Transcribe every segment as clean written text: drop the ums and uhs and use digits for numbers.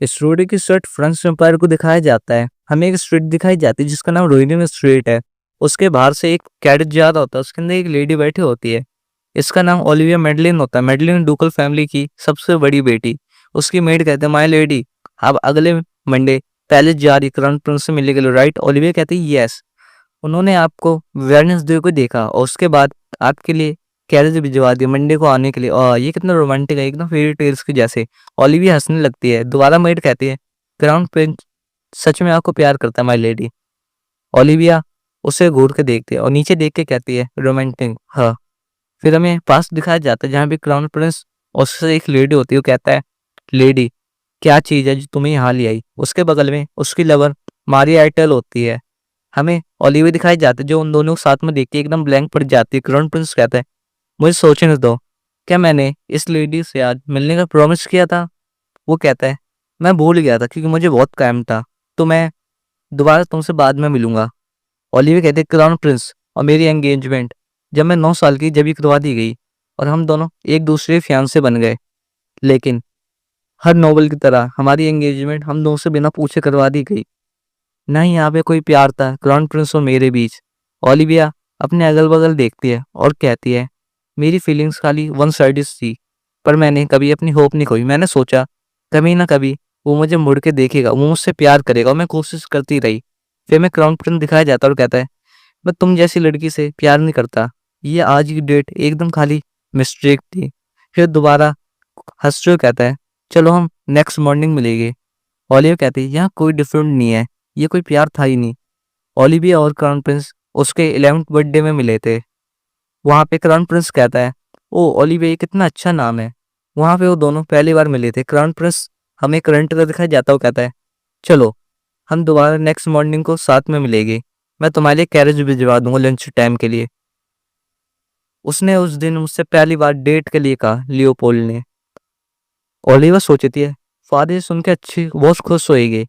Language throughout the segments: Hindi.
स्टोरी की स्टार्ट फ्रेंच एम्पायर को दिखाया जाता है। हमें एक स्ट्रीट दिखाई जाती है जिसका नाम रोहिनी स्ट्रीट है। उसके बाहर से एक कैरेट जा रहा होता है, उसके अंदर एक लेडी बैठी होती है। इसका नाम ओलिविया मेडलिन होता है। मेडलिन डुकल फैमिली की सबसे बड़ी बेटी। उसकी मेड कहते हैं, माय लेडी आप अगले मंडे पैलेस जा रही क्राउन प्रिंस से मिलने के लिए, राइट? ओलिविया कहती है यस। उन्होंने आपको वेडनेसडे को देखा और उसके बाद आपके लिए कैरेज भिजवा दिया मंडे को आने के लिए। ये कितना रोमांटिक है, एकदम फेरी टेल्स के जैसे। ओलिविया हंसने लगती है। दोबारा मेड कहती है, क्राउन प्रिंस सच में आपको प्यार करता है माय लेडी। ओलिविया उसे घूर के देखती है और नीचे देख के कहती है, रोमांटिक हाँ। फिर हमें पास दिखाया जाता है जहाँ पे क्राउन प्रिंस और उससे एक लेडी होती है। वो कहता है, लेडी क्या चीज है जो तुम्हें यहाँ ले आई? उसके बगल में उसकी लवर मारिया एयरटेल होती है। हमें ओलिविया दिखाई जाती है जो उन दोनों को साथ में देख के एकदम ब्लैंक पड़ जाती है। क्राउन प्रिंस कहता है, मुझे सोचने दो, क्या मैंने इस लेडी से आज मिलने का प्रॉमिस किया था? वो कहता है, मैं भूल गया था क्योंकि मुझे बहुत काम था, तो मैं दोबारा तुमसे बाद में मिलूंगा। ओलिविया कहते हैं, क्राउन प्रिंस और मेरी एंगेजमेंट जब मैं 9 साल की जब ही करवा दी गई और हम दोनों एक दूसरे फियांसे बन गए। लेकिन हर नोवेल की तरह हमारी एंगेजमेंट हम दोनों से बिना पूछे करवा दी गई। ना ही यहाँ पे कोई प्यार था क्राउन प्रिंस और मेरे बीच। ओलिविया अपने अगल बगल देखती है और कहती है, मेरी फीलिंग्स खाली वन साइडेड थी, पर मैंने कभी अपनी होप नहीं खोई। मैंने सोचा कभी ना कभी वो मुझे मुड़ के देखेगा, वो मुझसे प्यार करेगा, और मैं कोशिश करती रही। फिर मैं क्राउन प्रिंस दिखाया जाता है और कहता है, मैं तुम जैसी लड़की से प्यार नहीं करता। ये आज की डेट एकदम खाली मिस्टेक थी। फिर दोबारा हंसते हुए कहता है, चलो हम नेक्स्ट मॉर्निंग मिलेंगे। ओलिविया कहती है, यहाँ कोई डिफरेंट नहीं है, ये कोई प्यार था ही नहीं। ओलिविया और क्राउन प्रिंस उसके 11th बर्थडे में मिले थे। वहां पे क्राउन प्रिंस कहता है, ओ ओलिविया ये कितना अच्छा नाम है। वहां पे वो दोनों पहली बार मिले थे। क्राउन प्रिंस हमें करंट का दिखाया जाता है। वो कहता है, चलो हम दोबारा नेक्स्ट मॉर्निंग को साथ में मिलेंगे। मैं तुम्हारे लिए कैरेज भिजवा दूंगा लंच टाइम के लिए। उसने उस दिन मुझसे पहली बार डेट के लिए कहा, लियोपोल्ड ने। ओलिविया सोचती है, फादर सुन के अच्छी बहुत खुश होएगी।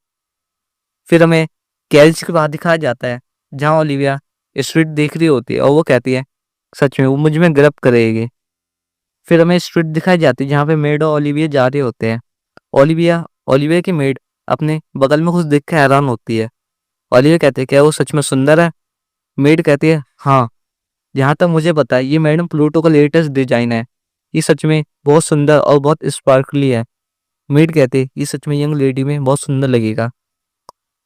फिर हमें कैरेज के बाहर दिखाया जाता है जहाँ ओलिविया स्ट्रीट देख रही होती है और वो कहती है, सच में वो मुझ में गिरफ्त करेगी। फिर हमें स्ट्रीट दिखाई जाती है जहाँ पे मेड और ओलिविया जा रहे होते हैं। ओलिविया ओलिविया की मेड अपने बगल में कुछ देख के हैरान होती है। ओलिविया कहते हैं, क्या वो सच में सुंदर है? मेड कहती है, हाँ, जहाँ तक मुझे पता है ये मैडम प्लूटो का लेटेस्ट डिजाइन है। ये सच में बहुत सुंदर और बहुत स्पार्कली है। मेड कहते हैं, ये सच में यंग लेडी में बहुत सुंदर लगेगा।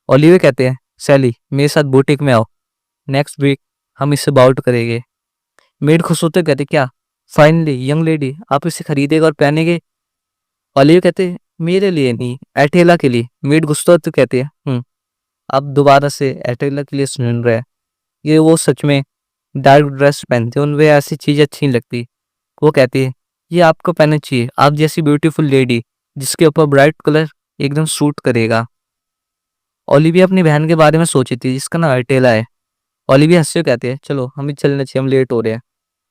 ओलिविया कहते हैं, सैली मेरे साथ बुटीक में आओ, नेक्स्ट वीक हम इससे बाउट करेंगे। मेड खुश होते कहते, क्या फाइनली यंग लेडी आप इसे खरीदेगा और पहनेंगे? ओलिविया कहते हैं, मेरे लिए नहीं, एटेला के लिए। मेड गुस्सा होते कहते हैं, आप दोबारा से एटेला के लिए सुन रहे हैं। ये वो सच में डार्क ड्रेस पहनते हैं, उनमें ऐसी चीजें अच्छी नहीं लगती। वो कहती है, ये आपको पहनना चाहिए, आप जैसी ब्यूटीफुल लेडी जिसके ऊपर ब्राइट कलर एकदम सूट करेगा। ओलिविया अपनी बहन के बारे में सोची थी जिसका नाम एटेला है। ओलिविया हंसते हुए कहती है, चलो हमें चलना चाहिए, हम लेट हो रहे हैं।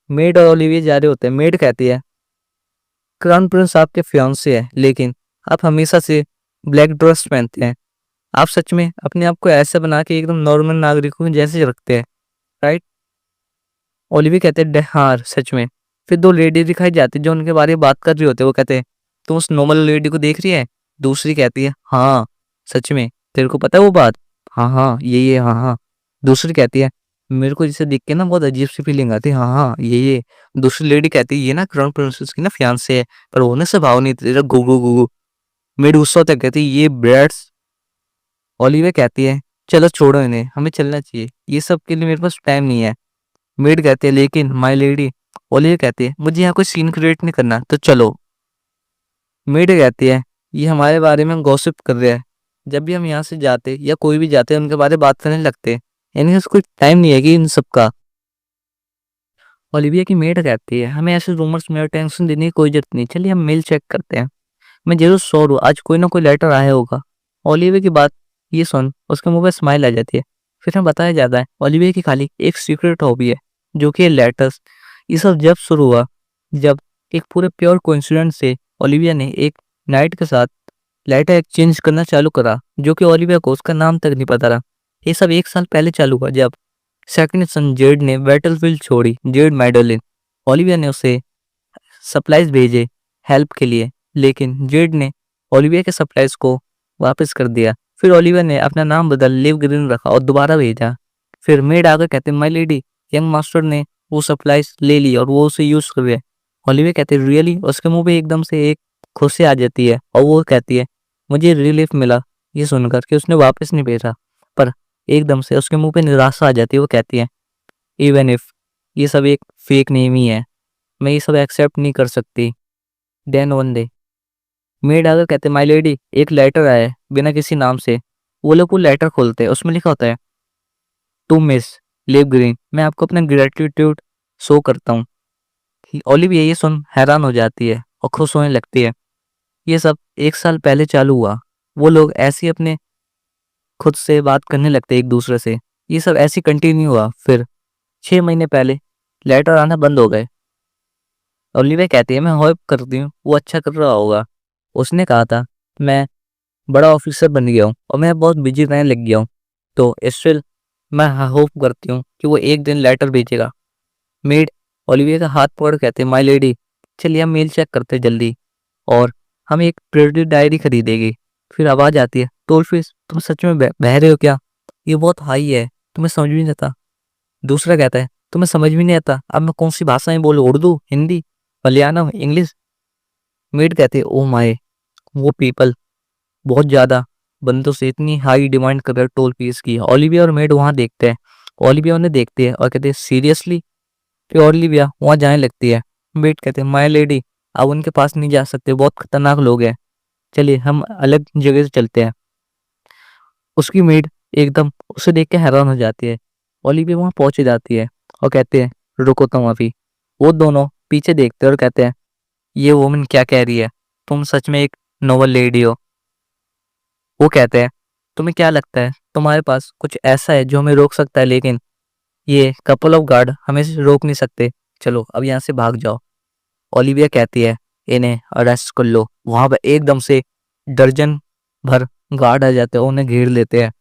मेड और ओलिविया जा रहे होते हैं। मेड कहती है, क्राउन प्रिंस आपके फियांसे है, लेकिन आप हमेशा से ब्लैक ड्रेस पहनते हैं। आप सच में अपने आप को ऐसा बना के एकदम नॉर्मल नागरिकों जैसे रखते हैं, राइट? ओलिविया कहते हैं, हाँ सच में। फिर दो लेडी दिखाई जाती है जो उनके बारे में बात कर रही होती है। वो कहते हैं, तुम उस नॉर्मल लेडी को देख रही है? दूसरी कहती है, हाँ सच में, तेरे को पता है वो बात? हाँ हाँ ये हाँ हाँ। दूसरी कहती है, मेरे को जिसे देख के ना बहुत अजीब सी फीलिंग आती है। हाँ हाँ ये। दूसरी लेडी कहती है, ये ना क्राउन प्रिंसेस की ना फियांसे है, पर वो ना स्वभाव नहीं तेरा गुगु गुगु। मेरी गुस्सा होता है, कहती है, ये ब्रेड्स। ओलिविया कहती है, चलो छोड़ो इन्हें, हमें चलना चाहिए, ये सब के लिए मेरे पास टाइम नहीं है। मेड कहती है, लेकिन माय लेडी। ओलिविया कहती है, मुझे यहाँ कोई सीन क्रिएट नहीं करना, तो चलो। मेड कहती है, ये हमारे बारे में गॉसिप कर रहे हैं। जब भी हम यहाँ से जाते या कोई भी जाते हैं उनके बारे में बात करने लगते हैं, यानी कोई टाइम नहीं है कि इन सब का। ओलिविया की मेड कहती है, हमें ऐसे रूमर्स में टेंशन देने की कोई जरूरत नहीं, चलिए हम मेल चेक करते हैं। मैं जरूर श्योर हूँ आज कोई ना कोई लेटर आया होगा। ओलिविया की बात ये सुन उसके मुंह पे स्माइल आ जाती है। फिर हमें बताया जाता है ओलिविया की खाली एक सीक्रेट हॉबी है, जो कि लेटर्स। ये सब जब शुरू हुआ, जब एक पूरे प्योर कोइंसिडेंस से ओलिविया ने एक नाइट के साथ लेटर एक्सचेंज करना चालू करा, जो कि ओलिविया को उसका नाम तक नहीं पता रहा। ये सब 1 साल पहले चालू हुआ जब सेकंड सन जेड ने बैटलफील्ड छोड़ी। जेड मैडलिन, ओलिविया ने उसे सप्लाईज भेजे हेल्प के लिए, लेकिन जेड ने ओलिविया के सप्लाईज को वापस कर दिया। फिर ओलिविया ने अपना नाम बदल लिव ग्रीन रखा और दोबारा भेजा। फिर मेड आकर कहते माय लेडी, यंग मास्टर ने वो सप्लाईज ले ली और वो उसे यूज कर रहे हैं। ओलिविया कहते रियली, उसके मुंह पे एकदम से एक खुशी आ जाती है और वो कहती है मुझे रिलीफ मिला ये सुनकर कि उसने वापस नहीं भेजा। पर एकदम से उसके मुंह पे निराशा आ जाती है। वो कहती है इवन इफ ये सब एक फेक नेम ही है, मैं ये सब एक्सेप्ट नहीं कर सकती। देन वन डे मेड आकर कहते माय लेडी, एक लेटर आया है बिना किसी नाम से। वो लोग वो लेटर खोलते हैं, उसमें लिखा होता है टू मिस लिव ग्रीन, मैं आपको अपना ग्रेटिट्यूड शो करता हूँ। ओलिविया ये सुन हैरान हो जाती है और खुश होने लगती है। ये सब 1 साल पहले चालू हुआ। वो लोग ऐसे ही अपने खुद से बात करने लगते एक दूसरे से। ये सब ऐसे ही कंटिन्यू हुआ। फिर 6 महीने पहले लेटर आना बंद हो गए। ओलिविया कहती है मैं होप करती हूँ वो अच्छा कर रहा होगा। उसने कहा था मैं बड़ा ऑफिसर बन गया हूँ और मैं बहुत बिजी रहने लग गया हूँ, तो स्टिल मैं होप करती हूँ कि वो एक दिन लेटर भेजेगा। मेड ओलिविया का हाथ पकड़ कहते माय लेडी, चलिए हम मेल चेक करते जल्दी और हम एक क्रेडिट डायरी खरीदेगी। फिर आवाज आती है टोल फीस, तुम सच में बह रहे हो क्या? ये बहुत हाई है, तुम्हें समझ भी नहीं आता। दूसरा कहता है तुम्हें समझ भी नहीं आता अब मैं कौन सी भाषाएं बोलूं, उर्दू, हिंदी, मलयालम, इंग्लिश? मेड कहते ओ माय, वो पीपल बहुत ज्यादा बंदों से इतनी हाई डिमांड कर रहे टोल फीस की। ओलिविया और मेड वहां देखते हैं। ओलिविया उन्हें देखती है और कहते हैं सीरियसली? फिर ओलिविया वहां जाने लगती है। मेड कहते हैं माय लेडी, आप उनके पास नहीं जा सकते, बहुत खतरनाक लोग हैं, चलिए हम अलग जगह से चलते हैं। उसकी मेड एकदम उसे देख के हैरान हो जाती है। ओलिविया वहां पहुंच जाती है और कहते हैं रुको तुम अभी। वो दोनों पीछे देखते हैं और कहते हैं ये वुमन क्या कह रही है, तुम सच में एक नोबल लेडी हो। वो कहते हैं तुम्हें क्या लगता है तुम्हारे पास कुछ ऐसा है जो हमें रोक सकता है, लेकिन ये कपल ऑफ गार्ड हमें रोक नहीं सकते, चलो अब यहाँ से भाग जाओ। ओलिविया कहती है इन्हें अरेस्ट कर लो। वहां पर एकदम से दर्जन भर गार्ड आ जाते हैं, उन्हें घेर लेते हैं।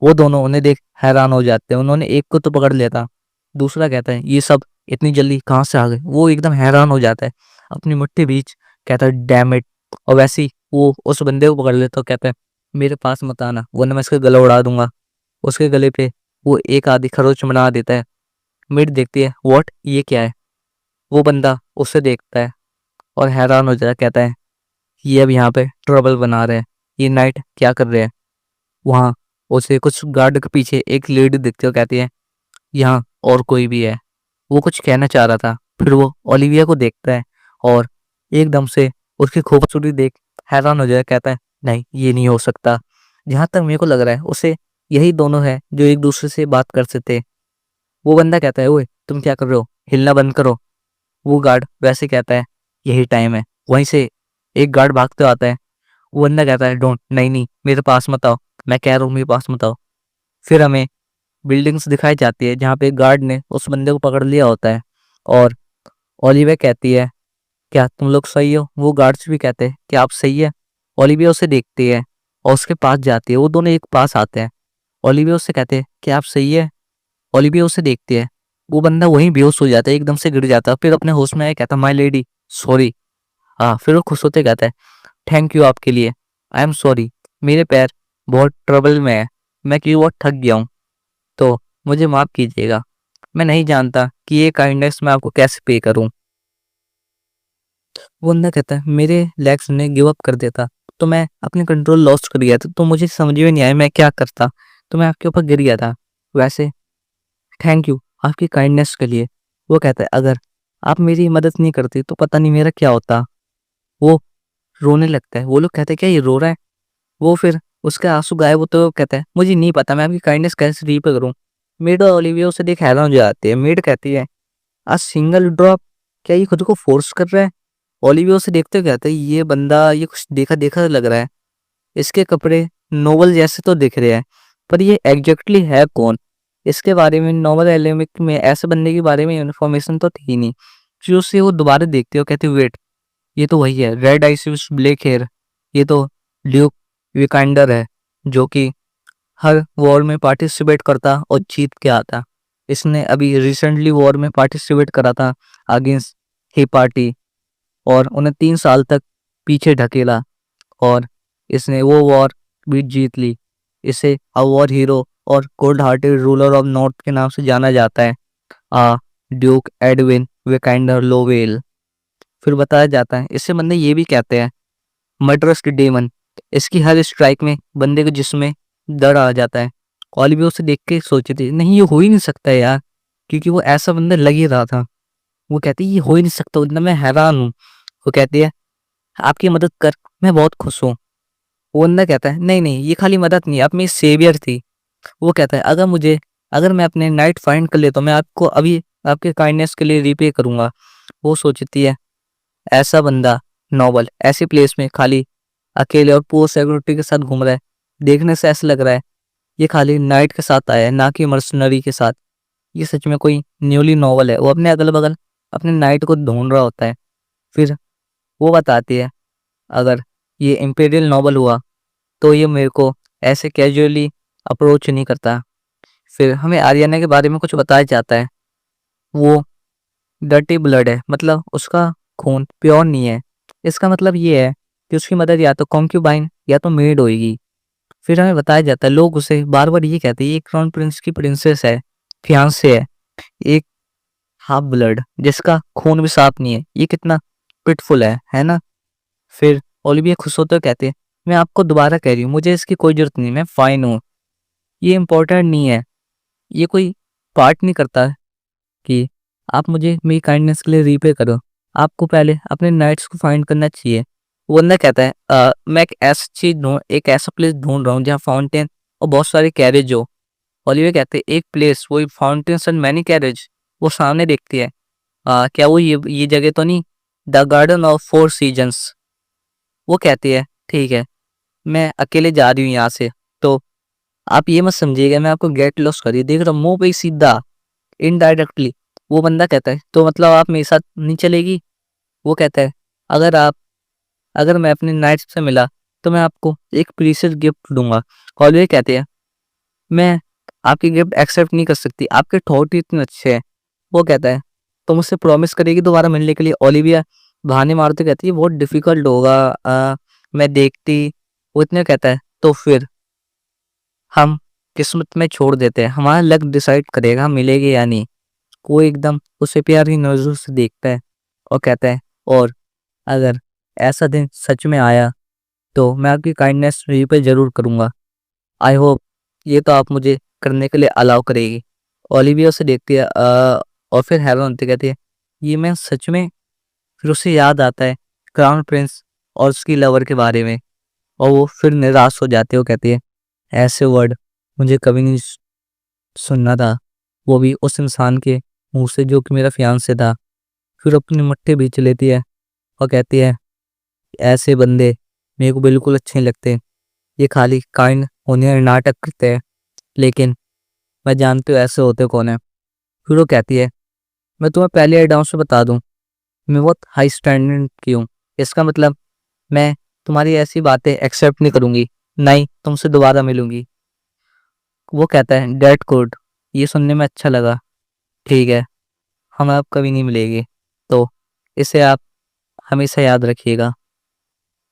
वो दोनों उन्हें देख हैरान हो जाते हैं। उन्होंने एक को तो पकड़ लिया था, दूसरा कहता है ये सब इतनी जल्दी कहाँ से आ गए। वो एकदम हैरान हो जाता है, अपनी मुट्ठी बीच कहता है डैम इट। और वैसे ही वो उस बंदे को पकड़ लेता है, कहता है मेरे पास मत आना वरना मैं इसका गला उड़ा दूंगा। उसके गले पे वो एक आधी खरोच बना देता है। मिड देखती है व्हाट, ये क्या है? वो बंदा उसे देखता है और हैरान हो जाता है, कहता है ये अब यहाँ पे ट्रबल बना रहे हैं, ये नाइट क्या कर रहे हैं। वहाँ उसे कुछ गार्ड के पीछे एक लेडी दिखती है और कहती है यहाँ और कोई भी है। वो कुछ कहना चाह रहा था, फिर वो ओलिविया को देखता है और एकदम से उसकी खूबसूरती देख हैरान हो जाए, कहता है नहीं ये नहीं हो सकता। जहां तक मेरे को लग रहा है उसे यही दोनों है जो एक दूसरे से बात कर सकते। वो बंदा कहता है ओए तुम क्या कर रहे हो, हिलना बंद करो। वो गार्ड वैसे कहता है यही टाइम है। वहीं से एक गार्ड भागते आता है। वो बंदा कहता है डोंट, नहीं नहीं मेरे पास मत आओ, मैं कह रहा हूँ मेरे पास मत आओ। फिर हमें बिल्डिंग्स दिखाई जाती है जहाँ पे गार्ड ने उस बंदे को पकड़ लिया होता है। और ओलिविया कहती है क्या तुम लोग सही हो? वो गार्ड्स भी कहते हैं कि आप सही है। ओलिविया उसे देखती है और उसके पास जाती है। वो दोनों एक पास आते हैं। ओलिविया उससे कहते हैं कि आप सही है। ओलिविया उसे देखती है। वो बंदा वहीं बेहोश हो जाता है, एकदम से गिर जाता है। फिर अपने होश में आए कहता माय लेडी सॉरी। हाँ, फिर वो खुश होते कहता है थैंक यू आपके लिए, आई एम सॉरी, मेरे पैर बहुत ट्रबल में है, मैं क्यों बहुत थक गया हूँ, तो मुझे माफ कीजिएगा। मैं नहीं जानता कि ये काइंडनेस मैं आपको कैसे पे करूं। वो बंदा कहता है मेरे लेग्स ने गिव अप कर दिया था, तो मैं अपने कंट्रोल लॉस्ट कर गया था, तो मुझे समझ में नहीं आया मैं क्या करता, तो मैं आपके ऊपर गिर गया था। वैसे थैंक यू आपकी काइंडनेस के लिए। वो कहता है अगर आप मेरी मदद नहीं करती तो पता नहीं मेरा क्या होता। वो रोने लगता है। वो लोग कहते हैं क्या ये रो रहा है? वो फिर उसके आंसू गायब होते हुए कहता है मुझे नहीं पता मैं आपकी काइंडनेस कैसे रीपे करूं। मेड और ओलिविया उसे देख हैरान हो जाती है। मेड कहती है आ सिंगल ड्रॉप, क्या ये खुद को फोर्स कर रहा है? ओलिविया उसे देखते हुए कहते हैं ये बंदा ये कुछ देखा देखा लग रहा है, इसके कपड़े नोवेल जैसे तो दिख रहे हैं, पर ये एग्जैक्टली है कौन? इसके बारे में नोवेल एलिमिक में ऐसे बंदे के बारे में इन्फॉर्मेशन तो थी नहीं। फिर उससे वो दोबारा देखते हो, कहते वेट ये तो वही है, रेड आइस ब्लैक हेयर, ये तो ल्यूक विकांडर है जो कि हर वॉर में पार्टिसिपेट करता और जीत के आता। इसने अभी रिसेंटली वॉर में पार्टिसिपेट करा था अगेंस्ट ही पार्टी और उन्हें 3 साल तक पीछे ढकेला। और इसने वो वॉर भी जीत ली। इसे अ वॉर हीरो और cold hearted ruler of north के नाम से जाना जाता है, ड्यूक एडविन विकेंडर लोवेल। फिर बताया जाता है, इससे बंदे ये भी कहते हैं मर्डरस डेमन। इसकी हर स्ट्राइक में बंदे के जिस्म में डर आ जाता है। ओलिविया उसे देख के सोची थी, नहीं ये हो ही नहीं सकता यार, क्योंकि वो ऐसा बंदा लग ही रहा था। वो कहती है ये हो ही नहीं सकता, इतना मैं हैरान हूँ। वो कहती है आपकी मदद कर मैं बहुत खुश हूँ। वो बंदा कहता है नहीं नहीं, ये खाली मदद नहीं, आप मेरी सेवियर थी। वो कहता है अगर मैं अपने नाइट फाइंड कर लेता हूँ, मैं आपको अभी आपके काइंडनेस के लिए रीपे करूंगा। वो सोचती है ऐसा बंदा नॉवल ऐसी प्लेस में खाली अकेले और पुअर सिक्योरिटी के साथ घूम रहा है, देखने से ऐसा लग रहा है ये खाली नाइट के साथ आया है, ना कि मर्सनरी के साथ। ये सच में कोई न्यूली नॉवल है। वो अपने अगल बगल अपने नाइट को ढूंढ रहा होता है। फिर वो बताती है अगर ये इम्पीरियल नॉवल हुआ तो ये मेरे को ऐसे कैजुअली अप्रोच नहीं करता। फिर हमें आर्याना के बारे में कुछ बताया जाता है, वो डर्टी ब्लड है, मतलब उसका खून प्योर नहीं है। इसका मतलब ये है कि उसकी मदर या तो कॉन्क्यूबाइन या तो मेड होएगी। फिर हमें बताया जाता है लोग उसे बार बार ये कहते हैं ये क्राउन प्रिंस की प्रिंसेस है, फियांसे है, एक हाफ ब्लड जिसका खून भी साफ नहीं है। ये कितना पिटफुल है ना। फिर ओलिविया खुश होते हुए कहते हैं मैं आपको दोबारा कह रही हूँ मुझे इसकी कोई जरूरत नहीं, मैं फाइन हूँ। ये इम्पोर्टेंट नहीं है, ये कोई पार्ट नहीं करता कि आप मुझे मेरी काइंडनेस के लिए रीपे करो। आपको पहले अपने नाइट्स को फाइंड करना चाहिए। वो बंदा कहता है मैं एक ऐसा प्लेस ढूंढ रहा हूँ जहाँ फाउंटेन और बहुत सारे कैरेज हो। ओलिविया कहते हैं एक प्लेस, वही फाउंटेन्स एंड मैनी कैरेज। वो सामने देखती है, क्या वो ये जगह तो नहीं, the garden of four seasons. वो कहती है ठीक है, मैं अकेले जा रही हूँ यहाँ से, तो आप ये मत समझिएगा मैं आपको गेट लॉस करिए, देख रहा हूँ मुंह पे ही सीधा इनडायरेक्टली। वो बंदा कहता है तो मतलब आप मेरे साथ नहीं चलेगी। वो कहता है अगर आप अगर मैं अपने नाइट्स से मिला तो मैं आपको एक प्रीशियस गिफ्ट दूंगा। और ये कहते हैं मैं आपकी गिफ्ट एक्सेप्ट नहीं कर सकती, आपके थॉट ही इतने अच्छे हैं। वो कहता है तो मुझसे प्रॉमिस करेगी दोबारा मिलने के लिए। ओलिविया बहाने मारते कहती है बहुत डिफिकल्ट होगा, मैं देखती। वो इतने कहता है तो फिर हम किस्मत में छोड़ देते हैं, हमारा लक डिसाइड करेगा हम मिलेंगे या नहीं। वो एकदम उसे प्यारी नजरों से देखता है और कहता है और अगर ऐसा दिन सच में आया तो मैं आपकी काइंडनेस रीपे जरूर करूंगा। आई होप ये तो आप मुझे करने के लिए अलाउ करेगी। ओलिविया उसे देखती है और फिर हैरान होती कहती है ये मैं सच में। फिर उसे याद आता है क्राउन प्रिंस और उसकी लवर के बारे में, और वो फिर निराश हो जाती है। वो कहती है ऐसे वर्ड मुझे कभी नहीं सुनना था, वो भी उस इंसान के मुंह से जो कि मेरा फियांसे था। फिर अपनी मट्टी बीच लेती है और कहती है ऐसे बंदे मेरे को बिल्कुल अच्छे नहीं लगते, ये खाली काइंड होने का नाटक करते हैं, लेकिन मैं जानती हूँ ऐसे होते कौन है। फिर वो कहती है मैं तुम्हें पहले एडाउंस में बता दूं, मैं बहुत हाई स्टैंडर्ड की हूँ, इसका मतलब मैं तुम्हारी ऐसी बातें एक्सेप्ट नहीं करूंगी, नहीं तुमसे दोबारा मिलूंगी। वो कहता है डेट गुड, ये सुनने में अच्छा लगा, ठीक है हम आप कभी नहीं मिलेंगे, तो इसे आप हमेशा याद रखिएगा।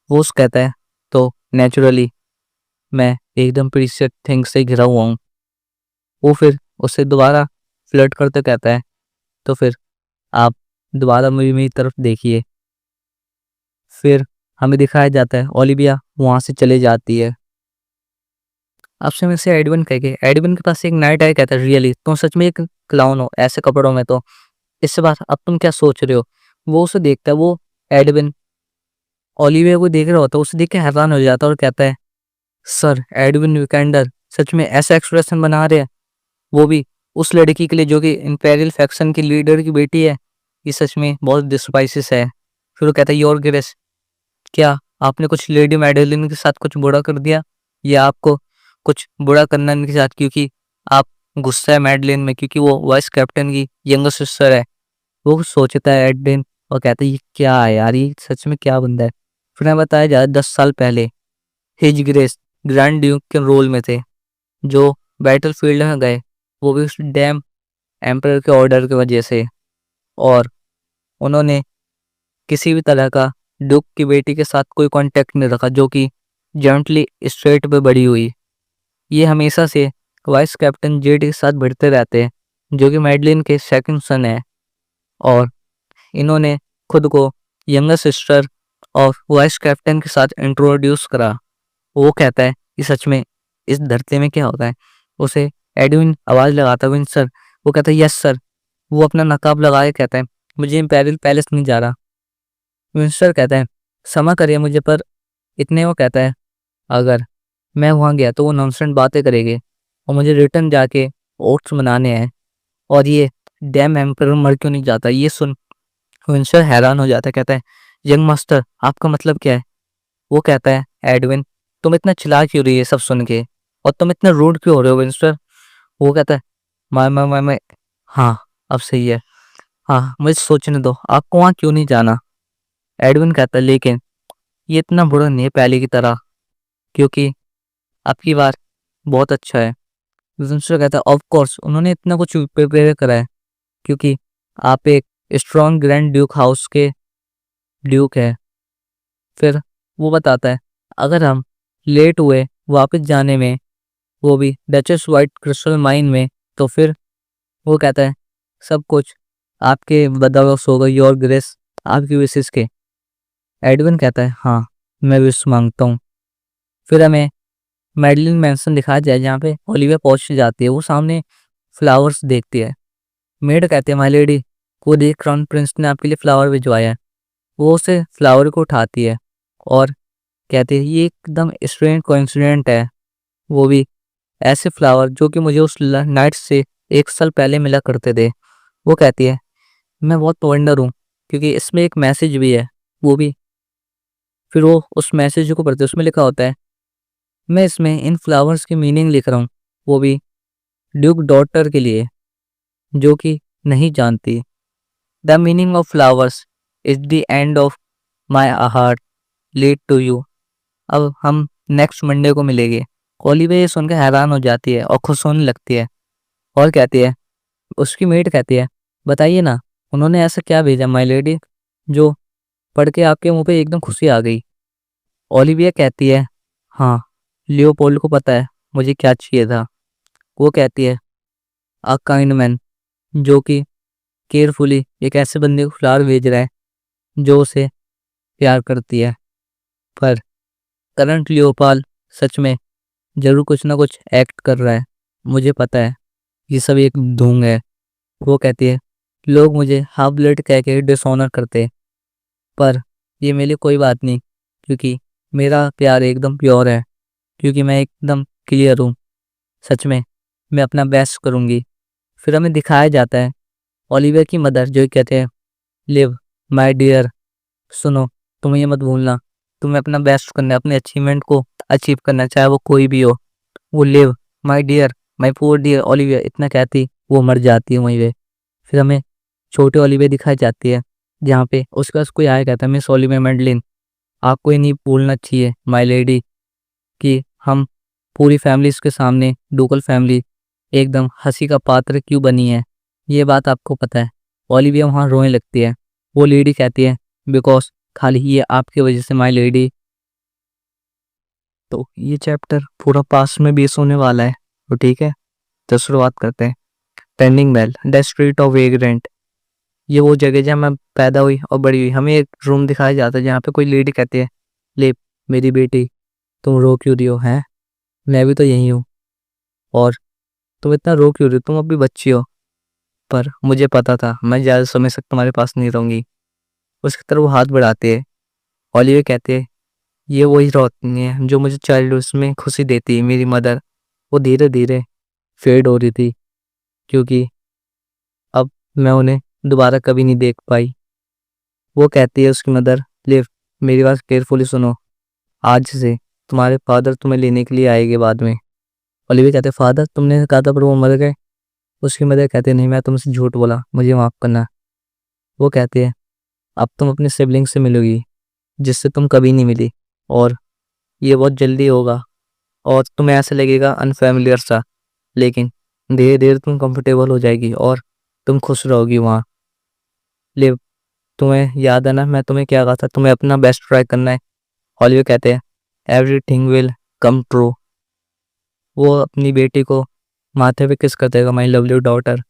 वो उस कहता है तो नेचुरली मैं एकदम प्रीशियस थिंग से घिरा हुआ हूँ। वो फिर उससे दोबारा फ्लर्ट करते कहता है तो फिर आप दोबारा मेरी तरफ देखिए। फिर हमें दिखाया जाता है ओलिविया वहाँ से चले जाती है। आपसे में से एडविन कह के एडविन के पास एक नाइट आया, कहता है रियली तुम सच में एक क्लाउन हो ऐसे कपड़ों में, तो इससे बात अब तुम क्या सोच रहे हो। वो उसे देखता है, वो एडविन ओलिविया को देख रहा होता है, उसे देख के हैरान हो जाता है और कहता है सर एडविन विकेंडर सच में ऐसा एक्सप्रेशन बना रहे हैं, वो भी उस लड़की के लिए जो कि इंपेरियल फैक्शन की लीडर की बेटी है। ये सच में बहुत डिस्पाइसिस है। फिर वो कहता है योर ग्रेस, क्या आपने कुछ लेडी मेडलिन के साथ कुछ बुरा कर दिया, या आपको कुछ बुरा करना इनके साथ क्योंकि आप गुस्सा है मेडलिन में क्योंकि वो वाइस कैप्टन की यंगर सिस्टर है। वो सोचता है एडविन और कहता है ये क्या है यार, ये सच में क्या बंदा है। फिर हमें बताया जाए 10 साल पहले हिज ग्रेस ग्रैंड ड्यूक के रोल में थे जो बैटल फील्ड में गए, वो भी उस डैम एम्परर के ऑर्डर की वजह से, और उन्होंने किसी भी तरह का ड्यूक की बेटी के साथ कोई कांटेक्ट नहीं रखा, जो कि जॉइंटली स्ट्रेट पे बड़ी हुई। ये हमेशा से वाइस कैप्टन जेड के साथ भिड़ते रहते हैं, जो कि मैडलिन के सेकंड सन है। और इन्होंने खुद को यंगर सिस्टर और वाइस कैप्टन के साथ इंट्रोड्यूस करा। वो कहता है कि सच में इस धरती में क्या होता है। उसे एडविन आवाज लगाता है, विन सर। वो कहता है यस सर। वो अपना नकाब लगाए कहता है मुझे इम्पेरियल पैलेस नहीं जा रहा। विंस्टर कहता है क्षमा करिए मुझे, पर इतने वो कहता है अगर मैं वहाँ गया तो वो नॉनसेंस बातें करेंगे और मुझे रिटर्न जाके ओट्स बनाने हैं, और ये डैम एम्पर मर क्यों नहीं जाता। ये सुन विंस्टर हैरान हो जाता है, कहता है यंग मास्टर आपका मतलब क्या है। वो कहता है एडविन तुम इतना चिल्ला क्यों रही है सब सुन के, और तुम इतना रूड क्यों हो रहे हो विंस्टर। वो कहता है मैं हाँ अब सही है, हाँ मुझे सोचने दो, आपको वहाँ क्यों नहीं जाना। एडविन कहता है लेकिन ये इतना बुरा नहीं है पहले की तरह, क्योंकि आपकी बार बहुत अच्छा है। विंस्टर कहता है ऑफ कोर्स उन्होंने इतना कुछ प्रिपेयर करा है, क्योंकि आप एक स्ट्रॉन्ग ग्रैंड ड्यूक हाउस के ड्यूक है। फिर वो बताता है अगर हम लेट हुए वापस जाने में, वो भी डचेस वाइट क्रिस्टल माइन में, तो फिर वो कहता है सब कुछ आपके बदौलत होगा योर ग्रेस, आपकी विशेष के। एडविन कहता है हाँ मैं विश मांगता हूँ। फिर हमें मैडलिन मैंसन दिखाया जाए जहाँ पे ओलिविया पहुंच जाती है। वो सामने फ्लावर्स देखती है। मेड कहती है माय लेडी को देख क्राउन प्रिंस ने आपके लिए फ्लावर भिजवाया है। वो उसे फ्लावर को उठाती है और कहती है ये एकदम स्ट्रेंज कोइंसिडेंट है, वो भी ऐसे फ्लावर जो कि मुझे उस नाइट से 1 साल पहले मिला करते थे। वो कहती है मैं बहुत वंडर हूँ क्योंकि इसमें एक मैसेज भी है, वो भी। फिर वो उस मैसेज को पढ़ते उसमें लिखा होता है मैं इसमें इन फ्लावर्स की मीनिंग लिख रहा हूँ, वो भी ड्यूक डॉटर के लिए जो कि नहीं जानती। The meaning of flowers is the end of my heart lead to you. अब हम नेक्स्ट मंडे को मिलेंगे। ओलिविया ये सुनकर हैरान हो जाती है और खुश होने लगती है और कहती है उसकी मेट कहती है बताइए ना उन्होंने ऐसा क्या भेजा माय लेडी जो पढ़ के आपके मुंह पे एकदम खुशी आ गई। ओलिविया कहती है हाँ लियोपोल्ड को पता है मुझे क्या चाहिए था। वो कहती है अ काइंड मैन जो कि केयरफुली एक ऐसे बंदे को फ्लावर भेज रहा है जो उसे प्यार करती है। पर करंट लियोपाल सच में जरूर कुछ ना कुछ एक्ट कर रहा है, मुझे पता है ये सब एक ढोंग है। वो कहती है लोग मुझे हाफ ब्लड कह के डिसऑनर करते हैं, पर ये मेरे लिए कोई बात नहीं, क्योंकि मेरा प्यार एकदम प्योर है, क्योंकि मैं एकदम क्लियर हूँ। सच में मैं अपना बेस्ट करूँगी। फिर हमें दिखाया जाता है ओलिविया की मदर जो कहते हैं लिव माय डियर सुनो तुम्हें ये मत भूलना, तुम्हें अपना बेस्ट करना है, अपने अचीवमेंट को अचीव करना है, चाहे वो कोई भी हो। वो live my dear my poor dear Olivia इतना कहती वो मर जाती है वहीं पे। फिर हमें छोटे ओलिविया दिखाई जाती है जहाँ पे उसके पास कोई आया कहता है मिस ओलिविया मेडलिन आपको ये नहीं भूलना चाहिए माय लेडी कि हम पूरी फैमिलीज के सामने डुकल फैमिली एकदम हंसी का पात्र क्यों बनी है, ये बात आपको पता है। ओलिविया वहाँ रोने लगती है। वो लेडी कहती है बिकॉज खाली ये आपकी वजह से माय लेडी। तो ये चैप्टर पूरा पास्ट में बेस होने वाला है, तो ठीक है तो शुरुआत करते हैं। Pending bell the street of vagrant. ये वो जगह जहाँ मैं पैदा हुई और बड़ी हुई। हमें एक रूम दिखाया जाता है जहाँ पे कोई लेडी कहती है ले मेरी बेटी तुम रो क्यों रही हो, हैं मैं भी तो यही हूँ, और तुम इतना रो क्यों रही हो, तुम अभी बच्ची हो। पर मुझे पता था मैं ज़्यादा समय तक तुम्हारे पास नहीं रहूँगी। उसकी तरफ वो हाथ बढ़ाते हैं। ओलिविया कहते हैं ये वही रोशनी है जो मुझे चाइल्डहुड में खुशी देती है मेरी मदर। वो धीरे धीरे फेड हो रही थी क्योंकि अब मैं उन्हें दोबारा कभी नहीं देख पाई। वो कहती है उसकी मदर लिव मेरी बात केयरफुली सुनो, आज से तुम्हारे फादर तुम्हें लेने के लिए आएंगे बाद में। ओलिविया कहते फादर तुमने कहा था पर वो मर गए। उसकी मदर कहते नहीं मैं तुमसे झूठ बोला, मुझे माफ़ करना। वो कहते हैं अब तुम अपने सिबलिंग से मिलोगी जिससे तुम कभी नहीं मिली, और ये बहुत जल्दी होगा और तुम्हें ऐसा लगेगा अनफेमिलियर सा, लेकिन धीरे धीरे तुम कंफर्टेबल हो जाएगी और तुम खुश रहोगी वहाँ। लिव तुम्हें याद है ना मैं तुम्हें क्या कहा था, तुम्हें अपना बेस्ट ट्राई करना है। ओलिविया कहते हैं एवरीथिंग विल कम ट्रू। वो अपनी बेटी को माथे पे किस कर देगा, माई लवली डॉटर,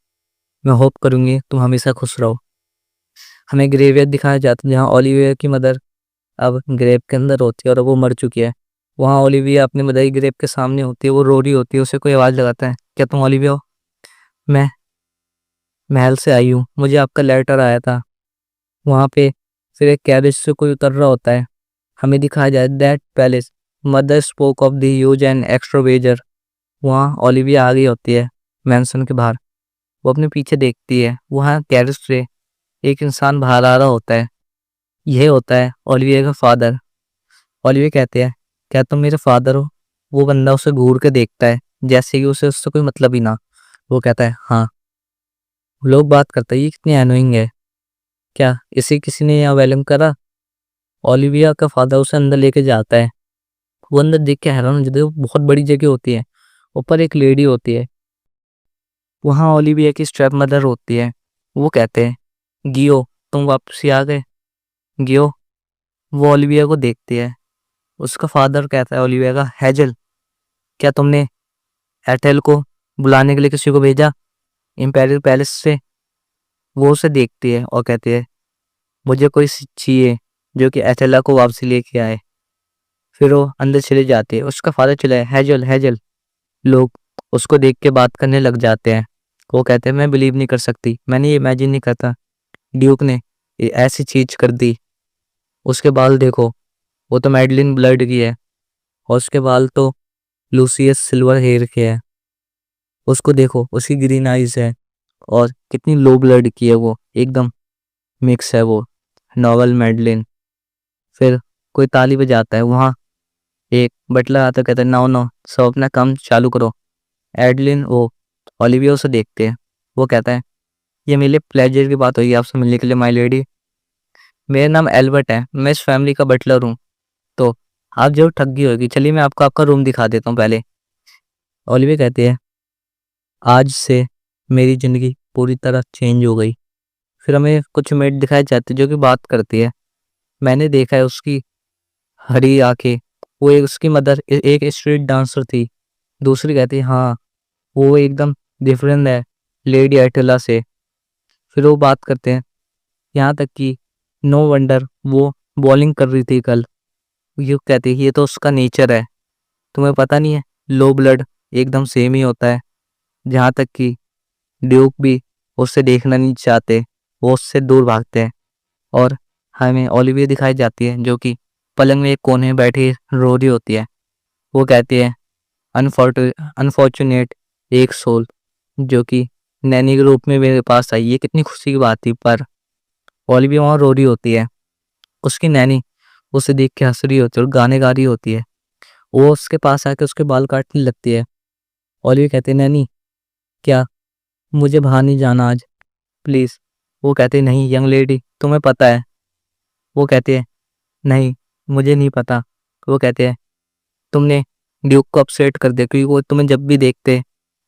मैं होप करूंगी तुम हमेशा खुश रहो। हमें ग्रेवयार्ड दिखाया जाता है जहाँ ओलिविया की मदर अब ग्रेव के अंदर होती है और वो मर चुकी है। वहाँ ओलिविया अपनी मदर की ग्रेव के सामने होती है, वो रो रही होती है, उसे कोई आवाज़ लगाता है, क्या तुम ओलिविया हो? मैं महल से आई हूँ, मुझे आपका लेटर आया था। वहाँ पे फिर एक कैरेज से कोई उतर रहा होता है। हमें दिखाया जाए that palace mother spoke of the huge and extra wager. वहाँ ओलिविया आ गई होती है मैंसन के बाहर। वो अपने पीछे देखती है, वहाँ कैरेज से एक इंसान बाहर आ रहा होता है। यह होता है ओलिविया का फादर। ओलिविया कहते हैं क्या तुम मेरे फादर हो? वो बंदा उसे घूर के देखता है जैसे कि उसे उससे कोई मतलब ही ना। वो कहता है हाँ। लोग बात करते हैं ये कितनी एनोइंग है, क्या इसे किसी ने यहाँ वेलकम करा? ओलिविया का फादर उसे अंदर लेके जाता है। वो अंदर देख के हैरान हो जाता है, वो बहुत बड़ी जगह होती है, ऊपर एक लेडी होती है, वहाँ ओलिविया की स्टेप मदर होती है। वो कहते हैं गियो तुम वापसी आ गए। गियो वो ओलिविया को देखती है। उसका फादर कहता है ओलिविया का हेजल क्या तुमने एथेल को बुलाने के लिए किसी को भेजा इंपेरियल पैलेस से? वो उसे देखती है और कहती है मुझे कोई चाहिए जो कि एथेला को वापसी लेके आए। फिर वो अंदर चले जाते हैं, उसका फादर चला है हेजल हेजल। लोग उसको देख के बात करने लग जाते हैं। वो कहते हैं मैं बिलीव नहीं कर सकती, मैंने ये इमेजिन नहीं करता ड्यूक ने ये ऐसी चीज कर दी। उसके बाल देखो, वो तो मैडलिन ब्लड की है, और उसके बाल तो लूसियस सिल्वर हेयर के है। उसको देखो उसकी ग्रीन आइज है, और कितनी लो ब्लड की है, वो एकदम मिक्स है वो नॉवल मैडलिन। फिर कोई ताली बजाता है, वहाँ एक बटलर आता है, कहता है नाउ नो सब अपना काम चालू करो। एडलिन वो ओलिविया से देखते हैं। वो कहता है ये मेरे लिए प्लेजर की बात हुई आपसे मिलने के लिए माय लेडी। मेरा नाम एल्बर्ट है, मैं इस फैमिली का बटलर हूँ, तो आप जरूर ठग गई होगी, चलिए मैं आपको आपका रूम दिखा देता हूँ पहले। ओलिविया कहती है आज से मेरी ज़िंदगी पूरी तरह चेंज हो गई। फिर हमें कुछ मेड दिखाई जाती है जो कि बात करती है। मैंने देखा है उसकी हरी आंखें, वो एक उसकी मदर एक स्ट्रीट डांसर थी। दूसरी कहती है हाँ वो एकदम डिफरेंट है लेडी एटेला से। फिर वो बात करते हैं, यहाँ तक कि नो वंडर वो बॉलिंग कर रही थी कल। ये कहती है ये तो उसका नेचर है, तुम्हें पता नहीं है लो ब्लड एकदम सेम ही होता है। जहाँ तक कि ड्यूक भी उससे देखना नहीं चाहते, वो उससे दूर भागते हैं। और हमें ओलिविया दिखाई जाती है जो कि पलंग में एक कोने में बैठी रो रही होती है। वो कहती है अनफॉर्चुनेट एक सोल जो कि नैनी के रूप में मेरे पास आई, ये कितनी खुशी की बात थी। पर ओलिविया वहाँ रो रही होती है, उसकी नैनी उसे देख के हंस रही होती है और गाने गा रही होती है। वो उसके पास आके उसके बाल काटने लगती है। ओलिविया कहती है नैनी क्या मुझे बाहर नहीं जाना आज प्लीज़? वो कहती है नहीं यंग लेडी तुम्हें पता है। वो कहती है नहीं मुझे नहीं पता। वो कहते हैं तुमने ड्यूक को अपसेट कर दिया, क्योंकि वो तुम्हें जब भी देखते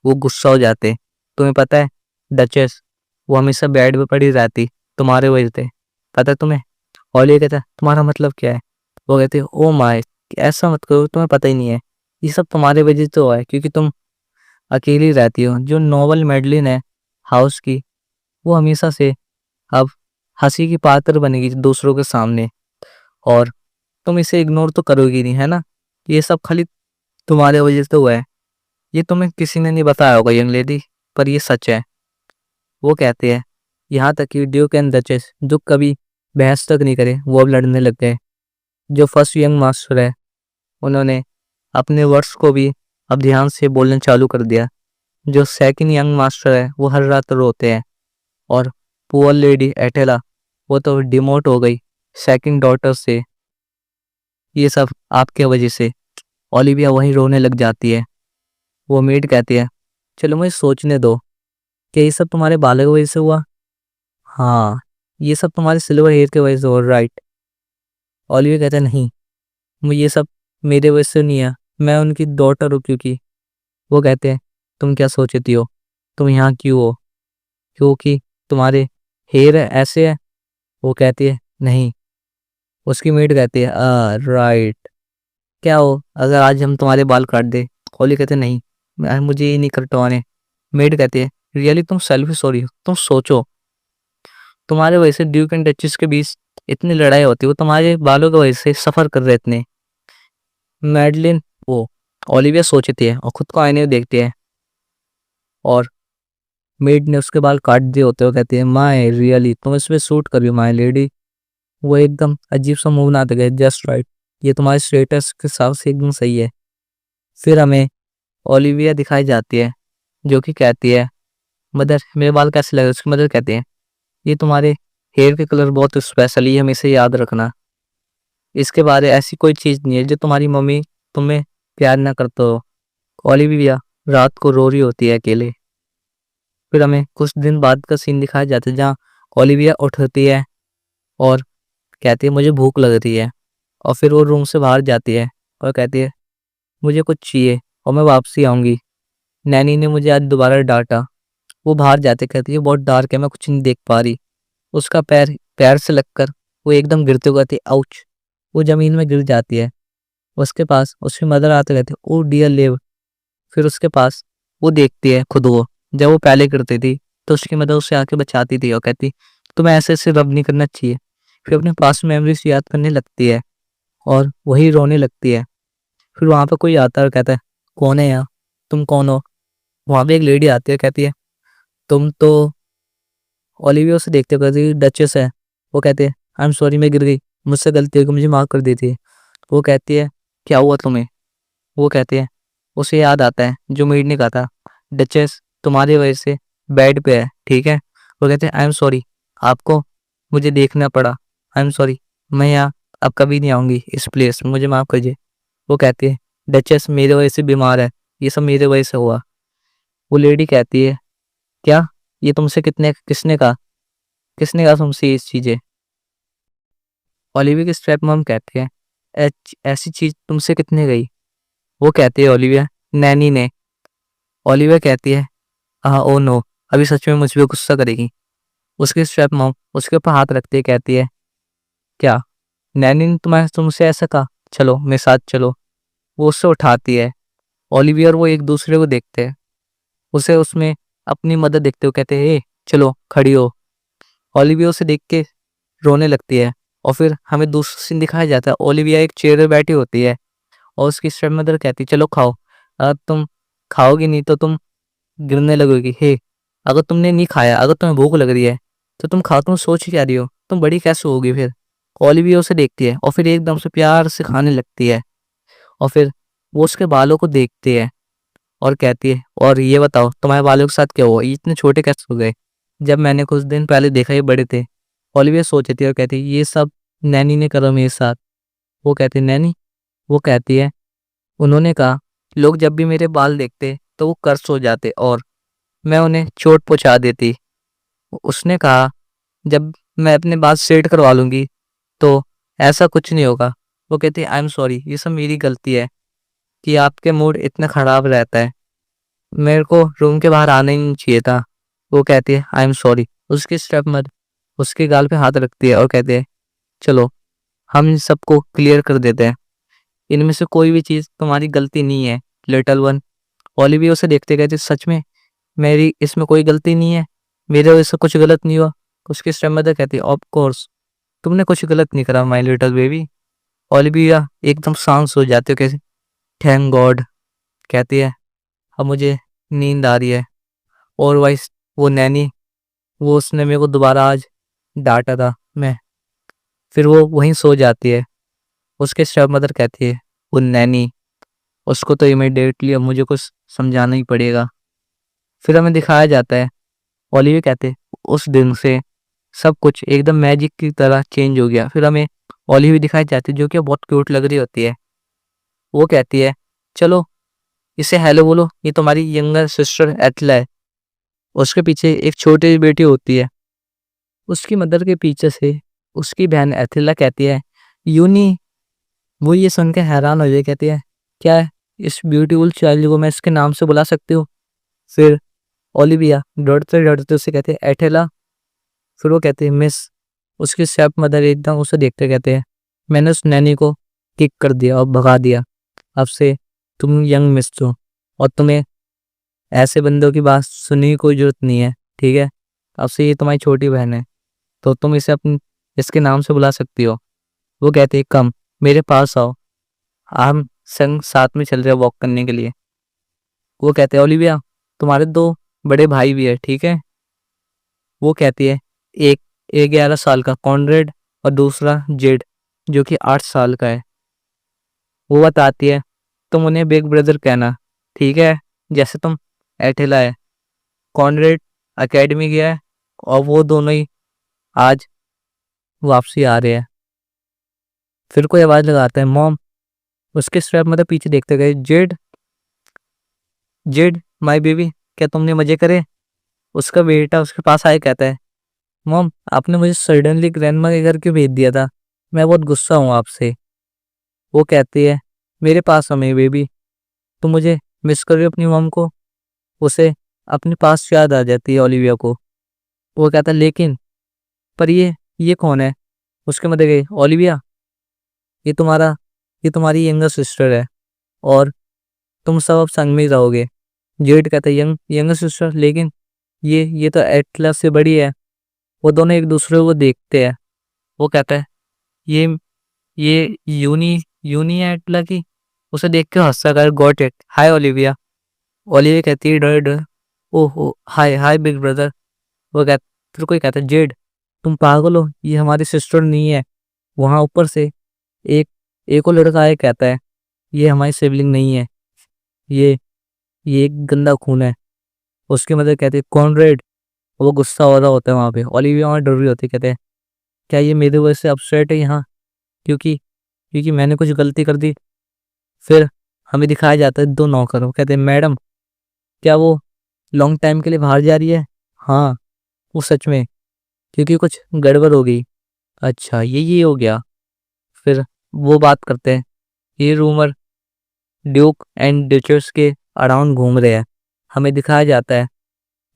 वो गुस्सा हो जाते। तुम्हें पता है डचेस वो हमेशा बेड पे पड़ी रहती तुम्हारे वजह से, पता है तुम्हें? और ये कहता है तुम्हारा मतलब क्या है? वो कहते हैं ओ माय ऐसा मत करो, तुम्हें पता ही नहीं है ये सब तुम्हारे वजह से हुआ है, क्योंकि तुम अकेली रहती हो। जो नॉवल मेडलिन है हाउस की, वो हमेशा से अब हंसी की पात्र बनेगी दूसरों के सामने, और तुम इसे इग्नोर तो करोगी नहीं, है ना? ये सब खाली तुम्हारे वजह से हुआ है। ये तुम्हें किसी ने नहीं बताया होगा यंग लेडी, पर ये सच है। वो कहते हैं यहाँ तक कि ड्यूक एंड डचेस जो कभी बहस तक नहीं करे वो अब लड़ने लग गए। जो फर्स्ट यंग मास्टर है उन्होंने अपने वर्ड्स को भी अब ध्यान से बोलना चालू कर दिया। जो सेकंड यंग मास्टर है वो हर रात रोते हैं, और पुअर लेडी एटेला वो तो डिमोट हो गई सेकंड डॉटर से। ये सब आपके वजह से। ओलिविया वहीं रोने लग जाती है। वो मेड कहती है चलो मुझे सोचने दो, क्या ये सब तुम्हारे बालों की वजह से हुआ? हाँ ये सब तुम्हारे सिल्वर हेयर की वजह से हो, राइट? ओलिविया कहता है नहीं मुझे ये सब मेरे वजह से नहीं है, मैं उनकी डॉटर हूँ। क्योंकि वो कहते हैं तुम क्या सोचती हो, तुम यहाँ क्यों हो? क्योंकि तुम्हारे हेयर ऐसे है, वो कहती है नहीं। उसकी मेड कहती है राइट, क्या हो अगर आज हम तुम्हारे बाल काट दे? ओली कहते नहीं, मुझे ये नहीं कटवाने। मेड कहती है रियली तुम सेल्फिश हो रही हो, तुम सोचो तुम्हारे वजह से ड्यूक एंड डचेस के बीच इतनी लड़ाई होती है, वो तुम्हारे बालों की वजह से सफर कर रहे इतने। मैडलिन वो ओलिविया सोचती है और खुद को आईने में देखती है, और मेड ने उसके बाल काट दिए होते हो कहती है माय रियली तुम इसमें सूट कर रही हो माय लेडी। वो एकदम अजीब सा मुंह बनाते गए जस्ट राइट, ये तुम्हारे स्टेटस के हिसाब से एकदम सही है। फिर हमें ओलिविया दिखाई जाती है जो कि कहती है मदर मेरे बाल कैसे लगे? उसकी मदर कहती है ये तुम्हारे हेयर के कलर बहुत स्पेशल है, ये हमेशा याद रखना। इसके बारे ऐसी कोई चीज़ नहीं है जो तुम्हारी मम्मी तुम्हें प्यार ना करते हो। ओलिविया रात को रो रही होती है अकेले। फिर हमें कुछ दिन बाद का सीन दिखाया जाता है जहाँ ओलिविया उठती है और कहती है मुझे भूख लग रही है, और फिर वो रूम से बाहर जाती है और कहती है मुझे कुछ चाहिए और मैं वापसी आऊँगी। नैनी ने मुझे आज दोबारा डांटा। वो बाहर जाते कहती है बहुत डार्क है मैं कुछ नहीं देख पा रही। उसका पैर पैर से लगकर वो एकदम गिरते हुए कहती है आउच। वो ज़मीन में गिर जाती है। उसके पास उसकी मदर आते कहते ओ डियर लेव। फिर उसके पास वो देखती है खुद को जब वो पहले करती थी, तो उसकी मदर उसे आके बचाती थी और कहती तुम्हें ऐसे ऐसे रब नहीं करना चाहिए। फिर अपने पास मेमोरीज याद करने लगती है और वही रोने लगती है। फिर वहाँ पे कोई आता है और कहता है कौन है यहाँ, तुम कौन हो? वहाँ पे एक लेडी आती है कहती है तुम तो ओलिविया से देखते हो, कहती डचेस है। वो कहते हैं आई एम सॉरी मैं गिर गई, मुझसे गलती हो गई, मुझे माफ़ कर दी थी। वो कहती है क्या हुआ तुम्हें? वो कहते हैं उसे याद आता है जो मेड ने कहा था डचेस तुम्हारी वजह से बेड पे है, ठीक है। वो कहते हैं आई एम सॉरी आपको मुझे देखना पड़ा, आई एम सॉरी मैं यहाँ अब कभी नहीं आऊँगी इस प्लेस में, मुझे माफ़ कीजिए। वो कहती है डचेस मेरे वजह से बीमार है, ये सब मेरे वजह से हुआ। वो लेडी कहती है क्या ये तुमसे किसने कहा तुमसे ये चीज़ें? ओलिविया की स्टेप मॉम कहती है ऐसी चीज़ तुमसे कितने गई? वो कहती है ओलिविया नैनी ने। ओलिविया कहती है हाँ ओ नो, अभी सच में मुझ पे गुस्सा करेगी। उसकी स्टेप मॉम उसके ऊपर हाथ रखती है कहती है क्या नैनी ने तुम्हारे तुमसे ऐसा कहा, चलो मेरे साथ चलो। वो उससे उठाती है। ओलिविया और वो एक दूसरे को देखते हैं, उसे उसमें अपनी मदद देखते हुए कहते हैं ए चलो खड़ी हो। ओलिविया उसे देख के रोने लगती है। और फिर हमें दूसरा सीन दिखाया जाता है, ओलिविया एक चेयर पे बैठी होती है और उसकी स्टेप मदर कहती है चलो खाओ, अगर तुम खाओगी नहीं तो तुम गिरने लगोगी। हे अगर तुमने नहीं खाया, अगर तुम्हें भूख लग रही है तो तुम खाओ, तुम सोच क्या रही हो, तुम बड़ी कैसे होगी? फिर ओलिविया उसे देखती है और फिर एकदम से प्यार से खाने लगती है। और फिर वो उसके बालों को देखती है और कहती है और ये बताओ तुम्हारे बालों के साथ क्या हुआ, ये इतने छोटे कैसे हो गए? जब मैंने कुछ दिन पहले देखा ये बड़े थे। ओलिविया सोचती है और कहती है ये सब नैनी ने करा मेरे साथ। वो कहती है नैनी? वो कहती है उन्होंने कहा लोग जब भी मेरे बाल देखते तो वो कर्स हो जाते और मैं उन्हें चोट पहुंचा देती। उसने कहा जब मैं अपने बाल स्ट्रेट करवा लूंगी तो ऐसा कुछ नहीं होगा। वो कहती है आई एम सॉरी ये सब मेरी गलती है कि आपके मूड इतना ख़राब रहता है, मेरे को रूम के बाहर आना ही नहीं चाहिए था। वो कहती है आई एम सॉरी। उसकी स्टेप मदर उसके गाल पे हाथ रखती है और कहते हैं चलो हम इन सबको क्लियर कर देते हैं, इनमें से कोई भी चीज़ तुम्हारी गलती नहीं है लिटिल वन। ओलिविया उसे देखते कहते सच में मेरी इसमें कोई गलती नहीं है, मेरे वजह से कुछ गलत नहीं हुआ? उसकी स्टेप मदर कहती है ऑफ कोर्स तुमने कुछ गलत नहीं करा माय लिटिल बेबी। ओलिविया एकदम शांत हो जाती है, कैसे थैंक गॉड। कहती है अब मुझे नींद आ रही है। और वाइस वो नैनी वो उसने मेरे को दोबारा आज डांटा था मैं। फिर वो वहीं सो जाती है। उसके स्टेप मदर कहती है वो नैनी उसको तो इमीडिएटली अब मुझे कुछ समझाना ही पड़ेगा। फिर हमें दिखाया जाता है ओलिविया कहते हैं उस दिन से सब कुछ एकदम मैजिक की तरह चेंज हो गया। फिर हमें ओलिविया दिखाई जाती है जो कि बहुत क्यूट लग रही होती है। वो कहती है चलो इसे हेलो बोलो, ये तुम्हारी यंगर सिस्टर एथला है। उसके पीछे एक छोटी सी बेटी होती है। उसकी मदर के पीछे से उसकी बहन एथिला कहती है यूनी। वो ये सुन के हैरान हो जाए, कहती है क्या है इस ब्यूटीफुल चाइल्ड को मैं इसके नाम से बुला सकती हूँ? फिर ओलिविया डरते डरते उसे कहते हैं एथेला। फिर वो कहती है मिस उसकी स्टेप मदर एकदम उसे देखते कहते हैं, मैंने उस नैनी को किक कर दिया और भगा दिया। अब से तुम यंग मिस हो और तुम्हें ऐसे बंदों की बात सुनने की कोई जरूरत नहीं है, ठीक है? अब से ये तुम्हारी छोटी बहन है, तो तुम इसे अपने इसके नाम से बुला सकती हो। वो कहते हैं, कम मेरे पास आओ, हम संग साथ में चल रहे वॉक करने के लिए। वो कहते हैं, ओलिविया तुम्हारे 2 बड़े भाई भी है, ठीक है? वो कहती है, एक एक 11 साल का कॉनरेड और दूसरा जेड जो कि 8 साल का है। वो बताती है, तुम उन्हें बिग ब्रदर कहना, ठीक है? जैसे तुम एठेला है। कॉनरेड एकेडमी गया है और वो दोनों ही आज वापसी आ रहे हैं। फिर कोई आवाज लगाता है, मॉम। उसके स्टेप मतलब पीछे देखते गए, जेड जेड माय बेबी, क्या तुमने मजे करे? उसका बेटा उसके पास आए कहता है, मॉम आपने मुझे सडनली ग्रैंडमा के घर क्यों भेज दिया था? मैं बहुत गुस्सा हूँ आपसे। वो कहती है, मेरे पास हमें बेबी, तुम मुझे मिस कर रही हो अपनी मॉम को? उसे अपने पास याद आ जाती है ओलिविया को। वो कहता है, लेकिन पर ये कौन है? उसके मदद गई, ओलिविया ये तुम्हारा ये तुम्हारी यंगर सिस्टर है और तुम सब अब संग में ही रहोगे। जेड कहता है, यंगर सिस्टर, लेकिन ये तो एटलस से बड़ी है। वो दोनों एक दूसरे को देखते हैं। वो कहता है, ये ये यूनी है एटला की। उसे देख के हंसता कर, got it, hi Olivia. Olivia कहती है, डर डर, ओहो हाय हाय बिग ब्रदर। वो कहता फिर कोई कहता है, जेड तुम पागल हो, ये हमारी सिस्टर नहीं है। वहां ऊपर से एक एक और लड़का आए कहता है, ये हमारी सिबलिंग नहीं है, ये ये एक गंदा खून है। उसकी मदद कहती है, कॉनरेड। वो गुस्सा हो रहा होता है वहां पे। ओलिविया वहां डर रही होती है, कहते हैं, क्या ये मेरे वजह से अपसेट है यहाँ, क्योंकि क्योंकि मैंने कुछ गलती कर दी? फिर हमें दिखाया जाता है 2 नौकर। वो कहते हैं, मैडम क्या वो लॉन्ग टाइम के लिए बाहर जा रही है? हाँ, वो सच में, क्योंकि कुछ गड़बड़ हो गई। अच्छा ये हो गया। फिर वो बात करते हैं, ये रूमर ड्यूक एंड डचेस के अराउंड घूम रहे हैं। हमें दिखाया जाता है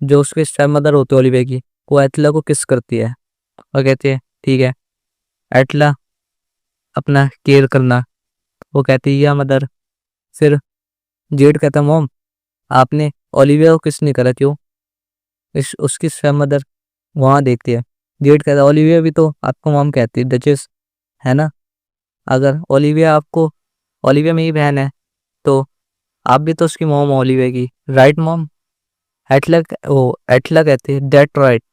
जो उसके स्टेप मदर होते ओलिविया की, वो एटला को किस करती है और कहती है, ठीक है एटला अपना केयर करना। वो कहती है, या मदर। फिर जेड कहता है, मॉम आपने ओलिविया को किस नहीं करा, क्यों? उसकी स्टेप मदर वहां देखती है। जेड कहता है, ओलिविया भी तो आपको मॉम कहती है, डचेस है ना? अगर ओलिविया मेरी बहन है तो आप भी तो उसकी मॉम ओलिविया की, राइट मॉम? एटला कहती है, दैट राइट।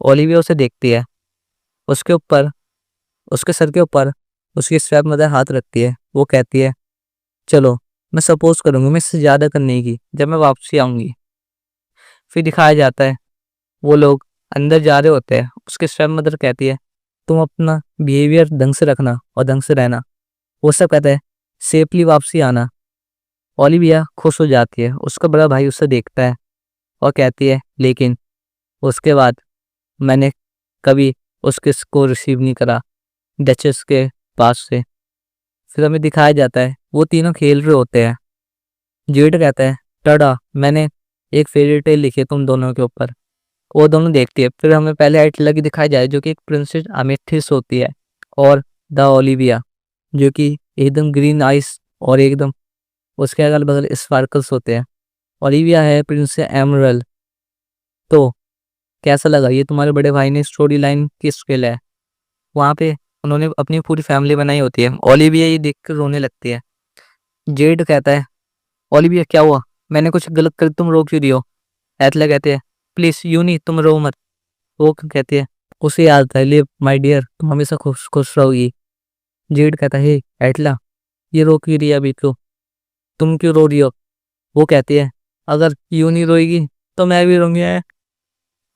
ओलिविया उसे देखती है। उसके ऊपर उसके सर के ऊपर उसकी स्टेप मदर हाथ रखती है। वो कहती है, चलो मैं सपोज करूंगी मैं इससे ज्यादा करने की जब मैं वापसी आऊंगी। फिर दिखाया जाता है वो लोग अंदर जा रहे होते हैं। उसके स्टेप मदर कहती है, तुम अपना बिहेवियर ढंग से रखना और ढंग से रहना। वो सब कहता है, सेफली वापसी आना। ओलिविया खुश हो जाती है। उसका बड़ा भाई उसे देखता है और कहती है, लेकिन उसके बाद मैंने कभी उसके को रिसीव नहीं करा डचेस के पास से। फिर हमें दिखाया जाता है वो तीनों खेल रहे होते हैं। जेड कहता है, टाडा मैंने एक फेरी टेल लिखी है तुम दोनों के ऊपर। वो दोनों देखती है। फिर हमें पहले एटला की दिखाई जाए जो कि एक प्रिंसेस अमेथिस होती है, और द ओलिविया जो कि एकदम ग्रीन आइस और एकदम उसके अगल बगल स्पार्कल्स होते हैं। ओलिविया है प्रिंसेस एमरल्ड। तो कैसा लगा ये तुम्हारे बड़े भाई ने स्टोरी लाइन की स्किल है? वहाँ पे उन्होंने अपनी पूरी फैमिली बनाई होती है। ओलिविया ये देख कर रोने लगती है। जेड कहता है, ओलिविया क्या हुआ, मैंने कुछ गलत कर तुम रो क्यों रही हो? एटला कहते हैं, प्लीज यूं नहीं, तुम रो मत। वो कहती है, उसे याद है लिव माय डियर, तुम हमेशा खुश खुश रहोगी। जेड कहता है, एटला ये रो क्यों रही है अभी, क्यों तुम क्यों रो रही हो? वो कहती है, अगर यूं नहीं रोएगी तो मैं भी रोंगी।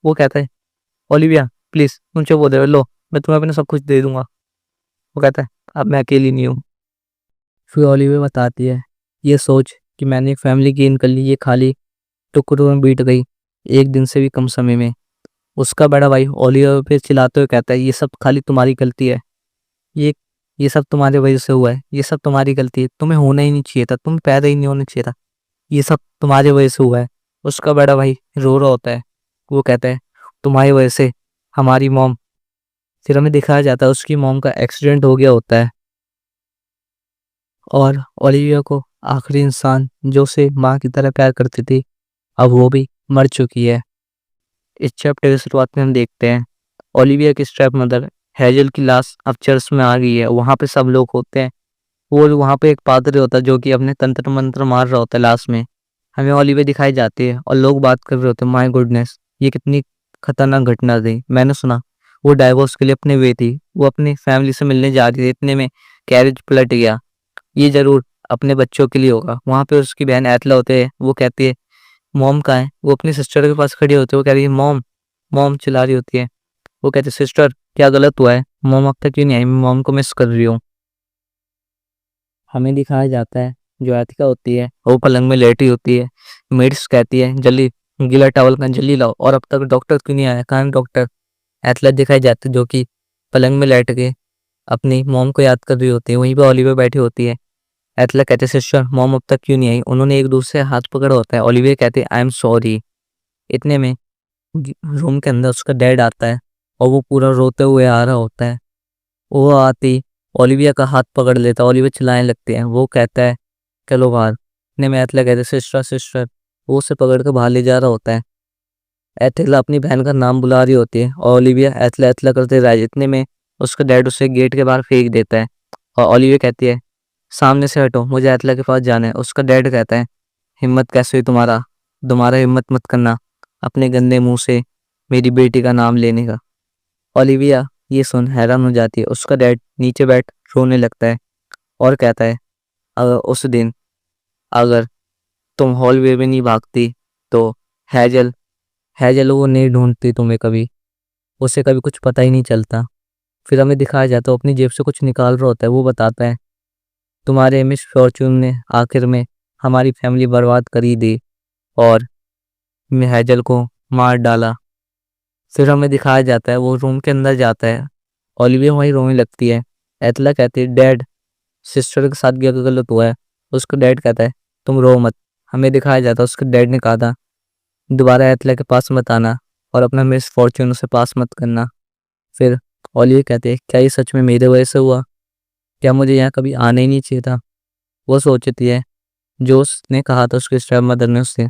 वो कहता है, ओलिविया प्लीज तुम चुप हो जाओ, लो मैं तुम्हें अपने सब कुछ दे दूंगा। वो कहता है, अब मैं अकेली नहीं हूँ। फिर ओलिविया बताती है, ये सोच कि मैंने एक फैमिली गेन कर ली, ये खाली टुकड़ों में बीत गई एक दिन से भी कम समय में। उसका बड़ा भाई ओलिविया पे चिल्लाते हुए कहता है, ये सब खाली तुम्हारी गलती है, ये ये सब तुम्हारे वजह से हुआ है, ये सब तुम्हारी गलती है, तुम्हें होना ही नहीं चाहिए था, तुम पैदा ही नहीं होना चाहिए था, ये सब तुम्हारी वजह से हुआ है। उसका बड़ा भाई रो रहा होता है। वो कहता है, तुम्हारी वजह से हमारी मॉम फिर हमें दिखाया जाता है उसकी मॉम का एक्सीडेंट हो गया होता है और ओलिविया को आखिरी इंसान जो उसे माँ की तरह प्यार करती थी, अब वो भी मर चुकी है। इस चैप्टर की शुरुआत में हम देखते हैं ओलिविया की स्टेप मदर हेजल की लाश अब चर्च में आ गई है। वहाँ पे सब लोग होते हैं। वो वहाँ पे एक पादरी होता है जो कि अपने तंत्र मंत्र मार रहा होता है। लास्ट में हमें ओलिविया दिखाई जाती है और लोग बात कर रहे होते हैं, माय गुडनेस ये कितनी खतरनाक घटना थी। मैंने सुना वो डाइवोर्स के लिए अपने वे थी, वो अपनी फैमिली से मिलने जा रही थी, इतने में कैरेज पलट गया। ये जरूर अपने बच्चों के लिए होगा। वहाँ पे उसकी बहन एतला होते है, वो कहती है मॉम कहाँ है। वो अपनी सिस्टर के पास खड़ी होती है, वो कह रही है मॉम मॉम चिल्ला रही होती है। वो कहती है सिस्टर क्या गलत हुआ है, मॉम अब तक क्यों नहीं आई, मैं मॉम को मिस कर रही हूँ। हमें दिखाया जाता है जो एथिका होती है वो पलंग में लेटी होती है। मेड्स कहती है जल्दी गीला टॉवल का जल्दी लाओ, और अब तक डॉक्टर क्यों नहीं आया, कहाँ है डॉक्टर। एथलेट दिखाई जाती है जो कि पलंग में लेट के अपनी मॉम को याद कर रही होती है। वहीं पे ओलिविया बैठी होती है। एथलेट कहते हैं सिस्टर मॉम अब तक क्यों नहीं आई। उन्होंने एक दूसरे हाथ पकड़ा होता है। ओलिविया कहते हैं आई एम सॉरी। इतने में रूम के अंदर उसका डैड आता है और वो पूरा रोते हुए आ रहा होता है। वो आती ओलिविया का हाथ पकड़ लेता है। ओलिविया चिल्लाने लगते हैं। वो कहता है चलो बाहर। इतने में एथला कहते सिस्टर सिस्टर। वो उसे पकड़ कर बाहर ले जा रहा होता है। एथला अपनी बहन का नाम बुला रही होती है और ओलिविया एथला एथला करते रह। इतने में उसका डैड उसे गेट के बाहर फेंक देता है और ओलिविया कहती है सामने से हटो, मुझे एथला के पास जाना है। उसका डैड कहता है हिम्मत कैसे हुई तुम्हारा, तुम्हारा हिम्मत मत करना अपने गंदे मुंह से मेरी बेटी का नाम लेने का। ओलिविया ये सुन हैरान हो जाती है। उसका डैड नीचे बैठ रोने लगता है और कहता है अगर उस दिन अगर तुम हॉलवे में नहीं भागती तो हैजल हैजल वो नहीं ढूंढती तुम्हें कभी, उसे कभी कुछ पता ही नहीं चलता। फिर हमें दिखाया जाता है अपनी जेब से कुछ निकाल रहा होता है। वो बताता है तुम्हारे मिस फॉर्चून ने आखिर में हमारी फैमिली बर्बाद कर ही दी और हैजल को मार डाला। फिर हमें दिखाया जाता है वो रूम के अंदर जाता है। ओलिविया वहीं रोने लगती है। एतला कहती है डैड सिस्टर के साथ क्या गलत हुआ है। उसका डैड कहता है तुम रो मत। हमें दिखाया जाता है उसके डैड ने कहा था दोबारा एतला के पास मत आना और अपना मिस फॉर्चून से पास मत करना। फिर ओलिविया कहते हैं क्या ये सच में मेरे वजह से हुआ, क्या मुझे यहाँ कभी आना ही नहीं चाहिए था। वो सोचती है जो उसने कहा था उसके स्टेप मदर ने उससे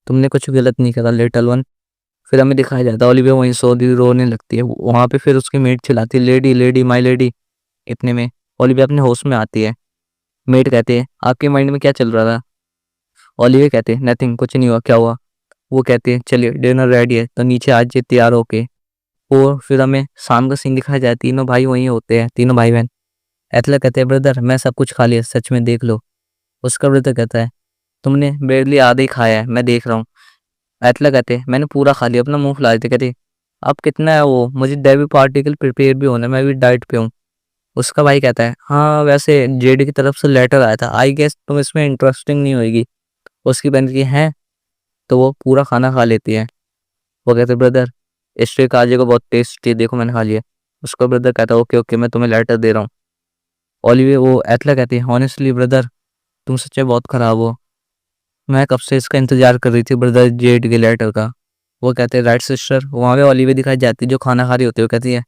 तुमने कुछ गलत नहीं करा लिटिल वन। फिर हमें दिखाया जाता है ओलिविया वहीं सो दी रोने लगती है। वहाँ पे फिर उसकी मेड चिल्लाती है लेडी लेडी माई लेडी। इतने में ओलिविया अपने होश में आती है। मेड कहते हैं आपके माइंड में क्या चल रहा था। ओलिविया कहते हैं नथिंग कुछ नहीं हुआ, क्या हुआ। वो कहते हैं चलिए डिनर रेडी है तो नीचे आज जे तैयार होके। वो फिर हमें शाम का सीन दिखाया जाए। तीनों भाई वहीं होते हैं, तीनों भाई बहन। एतला कहते हैं ब्रदर मैं सब कुछ खा लिया सच में देख लो। उसका ब्रदर कहता है तुमने बेरली आधे ही खाया है मैं देख रहा हूँ। एतला कहते मैंने पूरा खा लिया, अपना मुंह फुला देते। कहते अब कितना है वो, मुझे डेयरी पार्टी के लिए प्रिपेयर भी होना है, मैं भी डाइट पे हूँ। उसका भाई कहता है हाँ वैसे जेडी की तरफ से लेटर आया था, आई गेस तुम इसमें इंटरेस्टिंग नहीं होगी। उसकी बहन की है तो वो पूरा खाना खा लेती है। वो कहते ब्रदर स्टेक आज को बहुत टेस्टी है, देखो मैंने खा लिया। उसका ब्रदर कहता है ओके ओके मैं तुम्हें लेटर दे रहा हूँ। ओलिविया वो एतला कहती है ऑनेस्टली ब्रदर तुम सच्चे बहुत खराब हो, मैं कब से इसका इंतजार कर रही थी ब्रदर जेड के लेटर का। वो कहते हैं राइट सिस्टर। वहाँ पे ओलिविया दिखाई जाती है जो खाना खा रही होती है। वो कहती है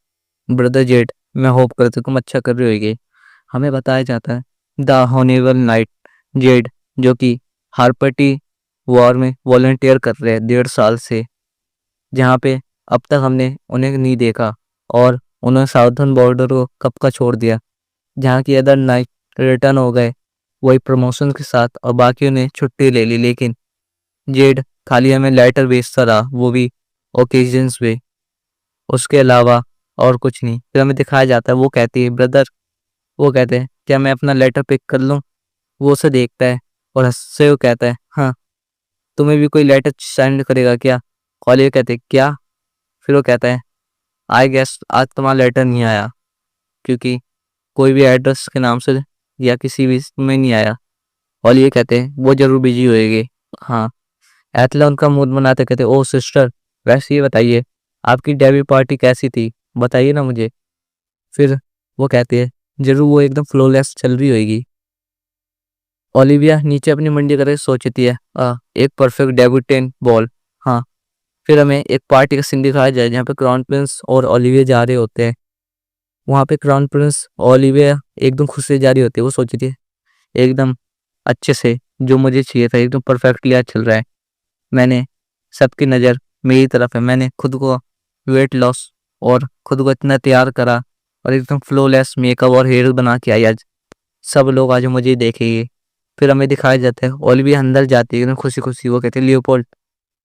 ब्रदर जेड मैं होप करती हूँ तुम अच्छा कर रही होगी। हमें बताया जाता है द हॉनेबल नाइट जेड जो कि हारपटी वॉर में वॉलंटियर कर रहे हैं 1.5 साल से, जहाँ पे अब तक हमने उन्हें नहीं देखा और उन्होंने साउथर्न बॉर्डर को कब का छोड़ दिया। जहाँ की अदर नाइट रिटर्न हो गए वही प्रमोशन के साथ और बाकियों ने छुट्टी ले ली, लेकिन जेड खाली हमें लेटर भेजता रहा, वो भी ओकेजन्स पे, उसके अलावा और कुछ नहीं। फिर हमें दिखाया जाता है वो कहती है ब्रदर, वो कहते हैं क्या मैं अपना लेटर पिक कर लूँ। वो उसे देखता है और हंसते हुए कहता है हाँ तुम्हें भी कोई लेटर सेंड करेगा क्या। कॉलेज कहते हैं क्या। फिर वो कहता है आई गेस आज तुम्हारा लेटर नहीं आया क्योंकि कोई भी एड्रेस के नाम से या किसी भी में नहीं आया। और ये कहते हैं वो जरूर बिजी होएगी। हाँ एतला उनका मूड बनाते कहते ओ सिस्टर वैसे ये बताइए आपकी डेब्यू पार्टी कैसी थी, बताइए ना मुझे। फिर वो कहती है जरूर वो एकदम फ्लॉलेस चल रही होगी। ओलिविया नीचे अपनी मंडी करके सोचती है एक परफेक्ट डेब्यूटेंट बॉल। हाँ फिर हमें एक पार्टी का सीन दिखाया जाए जहाँ पे क्राउन प्रिंस और ओलिविया जा रहे होते हैं। वहाँ पे क्राउन प्रिंस ओलिविया एकदम खुश से जा रही होती है। वो सोचती है एकदम अच्छे से जो मुझे चाहिए था, एकदम परफेक्टली आज चल रहा है। मैंने सबकी नज़र मेरी तरफ है। मैंने खुद को वेट लॉस और खुद को इतना तैयार करा और एकदम फ्लॉलेस मेकअप और हेयर बना के आई आज। सब लोग आज मुझे देखेंगे। फिर हमें दिखाया जाता है ओलिविया अंदर जाती है एकदम खुशी खुशी। वो कहते हैं लियोपोल्ड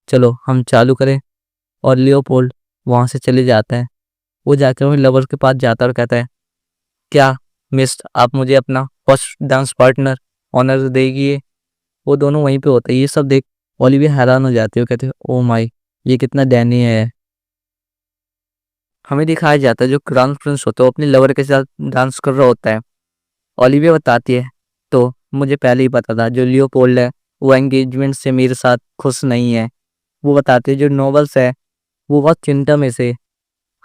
चलो हम चालू करें। और लियोपोल्ड वहाँ से चले जाता है। वो जाकर अपने लवर के पास जाता है और कहता है क्या मिस आप मुझे अपना फर्स्ट डांस पार्टनर ऑनर देगी। वो दोनों वहीं पे होते हैं। ये सब देख ओलिविया हैरान हो जाती है। वो कहते हैं ओ माई ये कितना दयनीय है। हमें दिखाया जाता है जो क्राउन प्रिंस होता है वो अपने लवर के साथ डांस कर रहा होता है। ओलिविया बताती है तो मुझे पहले ही पता था जो लियोपोल्ड है वो एंगेजमेंट से मेरे साथ खुश नहीं है। वो बताते हैं जो नॉवेल्स है वो बहुत चिंता में से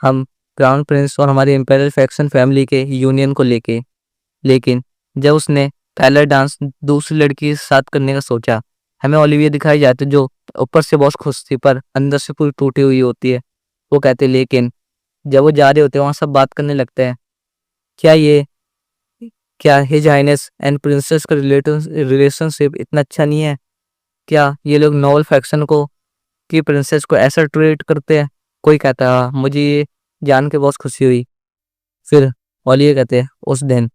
हम क्राउन प्रिंस और हमारी इम्पेरियल फैक्शन फैमिली के यूनियन को लेके। लेकिन जब उसने पहला डांस दूसरी लड़की के साथ करने का सोचा, हमें ओलिविया दिखाई जाती है जो ऊपर से बहुत खुश थी पर अंदर से पूरी टूटी हुई होती है। वो कहते लेकिन जब वो जा रहे होते हैं वहाँ सब बात करने लगते हैं क्या ये क्या हिज हाइनेस एंड प्रिंसेस का रिलेशनशिप इतना अच्छा नहीं है। क्या ये लोग नॉवल फैक्शन को कि प्रिंसेस को ऐसा ट्रीट करते हैं। कोई कहता है हाँ, मुझे ये जान के बहुत खुशी हुई। फिर ओलिविया कहते हैं उस दिन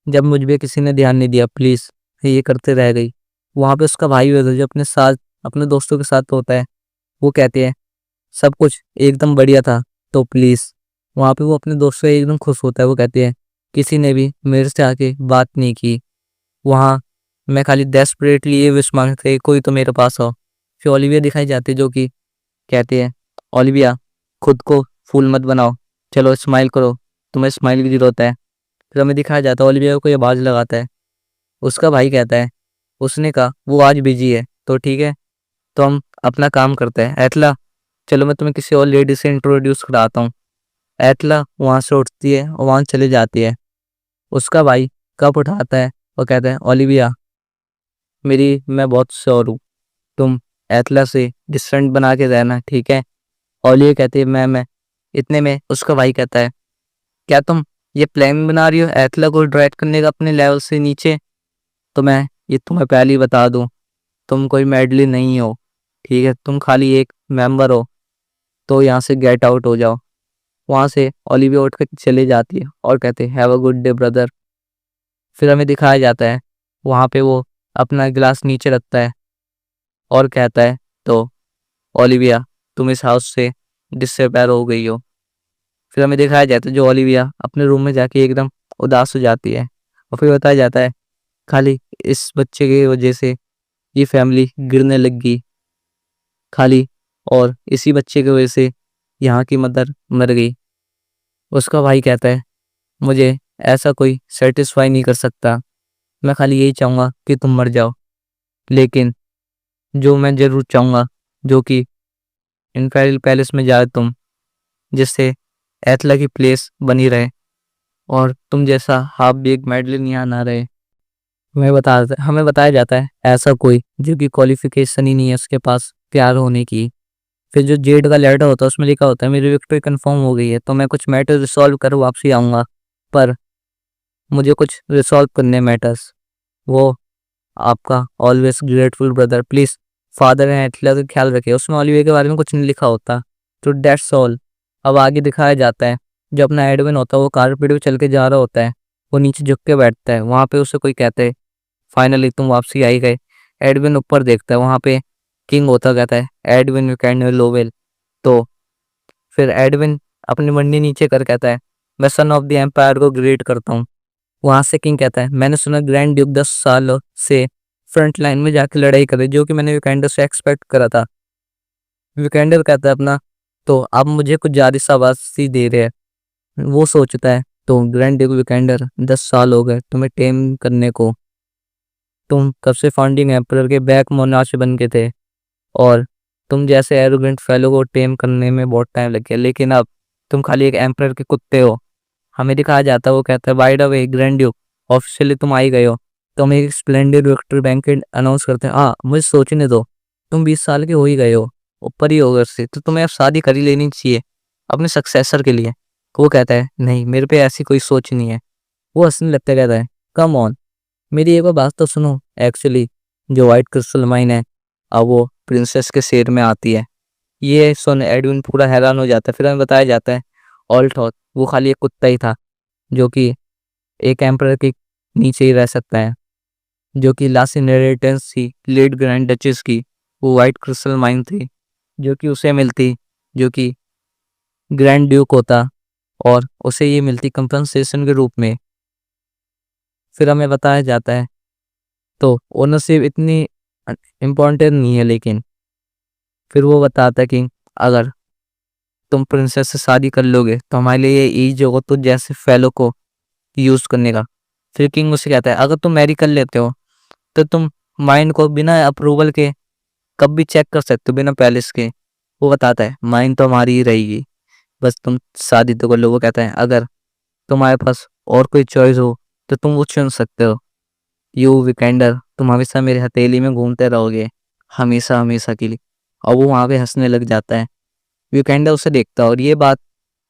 जब मुझ पे किसी ने ध्यान नहीं दिया प्लीज़ ये करते रह गई। वहाँ पे उसका भाई होता है जो अपने साथ अपने दोस्तों के साथ होता है। वो कहते हैं सब कुछ एकदम बढ़िया था तो प्लीज़। वहाँ पे वो अपने दोस्तों से एकदम खुश होता है। वो कहते हैं किसी ने भी मेरे से आके बात नहीं की। वहाँ मैं खाली डेस्परेटली ये विश मांगते कोई तो मेरे पास हो। फिर ओलिविया दिखाई जाती है जो कि कहते हैं ओलिविया खुद को फूल मत बनाओ, चलो स्माइल करो, तुम्हें स्माइल की जरूरत है। फिर हमें दिखाया जाता है ओलिविया को ये आवाज़ लगाता है। उसका भाई कहता है उसने कहा वो आज बिजी है तो ठीक है तो हम अपना काम करते हैं। एतला चलो मैं तुम्हें किसी और लेडी से इंट्रोड्यूस कराता हूँ। एतला वहाँ से उठती है और वहाँ चले जाती है। उसका भाई कप उठाता है और कहता है ओलिविया मैं बहुत श्योर हूँ तुम एतला से डिस्टेंस बना के रहना ठीक है। ओलिविया कहती है मैं इतने में उसका भाई कहता है क्या तुम ये प्लान बना रही हो एतला को ड्रैग करने का अपने लेवल से नीचे। तो मैं ये तुम्हें पहले ही बता दूं तुम कोई मेडली नहीं हो ठीक है, तुम खाली एक मेंबर हो। तो यहाँ से गेट आउट हो जाओ। वहाँ से ओलिविया उठ कर चले जाती है और कहते हैं have a good day brother. फिर हमें दिखाया जाता है वहाँ पे वो अपना गिलास नीचे रखता है और कहता है तो ओलिविया तुम इस हाउस से डिसअपीयर हो गई हो। फिर हमें दिखाया जाता है जो ओलिविया अपने रूम में जाके एकदम उदास हो जाती है। और फिर बताया जाता है खाली इस बच्चे की वजह से ये फैमिली गिरने लग गई खाली, और इसी बच्चे की वजह से यहाँ की मदर मर गई। उसका भाई कहता है मुझे ऐसा कोई सेटिस्फाई नहीं कर सकता, मैं खाली यही चाहूँगा कि तुम मर जाओ। लेकिन जो मैं ज़रूर चाहूँगा जो कि इम्पेरियल पैलेस में जाए तुम, जिससे एथला की प्लेस बनी रहे और तुम जैसा हाफ बेक मेडलिन यहाँ ना रहे। हमें बताया जाता है ऐसा कोई जो कि क्वालिफिकेशन ही नहीं है उसके पास प्यार होने की। फिर जो जेड का लेटर होता है उसमें लिखा होता है मेरी विक्ट्री कंफर्म हो गई है तो मैं कुछ मैटर रिसॉल्व कर वापसी आऊँगा। पर मुझे कुछ रिसॉल्व करने मैटर्स। वो आपका always grateful brother please father and एथला का ख्याल रखे। उसमें ओलिविया के बारे में कुछ नहीं लिखा होता। तो डेट्स ऑल। अब आगे दिखाया जाता है जो अपना एडविन होता है वो कारपेट पे चल के जा रहा होता है। वो नीचे झुक के बैठता है। वहाँ पे उसे कोई कहते हैं फाइनली तुम वापसी आई गए। एडविन ऊपर देखता है वहाँ पे किंग होता कहता है एडविन यू कैन लोवेल। तो फिर एडविन अपनी मंडी नीचे कर कहता है मैं सन ऑफ द एम्पायर को ग्रेट करता हूँ। वहाँ से किंग कहता है मैंने सुना ग्रैंड ड्यूक 10 साल से फ्रंट लाइन में जाके लड़ाई करे जो कि मैंने विकेंडर से एक्सपेक्ट करा था। विकेंडर कहता है अपना तो आप मुझे कुछ ज़्यादा शाबाशी दे रहे हैं। वो सोचता है तो ग्रैंड ड्यूक विकेंडर 10 साल हो गए तुम्हें टेम करने को। तुम कब से फाउंडिंग एम्परर के बैक मोनार्च बन के थे और तुम जैसे एरोगेंट फेलो को टेम करने में बहुत टाइम लग गया, लेकिन अब तुम खाली एक एम्परर के कुत्ते हो। हमें दिखाया जाता है वो कहता है by the way grand Duke officially तुम आई गए हो तो हम एक स्प्लेंडेड विक्ट्री बैंकेट अनाउंस करते हैं। हाँ मुझे सोचने दो, तुम 20 साल के हो ही गए हो, ऊपर ही हो घर से, तो तुम्हें अब शादी कर ही लेनी चाहिए अपने सक्सेसर के लिए। वो कहता है नहीं, मेरे पे ऐसी कोई सोच नहीं है। वो हंसने लगता है, कहता है कम ऑन, मेरी एक बार बात तो सुनो। एक्चुअली जो व्हाइट क्रिस्टल माइन है, अब वो प्रिंसेस के शेर में आती है। ये सुन एडविन पूरा हैरान हो जाता है। फिर हमें बताया जाता है ऑल्टॉथ वो खाली एक कुत्ता ही था जो कि एक एम्परर के नीचे ही रह सकता है, जो कि लास्ट इनहेरिटेंस थी लेट ग्रैंड डचेस की। वो वाइट क्रिस्टल माइन थी जो कि उसे मिलती, जो कि ग्रैंड ड्यूक होता, और उसे ये मिलती कंपनसेशन के रूप में। फिर हमें बताया जाता है तो ओनरशिप इतनी इम्पोर्टेंट नहीं है, लेकिन फिर वो बताता है कि अगर तुम प्रिंसेस से शादी कर लोगे तो हमारे लिए ये ईज होगा तो जैसे फेलो को यूज करने का। फिर किंग उसे कहता है अगर तुम मैरी कर लेते हो तो तुम माइंड को बिना अप्रूवल के कब भी चेक कर सकते हो, बिना पैलेस के। वो बताता है माइंड तो हमारी ही रहेगी, बस तुम शादी तो कर लो। वो कहता है अगर तुम्हारे पास और कोई चॉइस हो तो तुम वो चुन सकते हो। यू वीकेंडर, तुम हमेशा मेरे हथेली में घूमते रहोगे, हमेशा हमेशा के लिए। और वो वहाँ पे हंसने लग जाता है। वीकेंडर उसे देखता है और ये बात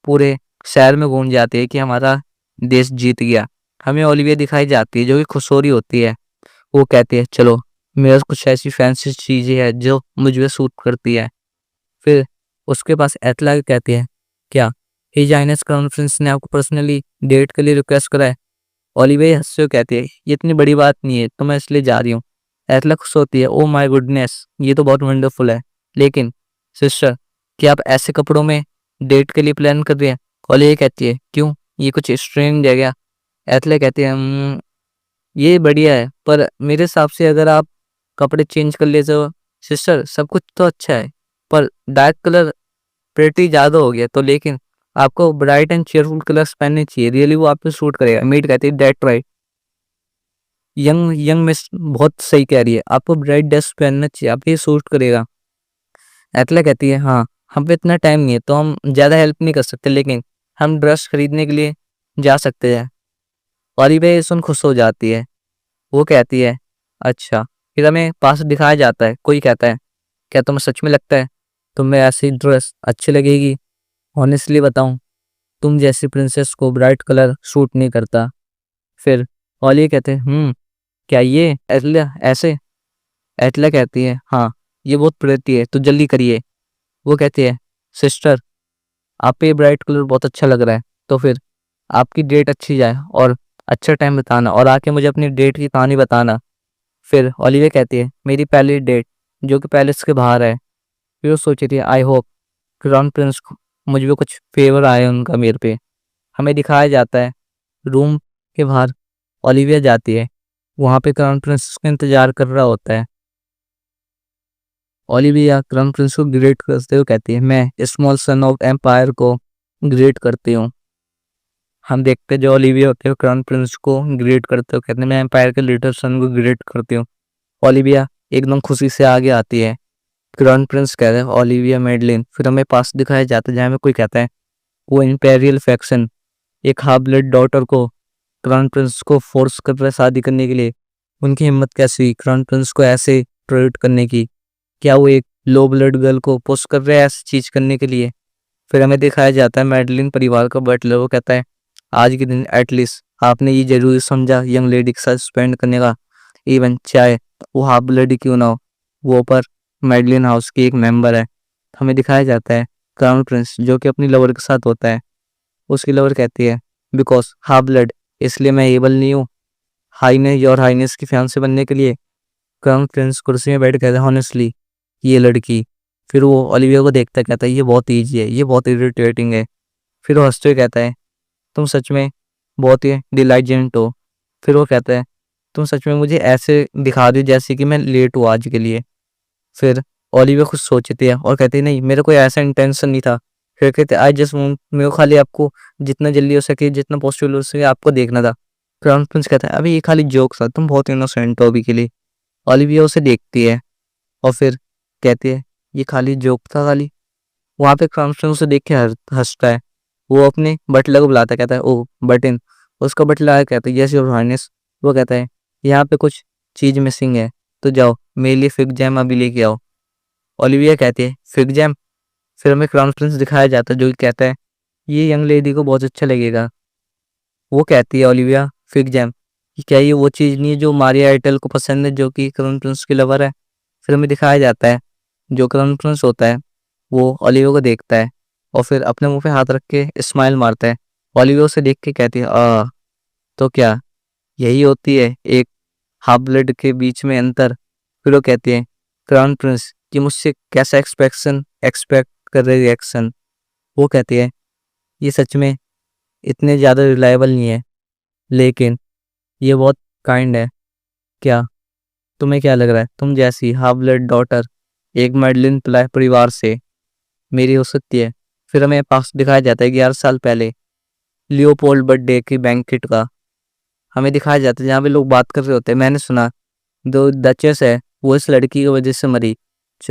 पूरे शहर में गूंज जाती है कि हमारा देश जीत गया। हमें ओलिविया दिखाई जाती है जो कि खुश हो रही होती है। वो कहती है चलो, मेरे पास कुछ ऐसी फैंसी चीजें हैं जो मुझे सूट करती है। फिर उसके पास एतला कहती है क्या हिज हाइनेस कॉन्फ्रेंस ने आपको पर्सनली डेट के लिए रिक्वेस्ट करा है? ओलिविया हंसते हुए कहती है ये इतनी बड़ी बात नहीं है, तो मैं इसलिए जा रही हूँ। एतला खुश होती है, ओ माय गुडनेस, ये तो बहुत वंडरफुल है। लेकिन सिस्टर, क्या आप ऐसे कपड़ों में डेट के लिए प्लान कर रही हैं? ओलिविया कहती है क्यों, ये कुछ स्ट्रेंज है क्या? एतला कहती है ये बढ़िया है, पर मेरे हिसाब से अगर आप कपड़े चेंज कर लेते हो सिस्टर, सब कुछ तो अच्छा है, पर डार्क कलर प्रेटी ज़्यादा हो गया तो। लेकिन आपको ब्राइट एंड चेयरफुल कलर्स पहनने चाहिए, रियली वो आप पे सूट करेगा। मीट कहती है that right, young young miss बहुत सही कह रही है, आपको ब्राइट ड्रेस पहनना चाहिए, आप ये सूट करेगा। एतला कहती है हाँ, हम पे इतना टाइम नहीं है तो हम ज़्यादा हेल्प नहीं कर सकते, लेकिन हम ड्रेस खरीदने के लिए जा सकते हैं। और ये सुन खुश हो जाती है। वो कहती है अच्छा। फिर हमें पास दिखाया जाता है, कोई कहता है क्या तुम्हें सच में लगता है तुम्हें ऐसी ड्रेस अच्छी लगेगी? ऑनेस्टली बताऊं, तुम जैसी प्रिंसेस को ब्राइट कलर सूट नहीं करता। फिर ऑली कहते हैं क्या ये एटला ऐसे? एटला कहती है हाँ, ये बहुत प्रिटी है तो जल्दी करिए। वो कहती है सिस्टर, आप पे ब्राइट कलर बहुत अच्छा लग रहा है, तो फिर आपकी डेट अच्छी जाए और अच्छा टाइम बताना और आके मुझे अपनी डेट की कहानी बताना। फिर ओलिविया कहती है मेरी पहली डेट जो कि पैलेस के बाहर है। फिर वो सोच रही है आई होप क्राउन प्रिंस को मुझ पे कुछ फेवर आए उनका मेरे पे। हमें दिखाया जाता है रूम के बाहर ओलिविया जाती है, वहाँ पे क्राउन प्रिंस उसका इंतजार कर रहा होता है। ओलिविया क्राउन प्रिंस को ग्रेट करते हुए कहती है मैं स्मॉल सन ऑफ एम्पायर को ग्रेट करती हूँ। हम देखते हैं जो ओलिविया होते हैं क्राउन प्रिंस को ग्रेट करते हुए कहते हैं मैं एम्पायर के लिटिल सन को ग्रेट करती हूँ। ओलिविया एकदम खुशी से आगे आती है। क्राउन प्रिंस कहते हैं ओलिविया मेडलिन। फिर हमें पास दिखाया जाता है जहाँ में कोई कहता है वो इंपेरियल फैक्शन एक हाफ ब्लड डॉटर को क्राउन प्रिंस को फोर्स कर रहा है शादी करने के लिए। उनकी हिम्मत कैसी हुई क्राउन प्रिंस को ऐसे ट्रीट करने की? क्या वो एक लो ब्लड गर्ल को पुश कर रहे हैं ऐसी चीज करने के लिए? फिर हमें दिखाया जाता है मेडलिन परिवार का बटलर। वो कहता है आज के दिन एटलीस्ट आपने ये जरूरी समझा यंग लेडी के साथ स्पेंड करने का, इवन चाहे वो हाफ ब्लड क्यों ना हो। वो पर मेडलिन हाउस की एक मेंबर है। हमें दिखाया जाता है क्राउन प्रिंस जो कि अपनी लवर के साथ होता है। उसकी लवर कहती है बिकॉज हाफ ब्लड, इसलिए मैं एबल नहीं हूँ हाईनेस और हाईनेस की फैंसे बनने के लिए। क्राउन प्रिंस कुर्सी में बैठ कहता है ऑनेस्टली ये लड़की। फिर वो ओलिविया को देखता कहता है ये बहुत ईजी है, ये बहुत इरिटेटिंग है। फिर वो हंसते हुए कहता है तुम सच में बहुत ही डिलाइजेंट हो। फिर वो कहता है तुम सच में मुझे ऐसे दिखा रही हो जैसे कि मैं लेट हूँ आज के लिए। फिर ओलिविया कुछ सोचती है और कहती है नहीं, मेरा कोई ऐसा इंटेंशन नहीं था। फिर कहते आई जस्ट वांट, मेरे को खाली आपको जितना जल्दी हो सके जितना पॉसिबल हो सके आपको देखना था। क्राउन प्रिंस कहता है अभी ये खाली जोक था, तुम बहुत इनोसेंट हो अभी के लिए। ओलिविया उसे देखती है और फिर कहती है ये खाली जोक था खाली। वहाँ पे क्राउन प्रिंस उसे देख के हंसता है। वो अपने बटलर को बुलाता है, कहता है ओ बटन। उसका बटलर आया कहता है यस योर हाइनेस। वो कहता है यहाँ पे कुछ चीज मिसिंग है, तो जाओ मेरे लिए फिग जैम अभी लेके आओ। ओलिविया कहती है फिग जैम? फिर हमें क्राउन प्रिंस दिखाया जाता है जो कि कहता है ये यंग लेडी को बहुत अच्छा लगेगा। वो कहती है ओलिविया फिग जैम कि क्या ये वो चीज़ नहीं है जो मारिया एयरटेल को पसंद है, जो कि क्राउन प्रिंस की लवर है। फिर हमें दिखाया जाता है जो क्राउन प्रिंस होता है वो ओलिविया को देखता है और फिर अपने मुंह पे हाथ रख के स्माइल मारता है। ओलिविया उसे देख के कहती है तो क्या यही होती है एक हाफ ब्लड के बीच में अंतर। फिर वो कहती है क्राउन प्रिंस कि मुझसे कैसा एक्सपेक्ट कर रहे रिएक्शन। वो कहती है ये सच में इतने ज़्यादा रिलायबल नहीं है, लेकिन ये बहुत काइंड है। क्या तुम्हें क्या लग रहा है तुम जैसी हाफ ब्लड डॉटर एक मेडलिन परिवार से मेरी हो सकती है। फिर हमें पास दिखाया जाता है 11 साल पहले लियोपोल्ड बर्थडे की बैंकेट का। हमें दिखाया जाता है जहाँ पे लोग बात कर रहे होते हैं। मैंने सुना जो डचेस है वो इस लड़की की वजह से मरी।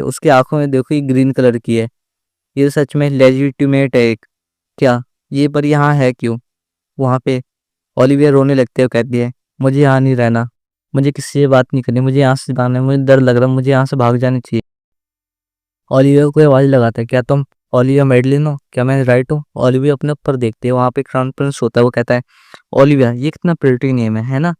उसकी आंखों में देखो ये ग्रीन कलर की है। ये सच में लेजिटिमेट है एक। क्या ये पर यहाँ है क्यों। वहाँ पे ओलिविया रोने लगते हो, कहती है मुझे यहाँ नहीं रहना, मुझे किसी से बात नहीं करनी, मुझे यहाँ से जाना है, मुझे डर लग रहा है, मुझे यहाँ से भाग जानी चाहिए। ओलिविया को आवाज लगाता है क्या तुम ओलिविया मेडलिन हो, क्या मैं राइट हूँ। ओलिविया अपने ऊपर देखते हैं, वहाँ पे क्राउन प्रिंस होता है। वो कहता है ओलिविया ये कितना प्रिटी नेम है ना।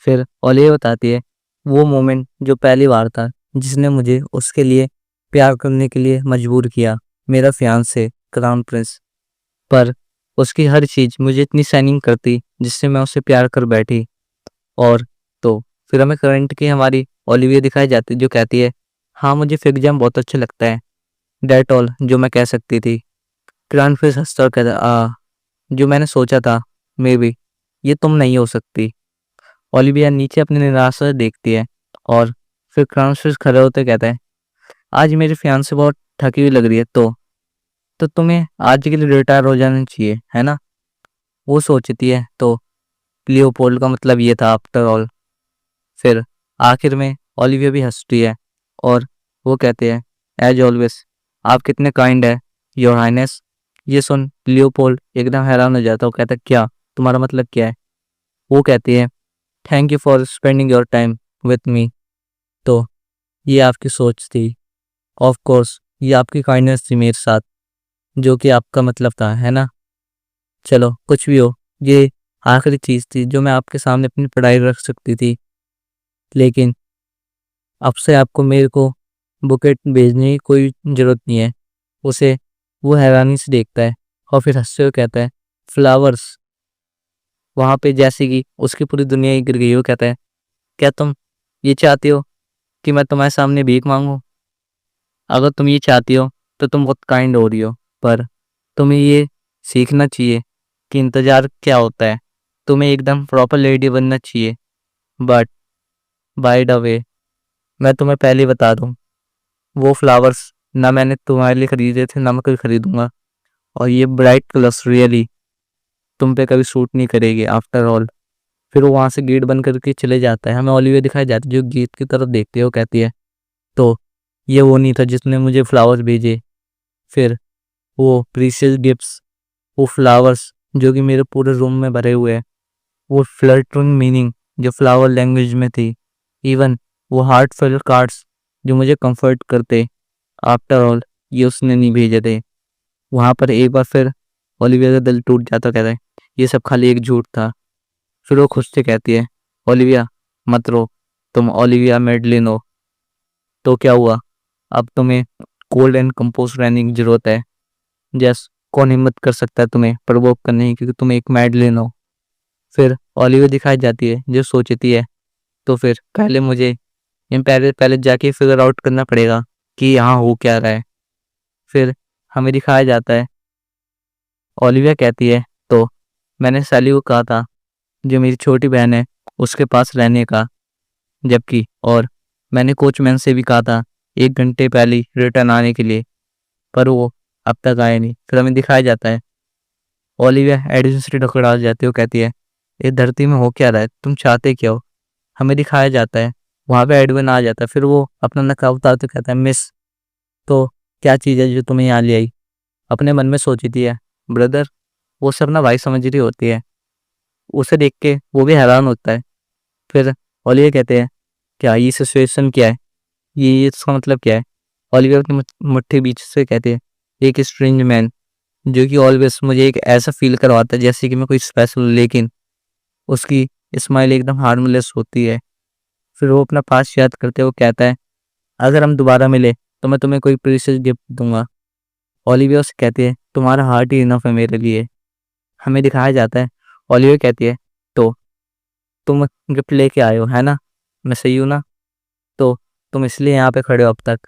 फिर ओलिविया बताती है वो मोमेंट जो पहली बार था जिसने मुझे उसके लिए प्यार करने के लिए मजबूर किया, मेरा फियांसे क्राउन प्रिंस। पर उसकी हर चीज मुझे इतनी साइनिंग करती जिससे मैं उससे प्यार कर बैठी। और तो फिर हमें करंट की हमारी ओलिविया दिखाई जाती है जो कहती है हाँ मुझे फिग जैम बहुत अच्छा लगता है, डेट ऑल जो मैं कह सकती थी। क्राउन प्रिंस हंसता और कहता है जो मैंने सोचा था मे बी ये तुम नहीं हो सकती। ओलिविया नीचे अपनी निराशा से देखती है और फिर क्राउन प्रिंस खड़े होते कहता है आज मेरी फियांसे बहुत थकी हुई लग रही है, तो तुम्हें आज के लिए रिटायर हो जाना चाहिए है ना। वो सोचती है तो लियोपोल्ड का मतलब ये था आफ्टर ऑल। फिर आखिर में ओलिविया भी हंसती है और वो कहते हैं एज ऑलवेज आप कितने काइंड है योर हाइनेस। ये सुन लियोपोल्ड एकदम हैरान हो जाता है। वो कहता है क्या तुम्हारा मतलब क्या है। वो कहती है thank you for spending your time with me. तो ये आपकी सोच थी, ऑफ कोर्स ये आपकी काइंडनेस थी मेरे साथ, जो कि आपका मतलब था है ना। चलो कुछ भी हो, ये आखिरी चीज़ थी जो मैं आपके सामने अपनी पढ़ाई रख सकती थी, लेकिन अब से आपको मेरे को बुकेट भेजने की कोई ज़रूरत नहीं है। उसे वो हैरानी से देखता है और फिर हंसते हुए कहता है फ्लावर्स। वहाँ पे जैसे कि उसकी पूरी दुनिया ही गिर गई। वो कहता है क्या तुम ये चाहती हो कि मैं तुम्हारे सामने भीख मांगूं। अगर तुम ये चाहती हो तो तुम बहुत काइंड हो रही हो, पर तुम्हें ये सीखना चाहिए कि इंतज़ार क्या होता है। तुम्हें एकदम प्रॉपर लेडी बनना चाहिए। बट बाय द वे मैं तुम्हें पहले ही बता दूं वो फ्लावर्स ना मैंने तुम्हारे लिए खरीदे थे ना मैं कभी खरीदूंगा, और ये ब्राइट कलर्स रियली तुम पे कभी सूट नहीं करेगी आफ्टर ऑल। फिर वो वहाँ से गेट बंद करके चले जाता है। हमें ओलिविया दिखाई जाती है जो गेट की तरफ देखती है। वो कहती है तो ये वो नहीं था जिसने मुझे फ्लावर्स भेजे। फिर वो प्रीशियस गिफ्ट्स, वो फ्लावर्स जो कि मेरे पूरे रूम में भरे हुए हैं, वो फ्लर्टिंग मीनिंग जो फ्लावर लैंग्वेज में थी, इवन वो हार्टफुल कार्ड्स जो मुझे कंफर्ट करते, आफ्टर ऑल ये उसने नहीं भेजे थे। वहाँ पर एक बार फिर ओलिविया का दिल टूट जाता, कहता है ये सब खाली एक झूठ था। फिर वो खुद से कहती है ओलिविया मत रो, तुम ओलिविया मेडलिन हो। तो क्या हुआ, अब तुम्हें कोल्ड एंड कंपोज रहने की जरूरत है। जस कौन हिम्मत कर सकता है तुम्हें प्रवोक करने की, क्योंकि तुम एक मेडलिन हो। फिर ओलिविया दिखाई जाती है जो सोचती है तो फिर पहले मुझे इन पहले पहले जाके फिगर आउट करना पड़ेगा कि यहाँ हो क्या रहा है। फिर हमें दिखाया जाता है ओलिविया कहती है तो मैंने सैली को कहा था जो मेरी छोटी बहन है उसके पास रहने का, जबकि और मैंने कोचमैन से भी कहा था 1 घंटे पहले रिटर्न आने के लिए, पर वो अब तक आए नहीं। फिर हमें दिखाया जाता है ओलिविया एडिसन से टकरा जाती है। वो कहती है इस धरती में हो क्या रहा है, तुम चाहते क्या हो। हमें दिखाया जाता है वहाँ पे एडविन आ जाता है। फिर वो अपना नकाब उतारते कहता है मिस, तो क्या चीज़ है जो तुम्हें यहाँ ले आई। अपने मन में सोचती है ब्रदर वो सब ना भाई समझ रही होती है। उसे देख के वो भी हैरान होता है। फिर ओलिविया कहते हैं क्या ये सिचुएशन क्या है, ये इसका मतलब क्या है। ओलिविया अपनी मुट्ठी बीच से कहते हैं एक स्ट्रेंज मैन जो कि ऑलवेज मुझे एक ऐसा फील करवाता है जैसे कि मैं कोई स्पेशल, लेकिन उसकी स्माइल एकदम हार्मलेस होती है। फिर वो अपना पास्ट याद करते हुए कहता है, अगर हम दोबारा मिले तो मैं तुम्हें कोई प्रीशियस गिफ्ट दूंगा। ओलिविया उससे कहती है, तुम्हारा हार्ट ही इनफ है मेरे लिए। हमें दिखाया जाता है, ओलिविया कहती है, तो तुम गिफ्ट लेके आए हो है ना, मैं सही हूँ ना, तो तुम इसलिए यहाँ पे खड़े हो अब तक।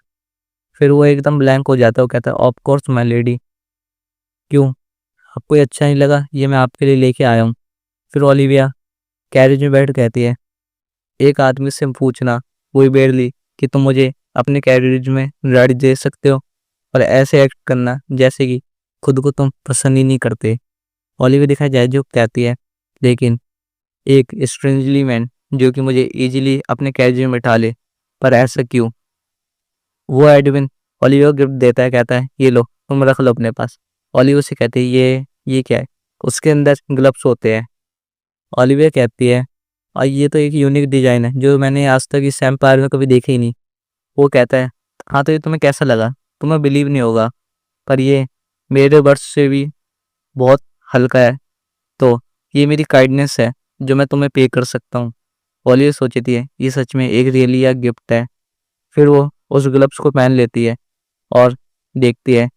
फिर वो एकदम ब्लैंक हो जाता है, वो कहता है, ऑफ कोर्स माय लेडी, क्यों, आपको ये अच्छा नहीं लगा, ये मैं आपके लिए लेके आया हूँ। फिर ओलिविया कैरेज में बैठ कहती है, एक आदमी से पूछना, वही बेरली, कि तुम मुझे अपने कैरेज में राइड दे सकते हो, और ऐसे एक्ट करना जैसे कि खुद को तुम पसंद ही नहीं करते। ओलिविया दिखाई जाए जो कहती है, लेकिन एक स्ट्रेंजली मैन जो कि मुझे इजीली अपने कैरेज में बैठा ले, पर ऐसा क्यों। वो एडविन ओलिविया को गिफ्ट देता है, कहता है, ये लो तुम रख लो अपने पास। ओलिविया से कहती है, ये क्या है। उसके अंदर ग्लव्स होते हैं। ओलिविया कहती है, और ये तो एक यूनिक डिजाइन है जो मैंने आज तक इस एम्पायर में कभी देखी ही नहीं। वो कहता है, हाँ तो ये तुम्हें कैसा लगा, तुम्हें बिलीव नहीं होगा, पर ये मेरे वर्ड्स से भी बहुत हल्का है, तो ये मेरी काइंडनेस है जो मैं तुम्हें पे कर सकता हूँ। ओलिविया सोचती है, ये सच में एक रियली या गिफ्ट है। फिर वो उस ग्लव्स को पहन लेती है और देखती है,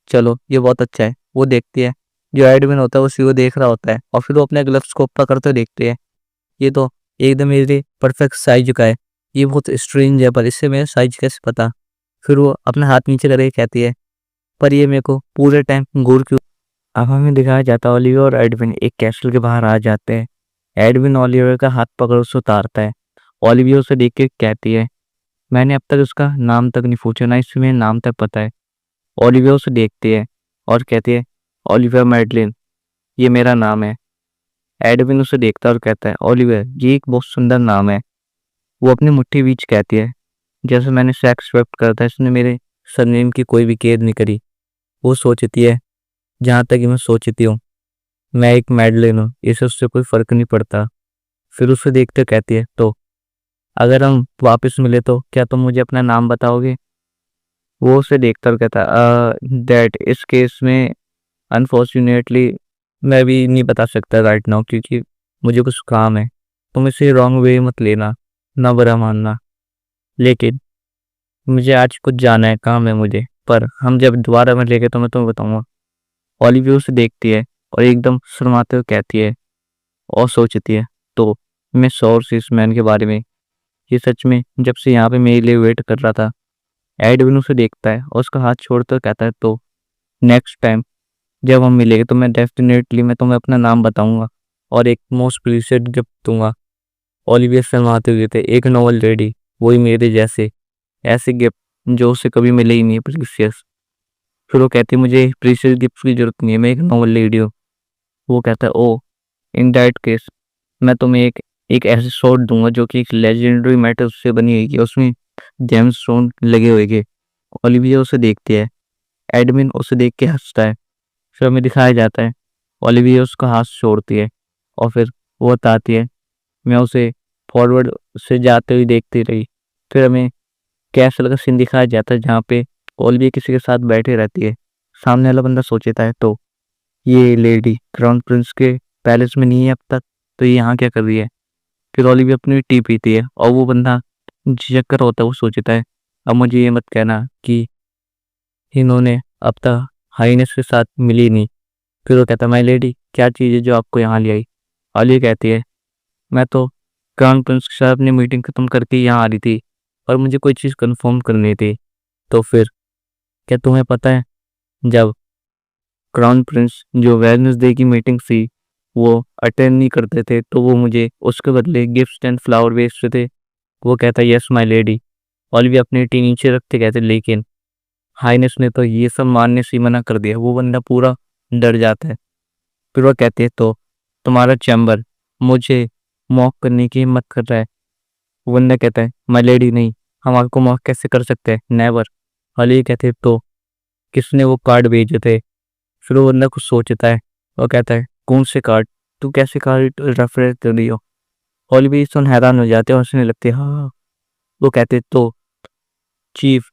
चलो ये बहुत अच्छा है। वो देखती है, जो एडमिन होता है उसी को देख रहा होता है, और फिर वो अपने ग्लव्स को पकड़ते देखती है, ये तो एकदम मेरे परफेक्ट साइज का है, ये बहुत स्ट्रेंज है, पर इससे मेरा साइज कैसे पता। फिर वो अपना हाथ नीचे करके कहती है, पर ये मेरे को पूरे टाइम घूर क्यों। अब हमें दिखाया जाता है, ओलिविया और एडविन एक कैसल के बाहर आ जाते हैं। एडविन ओलिविया का हाथ पकड़ उसे उतारता है। ओलिविया उसे देख के कहती है, मैंने अब तक उसका नाम तक नहीं पूछा, ना इससे मेरा नाम तक पता है। ओलिविया उसे देखती है और कहती है, ओलिविया मैडलिन, ये मेरा नाम है। एडविन उसे देखता है और कहता है, ओलिविया ये एक बहुत सुंदर नाम है। वो अपनी मुट्ठी बीच कहती है, जैसे मैंने सेक्स एक्सपेक्ट करता था, इसने मेरे सरनेम की कोई भी केयर नहीं करी। वो सोचती है, जहाँ तक कि मैं सोचती हूँ, मैं एक मैडलिन हूँ, इसे उससे कोई फर्क नहीं पड़ता। फिर उसे देखते कहती है, तो अगर हम वापस मिले तो क्या तुम मुझे अपना नाम बताओगे। वो उसे देखता और कहता है, दैट इस केस में अनफॉर्चुनेटली मैं भी नहीं बता सकता राइट नाउ, क्योंकि मुझे कुछ काम है। तुम इसे रॉन्ग वे मत लेना, ना बुरा मानना, लेकिन मुझे आज कुछ जाना है, काम है मुझे, पर हम जब दोबारा मिलेंगे तो मैं तुम्हें बताऊंगा। ओलिविया उसे देखती है और एकदम शर्माते हुए कहती है और सोचती है, तो मैं श्योर से इस मैन के बारे में, ये सच में जब से यहाँ पे मेरे लिए वेट कर रहा था। एडविन उसे देखता है और उसका हाथ छोड़कर कहता है, तो नेक्स्ट टाइम जब हम मिलेंगे तो मैं डेफिनेटली मैं तुम्हें अपना नाम बताऊंगा और एक मोस्ट प्रीशियस गिफ्ट दूंगा। ओलिविया शर्माते हुए थे, एक नॉवल रेडी, वही मेरे जैसे, ऐसे गिफ्ट जो उसे कभी मिले ही नहीं प्रीशियस। फिर वो कहती है, मुझे प्रीशियस गिफ्ट की जरूरत नहीं है, मैं एक नॉवल लेडी हूँ। वो कहता है, ओ इन दैट केस मैं तुम्हें एक एक ऐसे शॉट दूंगा जो कि एक लेजेंडरी मेटल से बनी होगी, उसमें जेमस्टोन लगे होंगे। ओलिविया उसे देखती है। एडमिन उसे देख के हंसता है। फिर हमें दिखाया जाता है, ओलिविया उसका हाथ छोड़ती है और फिर वो बताती है, मैं उसे फॉरवर्ड से जाते हुए देखती रही। फिर हमें कैसल का सीन दिखाया जाता है जहाँ पे ओलिविया किसी के साथ बैठे रहती है। सामने वाला बंदा सोचता है, तो ये लेडी क्राउन प्रिंस के पैलेस में नहीं है अब तक, तो ये यहाँ क्या कर रही है। फिर ओलिविया अपनी टी पीती है और वो बंदा झिझक होता है, वो सोचता है, अब मुझे ये मत कहना कि इन्होंने अब तक हाइनेस के साथ मिली नहीं। फिर वो कहता है, माय लेडी क्या चीज़ है जो आपको यहाँ ले आई। ओलिविया कहती है, मैं तो क्राउन प्रिंस के साथ अपनी मीटिंग खत्म करके यहाँ आ रही थी और मुझे कोई चीज़ कंफर्म करनी थी। तो फिर क्या तुम्हें पता है, जब क्राउन प्रिंस जो वेडनेसडे की मीटिंग थी वो अटेंड नहीं करते थे तो वो मुझे उसके बदले गिफ्ट एंड फ्लावर भेजते थे। वो कहता है, यस माय लेडी। ओलिविया अपनी टी नीचे रखते कहते, लेकिन हाइनेस ने तो ये सब मानने से ही मना कर दिया। वो बंदा पूरा डर जाता है। फिर वो कहते हैं, तो तुम्हारा चैम्बर मुझे मॉक करने की हिम्मत कर रहा है। वो बंदा कहता है, माय लेडी नहीं, हम आपको मॉक कैसे कर सकते हैं, नेवर। ओलिविया कहते हैं, तो किसने वो कार्ड भेजे थे। फिर वो बंदा कुछ सोचता है और कहता है, कौन से कार्ड, तू कैसे कार्ड रेफर कर रही हो। ओलिविया सुन हैरान हो जाते हैं और हंसने लगते हैं, हाँ। वो कहते, तो चीफ,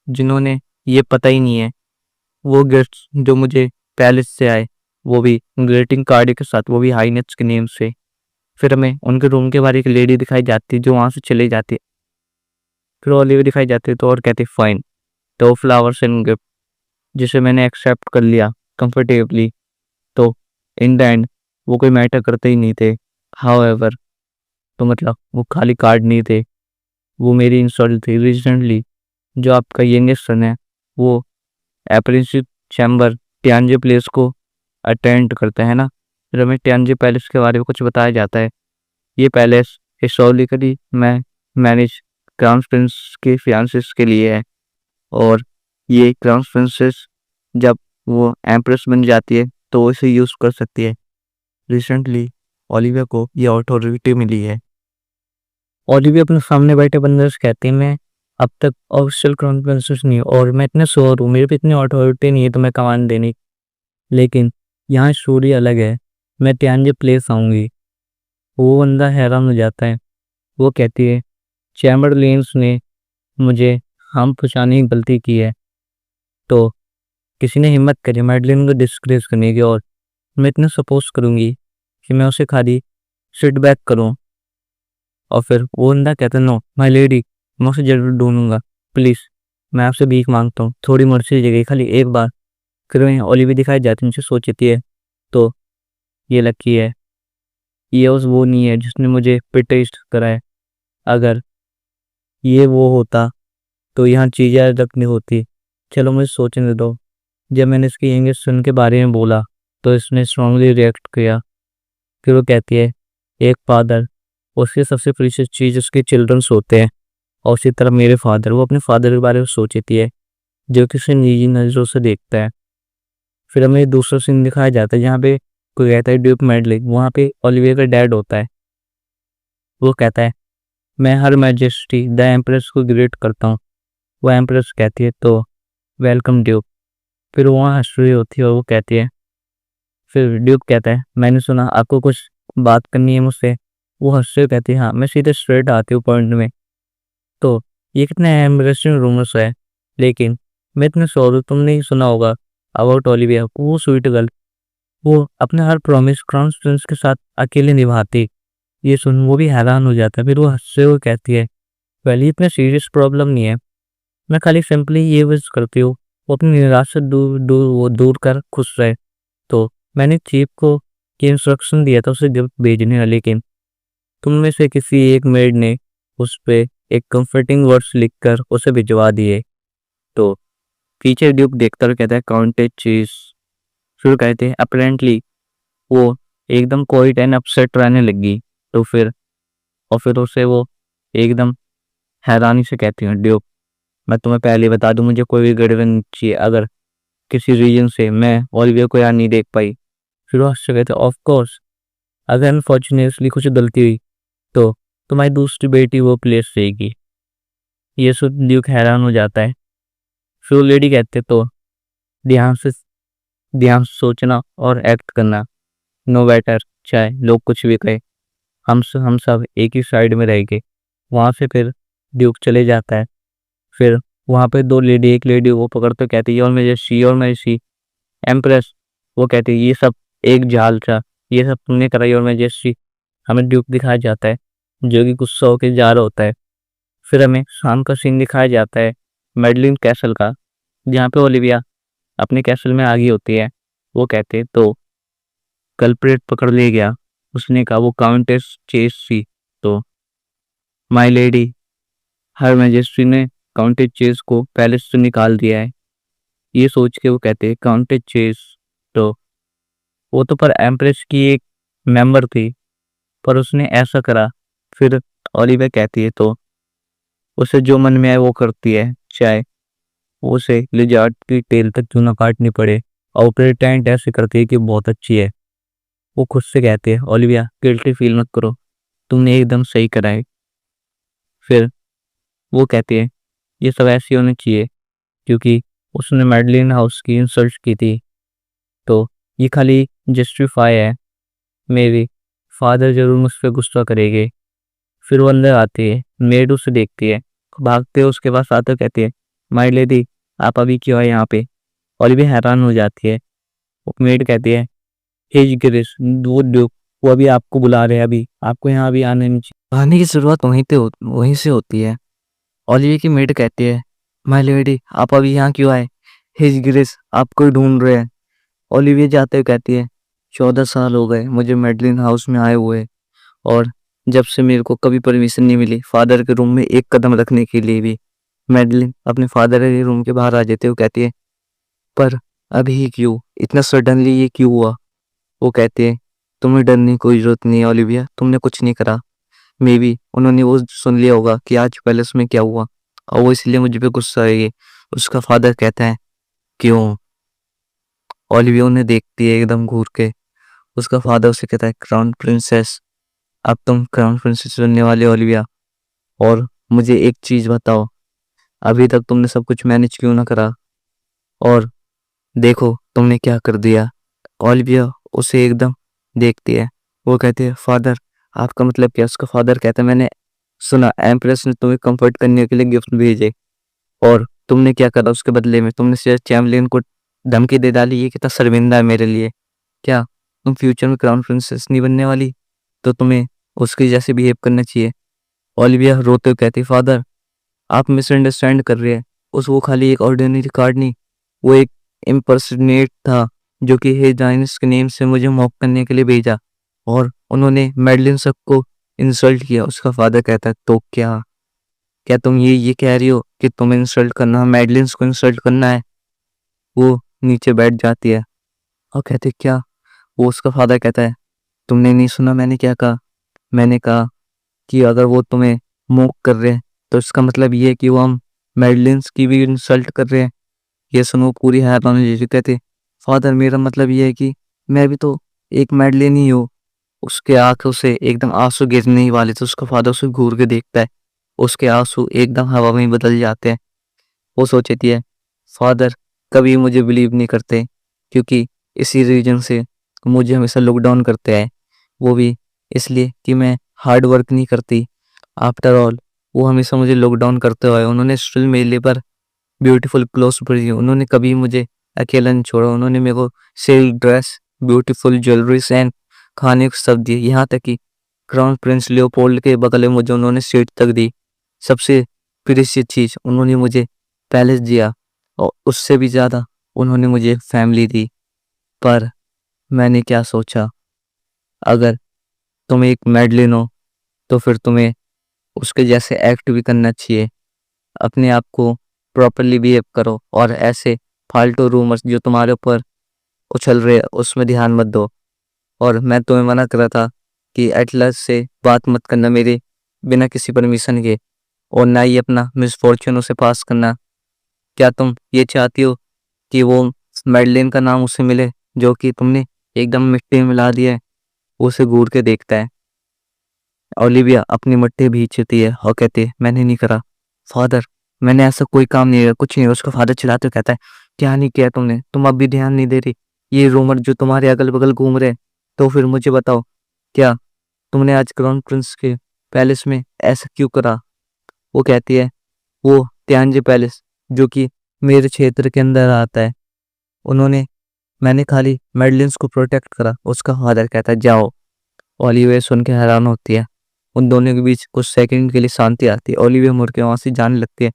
जिन्होंने ये पता ही नहीं है वो गिफ्ट्स जो मुझे पैलेस से आए, वो भी ग्रीटिंग कार्ड के साथ, वो भी हाईनेस के नेम से। फिर हमें उनके रूम के बाहर एक लेडी दिखाई जाती है जो वहाँ से चली जाती है। फिर ओलिविया दिखाई जाती है तो और कहती है फाइन, तो फ्लावर्स एंड गिफ्ट, जिसे मैंने एक्सेप्ट कर लिया कंफर्टेबली। तो इन द एंड वो कोई मैटर करते ही नहीं थे। हाउएवर, तो मतलब वो खाली कार्ड नहीं थे, वो मेरी इंसल्ट थी। रिसेंटली जो आपका यंगेस्ट सन है वो अप्रेंटिसशिप चैम्बर टियानजे प्लेस को अटेंड करता है ना। फिर हमें टियानजे पैलेस के बारे में कुछ बताया जाता है। ये पैलेस हिस्टोरिकली मैं मैनेज क्राउन प्रिंस के फियांसेस के लिए है, और ये क्राउन प्रिंसेस जब वो एम्प्रेस बन जाती है तो वो इसे यूज़ कर सकती है। रिसेंटली ओलिविया को ये अथॉरिटी मिली है। ओलिविया अपने सामने बैठे बंदर से कहती है मैं अब तक ऑफिशियल क्राउन प्रिंसेस नहीं हूँ और मैं इतने श्योर हूँ, मेरे पे इतनी अथॉरिटी नहीं है तो मैं कमांड देने की। लेकिन यहाँ स्टोरी अलग है, मैं टियानजे प्लेस आऊँगी। वो बंदा हैरान हो जाता है। वो कहती है चैम्बरलेन्स ने मुझे हम पहुँचाने की गलती की है, तो किसी ने हिम्मत करी मैडलिन को डिस्ग्रेस करने की, और मैं इतना सपोज करूँगी कि मैं उसे खाली सिट बैक करूँ। और फिर वो बंदा कहता है नो माय लेडी, मैं उसे जरूर ढूंढूंगा, प्लीज़ मैं आपसे भीख मांगता हूँ, थोड़ी मर्जी दीजिए खाली एक बार। फिर वहीं ओलिविया दिखाई जाती है, मुझे सोचती है तो ये लकी है, ये वो नहीं है जिसने मुझे पिटेस्ट करा है। अगर ये वो होता तो यहाँ चीज़ें रखनी होती। चलो मुझे सोचने दो। जब मैंने इसके यंगेस्ट सन के बारे में बोला तो इसने स्ट्रांगली रिएक्ट किया। फिर वो कहती है एक फादर, उसकी सबसे प्रीशियस चीज़ उसके चिल्ड्रंस होते हैं, और उसी तरह मेरे फादर, वो अपने फादर के बारे में सोचती है जो कि उसे निजी नज़रों से देखता है। फिर हमें दूसरा सीन दिखाया जाता है जहाँ पे कोई कहता है ड्यूक मेडलिंग, वहाँ पे ओलिविया का डैड होता है। वो कहता है मैं हर मैजेस्टी द एम्प्रेस को ग्रेट करता हूँ। वो एम्प्रेस कहती है तो वेलकम ड्यूक। फिर वहाँ हंस रही होती है और वो कहती है, फिर ड्यूक कहता है मैंने सुना आपको कुछ बात करनी है मुझसे। वो हंसते हुए कहती है हाँ, मैं सीधे स्ट्रेट आती हूँ पॉइंट में। तो ये कितना एम्बरेसिंग रूमर्स है, लेकिन मैं इतना श्योर हूँ तुमने ही सुना होगा अबाउट ओलिविया, वो स्वीट गर्ल, वो अपने हर प्रॉमिस क्राउन प्रिंस के साथ अकेले निभाती। ये सुन वो भी हैरान हो जाता है। फिर वो हंसते हुए कहती है वेल, इतना सीरियस प्रॉब्लम नहीं है, मैं खाली सिंपली ये विश करती हूँ वो अपनी निराशा दूर कर खुश रहे। तो मैंने चीफ को ये इंस्ट्रक्शन दिया था उसे गिफ्ट भेजने का, लेकिन तुम में से किसी एक मेड ने उस पे एक कंफर्टिंग वर्ड्स लिखकर उसे भिजवा दिए। तो पीछे ड्यूक देखता और कहता है काउंटेड चीज। फिर कहते हैं अपेरेंटली वो एकदम क्वाइट एंड अपसेट रहने लगी। तो फिर उसे वो एकदम हैरानी से कहती है ड्यूक, मैं तुम्हें पहले बता दूं मुझे कोई भी गड़बड़ नहीं चाहिए, अगर किसी रीजन से मैं ओलिविया को यहाँ नहीं देख पाई। फिर वो हंसते कहते ऑफ कोर्स, अगर अनफॉर्चुनेटली कुछ गलती हुई तो तुम्हारी दूसरी बेटी वो प्लेस रहेगी। ये सुन ड्यूक हैरान हो जाता है। फिर वो लेडी कहते तो ध्यान से सोचना और एक्ट करना, नो मैटर चाहे लोग कुछ भी कहे, हम सब एक ही साइड में रहेंगे। वहाँ से फिर ड्यूक चले जाता है। फिर वहाँ पे दो लेडी, एक लेडी वो पकड़ते कहती है और मैं सी एम्प्रेस। वो कहती है ये सब एक जाल था, ये सब तुमने कराई और मैं जैसी। हमें ड्यूक दिखाया जाता है जो कि गुस्सा होकर जा रहा होता है। फिर हमें शाम का सीन दिखाया जाता है मेडलिन कैसल का, जहाँ पे ओलिविया अपने कैसल में आ गई होती है। वो कहते तो कल्प्रेट पकड़ ले गया, उसने कहा वो काउंटेस चेस थी। तो माय लेडी, हर मैजेस्टी ने काउंटेस चेस को पैलेस से निकाल दिया है। ये सोच के वो कहते हैं काउंटेस चेस, तो वो तो पर एम्प्रेस की एक मेंबर थी, पर उसने ऐसा करा। फिर ओलिविया कहती है तो उसे जो मन में आए वो करती है, चाहे उसे लिजार्ड की टेल तक क्यों ना काटनी पड़े, और प्रेटेंट ऐसे करती है कि बहुत अच्छी है। वो खुद से कहते हैं ओलिविया गिल्टी फील मत करो, तुमने एकदम सही करा है। फिर वो कहती है ये सब ऐसे होने चाहिए क्योंकि उसने मेडलिन हाउस की इंसल्ट की थी, तो ये खाली जस्टिफाई है, मेरे फादर जरूर मुझ पर गुस्सा करेंगे। फिर वो अंदर आती है, मेड उसे देखती है, भागते उसके पास आते कहती है माय लेडी आप अभी क्यों है यहाँ पे। ओलिविया हैरान हो जाती है वो मेड कहती है, हे गिरीश दूध दो, वो अभी आपको बुला रहे हैं, अभी आपको यहाँ अभी आने नहीं चाहिए। कहानी की शुरुआत वहीं से होती है। ओलिविया की मेड कहती है, माय लेडी आप अभी यहाँ क्यों आए? हे गिरीश आपको ही ढूंढ रहे हैं। ओलिविया जाते हुए कहती है, 14 साल हो गए मुझे मेडलिन हाउस में आए हुए, और जब से मेरे को कभी परमिशन नहीं मिली फादर के रूम में एक कदम रखने के लिए भी। मेडलिन अपने फादर के रूम के बाहर आ जाते हुए कहती है, पर अभी ही क्यों, इतना सडनली ये क्यों हुआ? वो कहते हैं, तुम्हें डरने की कोई जरूरत नहीं है ओलिविया, तुमने कुछ नहीं करा। मे बी उन्होंने वो सुन लिया होगा कि आज पैलेस में क्या हुआ, और वो इसलिए मुझ पे गुस्सा है। उसका फादर कहता है, क्यों? ओलिविया उन्हें देखती है एकदम घूर के। उसका फादर उसे कहता है, क्राउन प्रिंसेस, अब तुम क्राउन प्रिंसेस बनने वाले हो ओलिविया। और मुझे एक चीज बताओ, अभी तक तुमने सब कुछ मैनेज क्यों ना करा, और देखो तुमने क्या कर दिया। ओलिविया उसे एकदम देखती है। वो कहती है, फादर आपका मतलब क्या? उसका फादर कहता है, मैंने सुना एम्प्रेस ने तुम्हें कंफर्ट करने के लिए गिफ्ट भेजे, और तुमने क्या करा उसके बदले में? तुमने सिर्फ चैमलिन को धमकी दे डाली। ये कितना शर्मिंदा है मेरे लिए। क्या तुम फ्यूचर में क्राउन प्रिंसेस नहीं बनने वाली? तो तुम्हें उसके जैसे बिहेव करना चाहिए। ओलिविया रोते हुए कहती, फादर आप मिसअंडरस्टैंड कर रहे हैं। वो खाली एक ऑर्डिनरी कार्ड नहीं, वो एक इम्पर्सनेट था जो कि हेजाइनस के नेम से मुझे मॉक करने के लिए भेजा, और उन्होंने मेडलिन सबको इंसल्ट किया। उसका फादर कहता है, तो क्या क्या तुम ये कह रही हो कि तुम्हें इंसल्ट करना, मेडलिन्स को इंसल्ट करना है? वो नीचे बैठ जाती है और कहते, क्या? वो उसका फादर कहता है, तुमने नहीं सुना मैंने क्या कहा? मैंने कहा कि अगर वो तुम्हें मॉक कर रहे हैं तो इसका मतलब ये है कि वो हम मेडलिन्स की भी इंसल्ट कर रहे हैं। ये सुनो पूरी हैरान हो जाती। कहते, फादर मेरा मतलब ये है कि मैं भी तो एक मेडलिन ही हूँ। उसके आंखों से एकदम आंसू गिरने ही वाले थे। उसका फादर उसे घूर के देखता है, उसके आंसू एकदम हवा में ही बदल जाते हैं। वो सोचती है, फादर कभी मुझे बिलीव नहीं करते, क्योंकि इसी रीजन से मुझे हमेशा लुक डाउन करते हैं। वो भी इसलिए कि मैं हार्ड वर्क नहीं करती। आफ्टर ऑल वो हमेशा मुझे लुक डाउन करते हुए उन्होंने स्टिल मेरे लिए पर ब्यूटीफुल क्लोथ्स पहनी। उन्होंने कभी मुझे अकेला नहीं छोड़ा। उन्होंने मेरे को silk dress, beautiful jewelleries and खाने को सब दिए। यहाँ तक कि क्राउन प्रिंस लियोपोल्ड के बगल में मुझे उन्होंने सीट तक दी। सबसे प्रीशियस चीज उन्होंने मुझे पैलेस दिया, और उससे भी ज्यादा उन्होंने मुझे फैमिली दी। पर मैंने क्या सोचा, अगर तुम एक मेडलिन हो तो फिर तुम्हें उसके जैसे एक्ट भी करना चाहिए। अपने आप को प्रॉपरली बिहेव करो, और ऐसे फालतू रूमर्स जो तुम्हारे ऊपर उछल रहे उसमें ध्यान मत दो। और मैं तुम्हें मना कर रहा था कि एटलस से बात मत करना मेरे बिना किसी परमिशन के, और ना ही अपना मिसफॉर्चून उसे पास करना। क्या तुम ये चाहती हो कि वो मेडलिन का नाम उसे मिले जो कि तुमने एकदम मिट्टी में मिला दिया है? वो उसे घूर के देखता है। ओलिविया अपनी मट्टी भींचती है और कहती है, मैंने नहीं करा फादर, मैंने ऐसा कोई काम नहीं किया, कुछ नहीं। उसका फादर चिल्लाते हुए कहता है, क्या नहीं किया तुमने? तुम अब भी ध्यान नहीं दे रही? ये रूमर जो तुम्हारे अगल बगल घूम रहे हैं, तो फिर मुझे बताओ, क्या तुमने आज क्राउन प्रिंस के पैलेस में ऐसा क्यों करा? वो कहती है, वो त्यानजे पैलेस जो कि मेरे क्षेत्र के अंदर आता है, उन्होंने मैंने खाली मेडलिन्स को प्रोटेक्ट करा। उसका फादर कहता है, जाओ। ओलिविया सुन के हैरान होती है। उन दोनों के बीच कुछ सेकंड के लिए शांति आती है। ओलिविया मुड़ के वहां से जाने लगती है।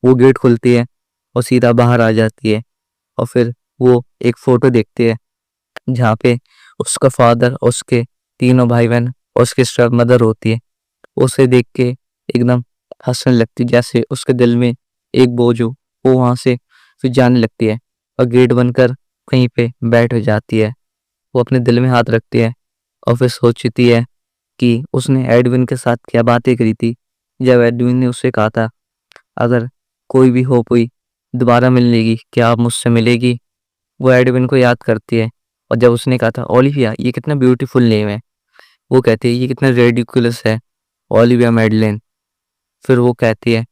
वो गेट खुलती है और सीधा बाहर आ जाती है, और फिर वो एक फोटो देखती है जहाँ पे उसका फादर, उसके तीनों भाई बहन और उसकी स्टेप मदर होती है। उसे देख के एकदम हंसने लगती, जैसे उसके दिल में एक बोझ हो। वो वहां से फिर जाने लगती है और गेट बनकर कहीं पे बैठ हो जाती है। वो अपने दिल में हाथ रखती है और फिर सोचती है कि उसने एडविन के साथ क्या बातें करी थी, जब एडविन ने उससे कहा था, अगर कोई भी हो कोई दोबारा मिलने की, क्या आप मुझसे मिलेगी? वो एडविन को याद करती है, और जब उसने कहा था, ओलिविया ये कितना ब्यूटीफुल नेम है, वो कहती है, ये कितना रेडिकुलस है, ओलिविया मेडलिन। फिर वो कहती है,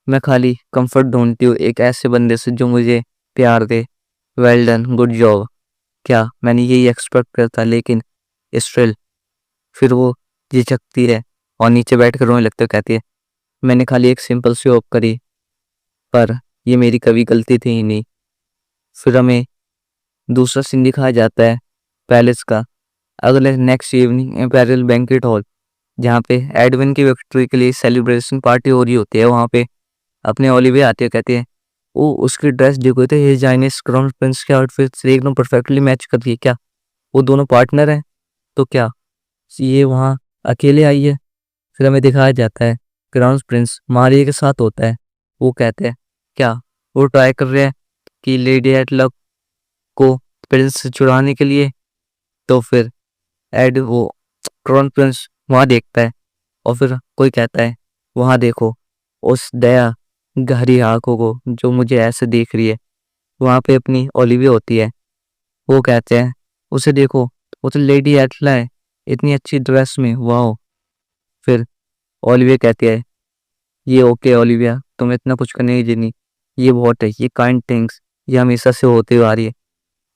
मैं खाली कंफर्ट ढूंढती हूँ एक ऐसे बंदे से जो मुझे प्यार दे। Well done, good job. क्या मैंने यही एक्सपेक्ट करता, लेकिन स्टिल। फिर वो झिझकती है और नीचे बैठ कर रोने लगती है। कहती है, मैंने खाली एक सिंपल सी होप करी, पर ये मेरी कभी गलती थी ही नहीं। फिर हमें दूसरा सीन दिखाया जाता है पैलेस का। अगले next evening imperial banquet hall, जहाँ पे एडविन की विक्ट्री के लिए सेलिब्रेशन पार्टी हो रही होती है। वहाँ पे अपने ओलिविया आती है, कहती है वो उसकी ड्रेस देखो तो हिज हाइनेस क्राउन प्रिंस के आउटफिट से एकदम परफेक्टली मैच करती है। क्या वो दोनों पार्टनर हैं? तो क्या ये वहाँ अकेले आई है? फिर हमें दिखाया जाता है क्राउन प्रिंस मारिया के साथ होता है। वो कहते हैं क्या वो ट्राई कर रहे हैं कि लेडी एटलक को प्रिंस से छुड़ाने के लिए। तो फिर एड वो क्राउन प्रिंस वहाँ देखता है और फिर कोई कहता है वहाँ देखो उस दया गहरी आंखों को जो मुझे ऐसे देख रही है। वहाँ पे अपनी ओलिविया होती है। वो कहते हैं उसे देखो, वो तो लेडी एटला है इतनी अच्छी ड्रेस में, वाह। फिर ओलिविया कहती है ये ओके ओलिविया, तुम इतना कुछ करने की जिनी, ये बहुत है, ये काइंड थिंग्स ये हमेशा से होती हुई आ रही है।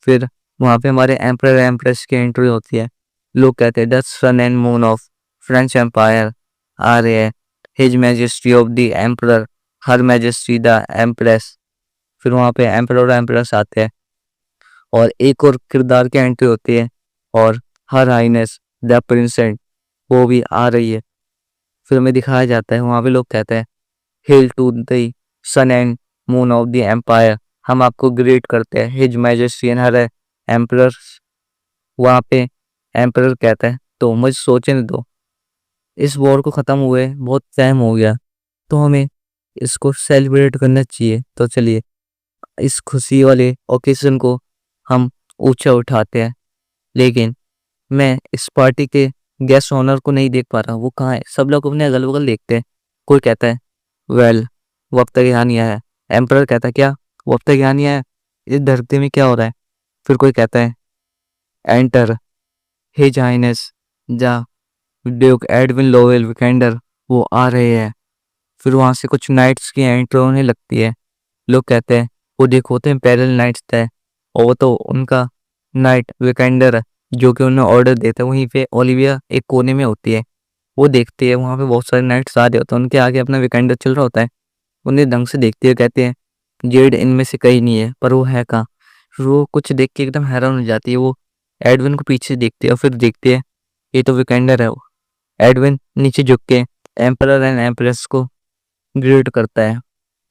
फिर वहाँ पे हमारे एम्परर एम्प्रेस की एंट्री होती है। लोग कहते हैं the sun and moon of French empire आ रहे हैं, his majesty of the emperor, her majesty the empress. फिर वहाँ पे एम्परर और एम्प्रेस आते हैं और एक और किरदार की एंट्री होती है और हर हाइनेस द प्रिंसेस वो भी आ रही है। फिर हमें दिखाया जाता है वहाँ पे लोग कहते हैं hail to the sun and moon of the empire, हम आपको ग्रेट करते हैं, his majesty and her emperor. वहाँ पे एम्परर कहता है तो मुझे सोचने दो, इस वॉर को ख़त्म हुए बहुत टाइम हो गया, तो हमें इसको सेलिब्रेट करना चाहिए। तो चलिए इस खुशी वाले ओकेजन को हम ऊंचा उठाते हैं। लेकिन मैं इस पार्टी के गेस्ट ऑनर को नहीं देख पा रहा, वो कहाँ है? सब लोग अपने अगल बगल देखते हैं। कोई कहता है वेल वो अब तक यहाँ नहीं आया है। एम्परर कहता है क्या वो अब तक यहाँ नहीं आया है? इस धरती में क्या हो रहा है? फिर कोई कहता है enter his highness the duke Edwin Lovell Wikander, वो आ रहे हैं। फिर वहां से कुछ नाइट्स की एंट्री होने लगती है। लोग कहते हैं वो देखो तो इम्पेरियल नाइट्स है, और वो तो उनका नाइट विकेंडर है जो कि उन्हें ऑर्डर देता है। वहीं पे ओलिविया एक कोने में होती है, वो देखती है वहाँ पे बहुत सारे नाइट्स आ रहे होते हैं, उनके आगे अपना विकेंडर चल रहा होता है। उन्हें ढंग से देखती है, कहते हैं जेड इनमें से कहीं नहीं है, पर वो है कहाँ? फिर वो कुछ देख के एकदम हैरान हो जाती है। वो एडविन को पीछे देखती है और फिर देखती है ये तो विकेंडर है। एडविन नीचे झुक के एम्परर एंड एम्प्रेस को ग्रीट करता है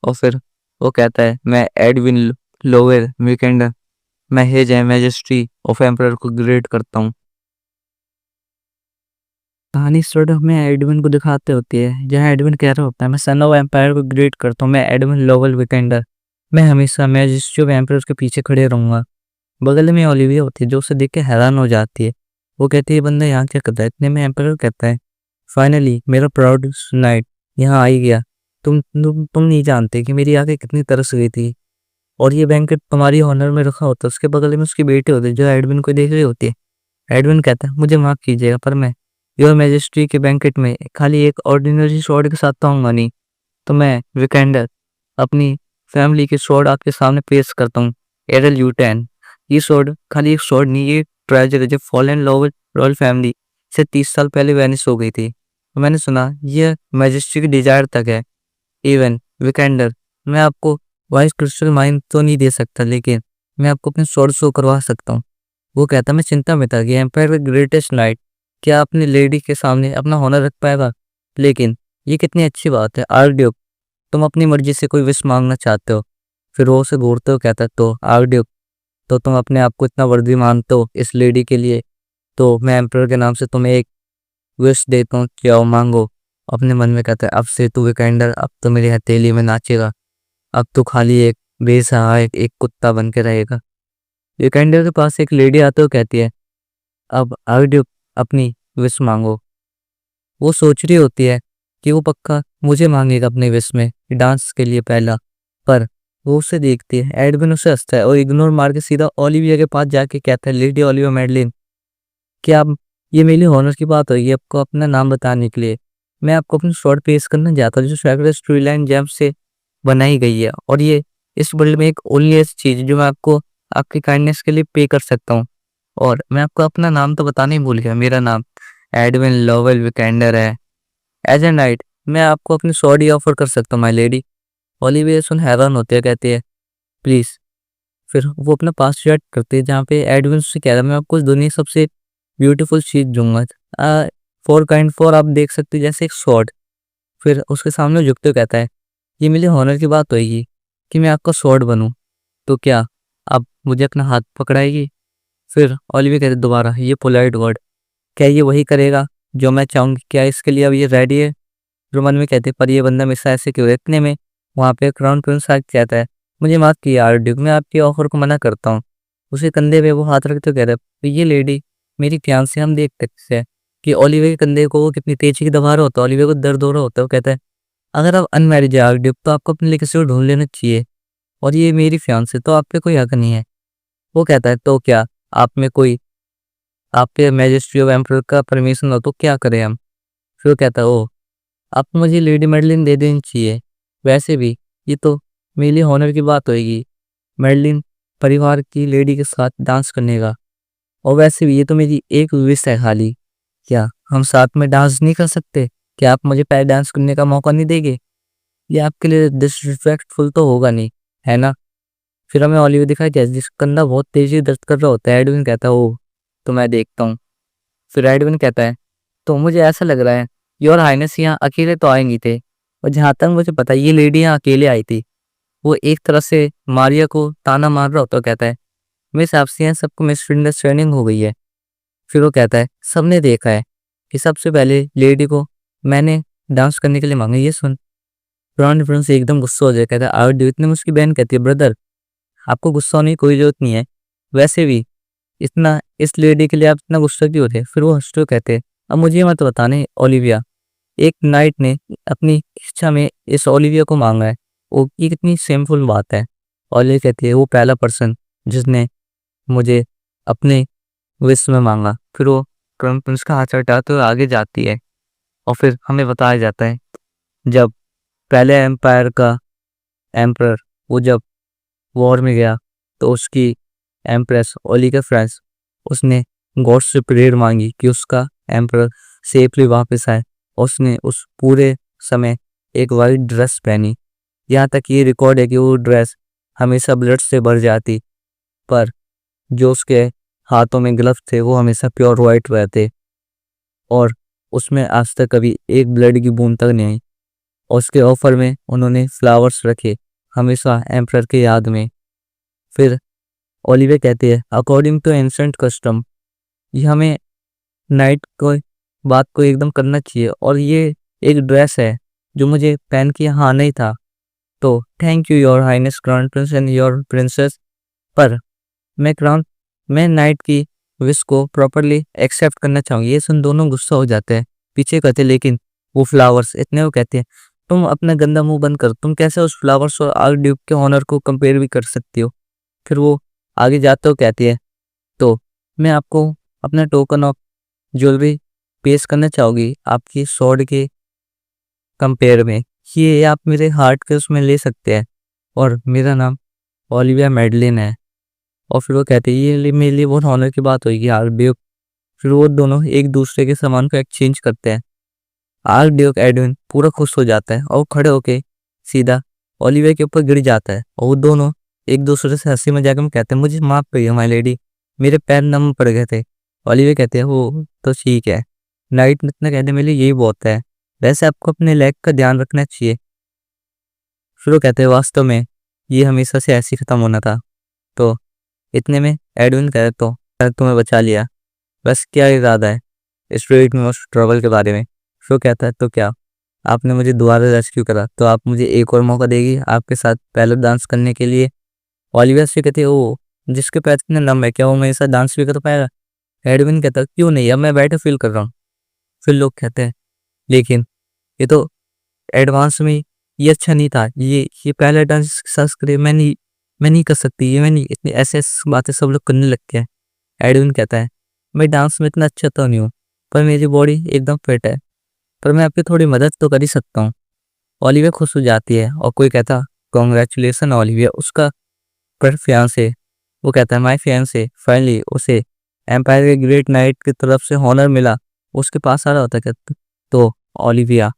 और फिर वो कहता है मैं एडविन लोवेर वीकेंडर, मैं हिज मैजेस्टी ऑफ एम्परर को ग्रीट करता हूँ। कहानी स्टार्ट हमें एडविन को दिखाते होती है, जहाँ एडविन कह रहा होता है मैं सन ऑफ एम्पायर को ग्रीट करता हूँ, मैं एडविन लोवेल वीकेंडर, मैं हमेशा मैजेस्टी ऑफ एम्परर के पीछे खड़े रहूंगा। बगल में ओलिविया होती है जो उसे देख के हैरान हो जाती है। वो कहती है बंदा यहाँ क्या कर रहा है? इतने में एम्परर कहता है फाइनली मेरा प्राउड नाइट यहाँ आ ही गया। तुम नहीं जानते कि मेरी आंखें कितनी तरस गई थी, और ये बैंकेट तुम्हारी ऑनर में रखा होता है। उसके बगल में उसकी बेटी होती है जो एडविन को देख रही होती है। एडविन कहता है मुझे माफ कीजिएगा पर मैं योर मैजेस्टी के बैंकेट में खाली एक ऑर्डिनरी स्वॉर्ड के साथ तो आऊंगा नहीं, तो मैं विकेंडर अपनी फैमिली के स्वॉर्ड आपके सामने पेश करता हूँ। एरल यूटेन, ये स्वॉर्ड खाली एक स्वॉर्ड नहीं, ये ट्रेजर है जो फॉलन रॉयल फैमिली से 30 साल पहले वेनिस हो गई थी। तो मैंने सुना यह मैजेस्टी की डिजायर तक है। इवन विकेंडर, मैं आपको वाइस क्रिस्टल माइन तो नहीं दे सकता, लेकिन मैं आपको अपने स्वॉर्ड शो करवा सकता हूँ। वो कहता मैं चिंता में था कि एम्पायर का ग्रेटेस्ट नाइट क्या अपनी लेडी के सामने अपना हॉनर रख पाएगा। लेकिन ये कितनी अच्छी बात है आर्कड्यूक, तुम अपनी मर्जी से कोई विश मांगना चाहते हो। फिर वो उसे घूरते हो कहता तो आर्कड्यूक, तो तुम अपने आप को इतना वर्दी मानते हो इस लेडी के लिए, तो मैं एम्पायर के नाम से तुम्हें एक विश देता हूँ, क्या मांगो। अपने मन में कहता है अब से तू विकेंडर अब तो मेरी हथेली में नाचेगा, अब तो खाली एक बेसहाय एक कुत्ता बन के रहेगा। विकेंडर के पास एक लेडी आते हुए कहती है अब आर्कड्यूक अपनी विश मांगो। वो सोच रही होती है कि वो पक्का मुझे मांगेगा अपने विश में डांस के लिए पहला, पर वो उसे देखती है। एडविन उसे हंसता है और इग्नोर मार के सीधा ओलिविया के पास जाके कहता है लेडी ओलिविया मेडलिन, क्या आप ये मेरी हॉनर की बात होगी आपको अपना नाम बताने के लिए? मैं आपको अपनी शॉर्ट पेश करना चाहता हूँ जो सैक्रेड स्टोरीलाइन जेम से बनाई गई है, और ये इस वर्ल्ड में एक ओनली ऐसी चीज है जो मैं आपको आपकी काइंडनेस के लिए पे कर सकता हूँ। और मैं आपको अपना नाम तो बताने ही भूल गया, मेरा नाम एडविन लोवेल विकेंडर है। एज ए नाइट मैं आपको अपनी सॉरी ऑफर कर सकता हूँ माय लेडी। ओलिविया सुन हैरान होती है, कहती है प्लीज फिर वो अपना पास चैट करती है जहाँ पे एडविन से कह रहा है मैं आपको इस दुनिया की सबसे ब्यूटीफुल चीज़ दूंगा। फॉर काइंड फॉर आप देख सकते हो जैसे एक स्वॉर्ड। फिर उसके सामने झुकते हुए कहता है ये मेरे हॉनर की बात होएगी कि मैं आपका स्वॉर्ड बनूं, तो क्या आप मुझे अपना हाथ पकड़ाएगी? फिर ओलिविया कहते दोबारा ये पोलाइट वर्ड, क्या ये वही करेगा जो मैं चाहूँगी? क्या इसके लिए अब ये रेडी है? रोमन में कहते पर ये बंदा मेरे साथ ऐसे क्यों है? इतने में वहाँ पे क्राउन प्रिंस आके कहता है मुझे माफ कीजिए आर्कड्यूक, मैं आपकी ऑफर को मना करता हूँ। उसके कंधे पे वो हाथ रखते हुए कहता है "तो ये लेडी मेरी फियांसे, हम देख सकते हैं कि ओलिविया के कंधे को वो कितनी तेजी से दबा रहा होता है, ओलिविया को दर्द हो रहा होता है। वो कहता है अगर आप अनमैरिड है आर्कड्यूक तो आपको अपने लिए किसी को ढूंढ लेना चाहिए, और ये मेरी फियांसे तो आप पे कोई हक नहीं है। वो कहता है तो क्या आप में कोई आपके मैजेस्ट्री ऑफ एम्परर का परमिशन हो तो क्या करें हम? फिर वो कहता है ओ आप मुझे लेडी मेडलिन दे देनी चाहिए। वैसे भी ये तो मेरे लिए हॉनर की बात होएगी, मेडलिन परिवार की लेडी के साथ डांस करने का, और वैसे भी ये तो मेरी एक विश है खाली, क्या हम साथ में डांस नहीं कर सकते? क्या आप मुझे पहले डांस करने का मौका नहीं देंगे? ये आपके लिए डिसरिस्पेक्टफुल तो होगा नहीं, है ना? फिर हमें ओलिविया दिखाई जाए जिसका कंधा बहुत तेजी से दर्द कर रहा होता है। एडविन कहता है ओ तो मैं देखता हूँ। फिर एडविन कहता है तो मुझे ऐसा लग रहा है योर हाइनेस यहाँ अकेले तो आए नहीं थे, और जहाँ तक मुझे पता है ये लेडी यहाँ अकेले आई थी। वो एक तरह से मारिया को ताना मार रहा होता है, कहता है मेरे हिसाब से यहाँ सबको मिसअंडरस्टैंडिंग हो गई है। फिर वो कहता है सबने देखा है कि सबसे पहले लेडी को मैंने डांस करने के लिए मांगा। ये सुन ब्राउन प्रिंस एकदम गुस्सा हो जाए, कहता है आउट डू। इतने में उसकी बहन कहती है ब्रदर आपको गुस्सा होने की कोई जरूरत नहीं है, वैसे भी इतना इस लेडी के लिए आप इतना गुस्सा क्यों होते? फिर वो हंसते हुए कहते हैं अब मुझे ये मत बताने ओलिविया, एक नाइट ने अपनी इच्छा में इस ओलिविया को मांगा है, वो ये कितनी सेमफुल बात है। ओलिविया कहती है वो पहला पर्सन जिसने मुझे अपने विश में मांगा। फिर वो क्राउन प्रिंस का हाथ हटाते हुए आगे जाती है, और फिर हमें बताया जाता है जब पहले एम्पायर का एम्परर वो जब वॉर में गया तो उसकी एम्प्रेस ओलिका फ्रांस उसने गॉड से प्रेयर मांगी कि उसका एम्परर सेफली वापस आए। उसने उस पूरे समय एक वाइट ड्रेस पहनी, यहाँ तक ये रिकॉर्ड है कि वो ड्रेस हमेशा ब्लड से भर जाती, पर जो उसके हाथों में ग्लव्स थे वो हमेशा प्योर वाइट रहते, और उसमें आज तक कभी एक ब्लड की बूंद तक नहीं आई। और उसके ऑफर में उन्होंने फ्लावर्स रखे हमेशा एम्परर के याद में। फिर ओलिविया कहती है अकॉर्डिंग टू एंशंट कस्टम ये हमें नाइट को बात को एकदम करना चाहिए, और ये एक ड्रेस है जो मुझे पहन के यहाँ आना ही था, तो thank you your highness crown prince and your princess. पर मैं नाइट की विश को प्रॉपरली एक्सेप्ट करना चाहूँगी। ये सुन दोनों गुस्सा हो जाते हैं, पीछे कहते लेकिन वो फ्लावर्स इतने, वो कहते हैं तुम अपना गंदा मुंह बंद कर, तुम कैसे उस फ्लावर्स और आर्क ड्यूक के ऑनर को कंपेयर भी कर सकती हो? फिर वो आगे जाते हो कहती है तो मैं आपको अपना टोकन ऑफ ज्वेलरी पेश करना चाहूँगी आपकी स्वॉर्ड के कंपेयर में, ये आप मेरे हार्ट के उसमें ले सकते हैं, और मेरा नाम ओलिविया मेडलिन है। और फिर वो कहते हैं मेरे लिए बहुत ऑनर की बात होगी आर्कड्यूक। फिर वो दोनों एक दूसरे के सामान को एक्सचेंज करते हैं। आर्कड्यूक एडविन पूरा खुश हो जाता है और खड़े होके सीधा ओलिविया के ऊपर गिर जाता है, और वो दोनों एक दूसरे से हंसी मजाक में कहते हैं मुझे माफ करिए माय लेडी, मेरे पैर नम पड़ गए थे। ओलिविया कहते हैं वो तो ठीक है, नाइट इतना कहते मेरे लिए यही बहुत है, वैसे आपको अपने लेग का ध्यान रखना चाहिए। फिर वो कहते हैं वास्तव में ये हमेशा से ऐसे ही खत्म होना था। तो इतने में एडविन कहते तो मैंने तुम्हें बचा लिया, बस क्या इरादा है स्ट्रीट में उस ट्रबल के बारे में? फिर वो कहता है तो क्या आपने मुझे दोबारा रेस्क्यू करा तो आप मुझे एक और मौका देगी आपके साथ पहले डांस करने के लिए? ओलिविया से कहते ओ जिसके पैर इतने लंबे है क्या वो मेरे साथ डांस भी कर पाएगा? एडविन कहता क्यों नहीं, अब मैं बेटर फील कर रहा हूँ। फिर लोग कहते हैं लेकिन ये तो एडवांस में ये अच्छा नहीं था, ये पहला डांस सक्सेस करे, मैं नहीं कर सकती, ये मैं नहीं, इतनी ऐसे ऐसे बातें सब लोग करने लगते हैं। एडविन कहता है मैं डांस में इतना अच्छा तो नहीं हूँ, पर मेरी बॉडी एकदम फिट है, पर मैं आपकी थोड़ी मदद तो कर ही सकता हूँ। ओलिविया खुश हो जाती है और कोई कहता कॉन्ग्रेचुलेसन ओलिविया, उसका पर फियांसे वो कहता है माय फियांसे फाइनली उसे एम्पायर के ग्रेट नाइट की तरफ से हॉनर मिला। उसके पास आ रहा होता है तो ओलिविया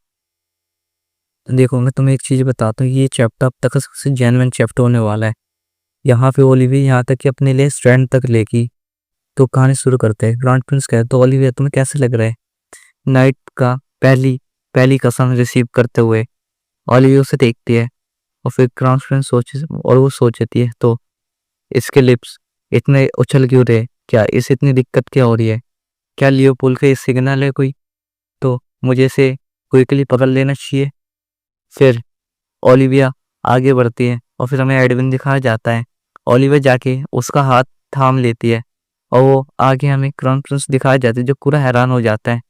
देखो मैं तुम्हें एक चीज़ बताता हूँ, ये चैप्टर अब तक का सबसे जेन्युइन चैप्टर होने वाला है। यहाँ पे ओलिविया यहाँ तक कि अपने लिए स्टैंड तक लेगी। तो कहानी शुरू करते हैं। ग्रांड प्रिंस कहते तो ओलिविया तुम्हें कैसे लग रहा है? नाइट का पहली पहली कसम रिसीव करते हुए ओलिविया उसे देखती है और फिर ग्रांड प्रिंस वो सोचती है तो इसके लिप्स इतने उछल क्यों रहे? क्या इसे इतनी दिक्कत क्या हो रही है? क्या लियोपोल्ड का ये सिग्नल है कोई? तो मुझे इसे क्विकली पकड़ लेना चाहिए। फिर ओलिविया आगे बढ़ती है और फिर हमें एडविन दिखाया जाता है। ओलिविया जाके उसका हाथ थाम लेती है और वो आगे हमें क्राउन प्रिंस दिखाया जाता है जो पूरा हैरान हो जाता है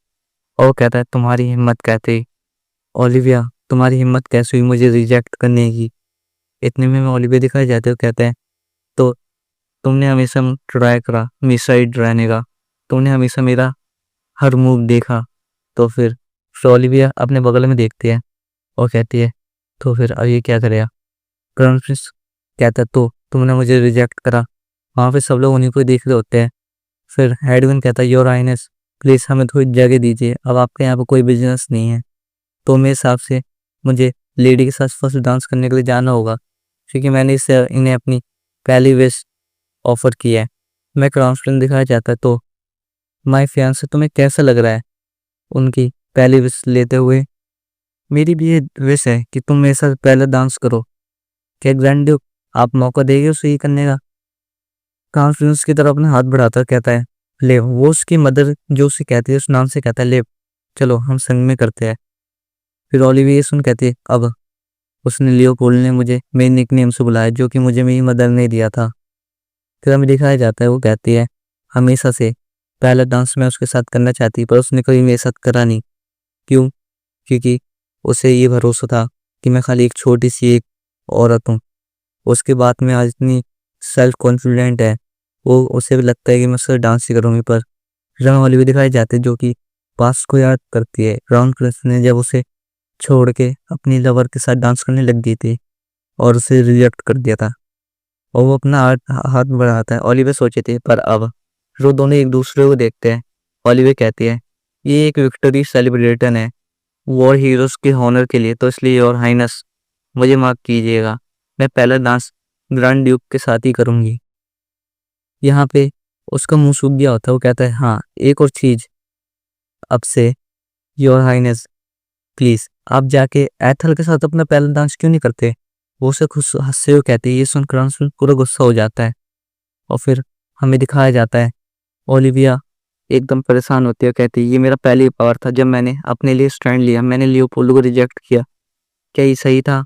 और वो कहता है तुम्हारी हिम्मत कहते ही ओलिविया तुम्हारी हिम्मत कैसे हुई मुझे रिजेक्ट करने की? इतने में ओलिविया दिखाया जाता है। कहते हैं तो तुमने हमेशा ट्राई करा मेरी साइड रहने का, तुमने हमेशा मेरा हर मूव देखा। तो फिर ओलिविया अपने बगल में देखती है और कहती है तो फिर अब ये क्या करेगा? क्राउन प्रिंस कहता है तो तुमने मुझे रिजेक्ट करा। वहाँ पे सब लोग उन्हीं को देख रहे होते हैं। फिर एडविन कहता है योर हाइनेस प्लीज़ हमें थोड़ी जगह दीजिए, अब आपके यहाँ पे कोई बिजनेस नहीं है। तो मेरे हिसाब से मुझे लेडी के साथ फर्स्ट डांस करने के लिए जाना होगा क्योंकि मैंने इससे इन्हें अपनी पहली विश ऑफर की है। मैं क्राउन प्रिंस दिखाया जाता है तो माय फियांसे तुम्हें कैसा लग रहा है उनकी पहली विश लेते हुए? मेरी भी ये विश है कि तुम मेरे साथ पहले डांस करो। क्या ग्रैंड ड्यूक आप मौका देंगे उसे ये करने का? कॉन्फ्रेंस की तरफ अपना हाथ बढ़ाता कहता है ले। वो उसकी मदर जो उसे कहती है उस नाम से कहता है ले चलो हम संग में करते हैं। फिर ओलिविया सुन कहती है अब उसने लियोपोल्ड ने मुझे मेरे निकनेम से बुलाया जो कि मुझे मेरी मदर ने दिया था। फिर हमें दिखाया जाता है वो कहती है हमेशा से पहला डांस मैं उसके साथ करना चाहती पर उसने कभी मेरे साथ करा नहीं। क्यों? क्योंकि उसे ये भरोसा था कि मैं खाली एक छोटी सी एक औरत हूँ। उसके बाद में आज इतनी सेल्फ कॉन्फिडेंट है वो उसे भी लगता है कि मैं उससे डांस ही करूँगी। पर रंग वाली भी दिखाई जाती है जो कि पास को याद करती है राउंड क्रिस ने जब उसे छोड़ के अपनी लवर के साथ डांस करने लग गई थी और उसे रिजेक्ट कर दिया था। और वो अपना हाथ बढ़ाता है। ओलिविया सोचे थे पर अब वो दोनों एक दूसरे को देखते हैं। ओलिविया कहती है ये एक विक्ट्री सेलिब्रेशन है वॉर हीरोज के हॉनर के लिए, तो इसलिए योर हाइनेस मुझे माफ कीजिएगा मैं पहला डांस ग्रैंड ड्यूक के साथ ही करूंगी। यहाँ पे उसका मुंह सूख गया होता है। वो कहता है हाँ एक और चीज अब से योर हाइनेस प्लीज आप जाके एथल के साथ अपना पहला डांस क्यों नहीं करते? वो उसे खुश हंसते हुए कहते हैं। ये सुन क्रांस पूरा गुस्सा हो जाता है और फिर हमें दिखाया जाता है ओलिविया एकदम परेशान होती है। कहती है ये मेरा पहली बार था जब मैंने अपने लिए स्टैंड लिया, मैंने लियोपोल्ड को रिजेक्ट किया, क्या ये सही था?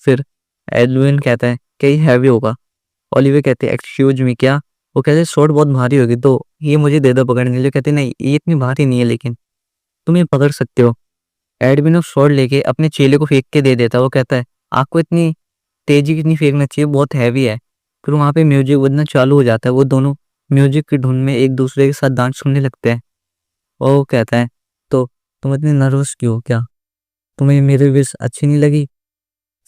फिर एडविन कहता है क्या ये हैवी होगा? ओलिविया कहते हैं एक्सक्यूज मी क्या? वो कहते हैं शॉर्ट बहुत भारी होगी तो ये मुझे दे दो पकड़ने के लिए। कहते नहीं ये इतनी भारी नहीं है लेकिन तुम ये पकड़ सकते हो। एडविन शॉर्ट लेके अपने चेले को फेंक के दे देता है। वो कहता है आपको इतनी तेजी कितनी फेंकना चाहिए, बहुत हैवी है। फिर वहाँ पे म्यूजिक बजना चालू हो जाता है। वो दोनों म्यूजिक की धुन में एक दूसरे के साथ डांस करने लगते हैं और वो कहता है तो तुम इतने नर्वस क्यों? क्या तुम्हें मेरी विश अच्छी नहीं लगी?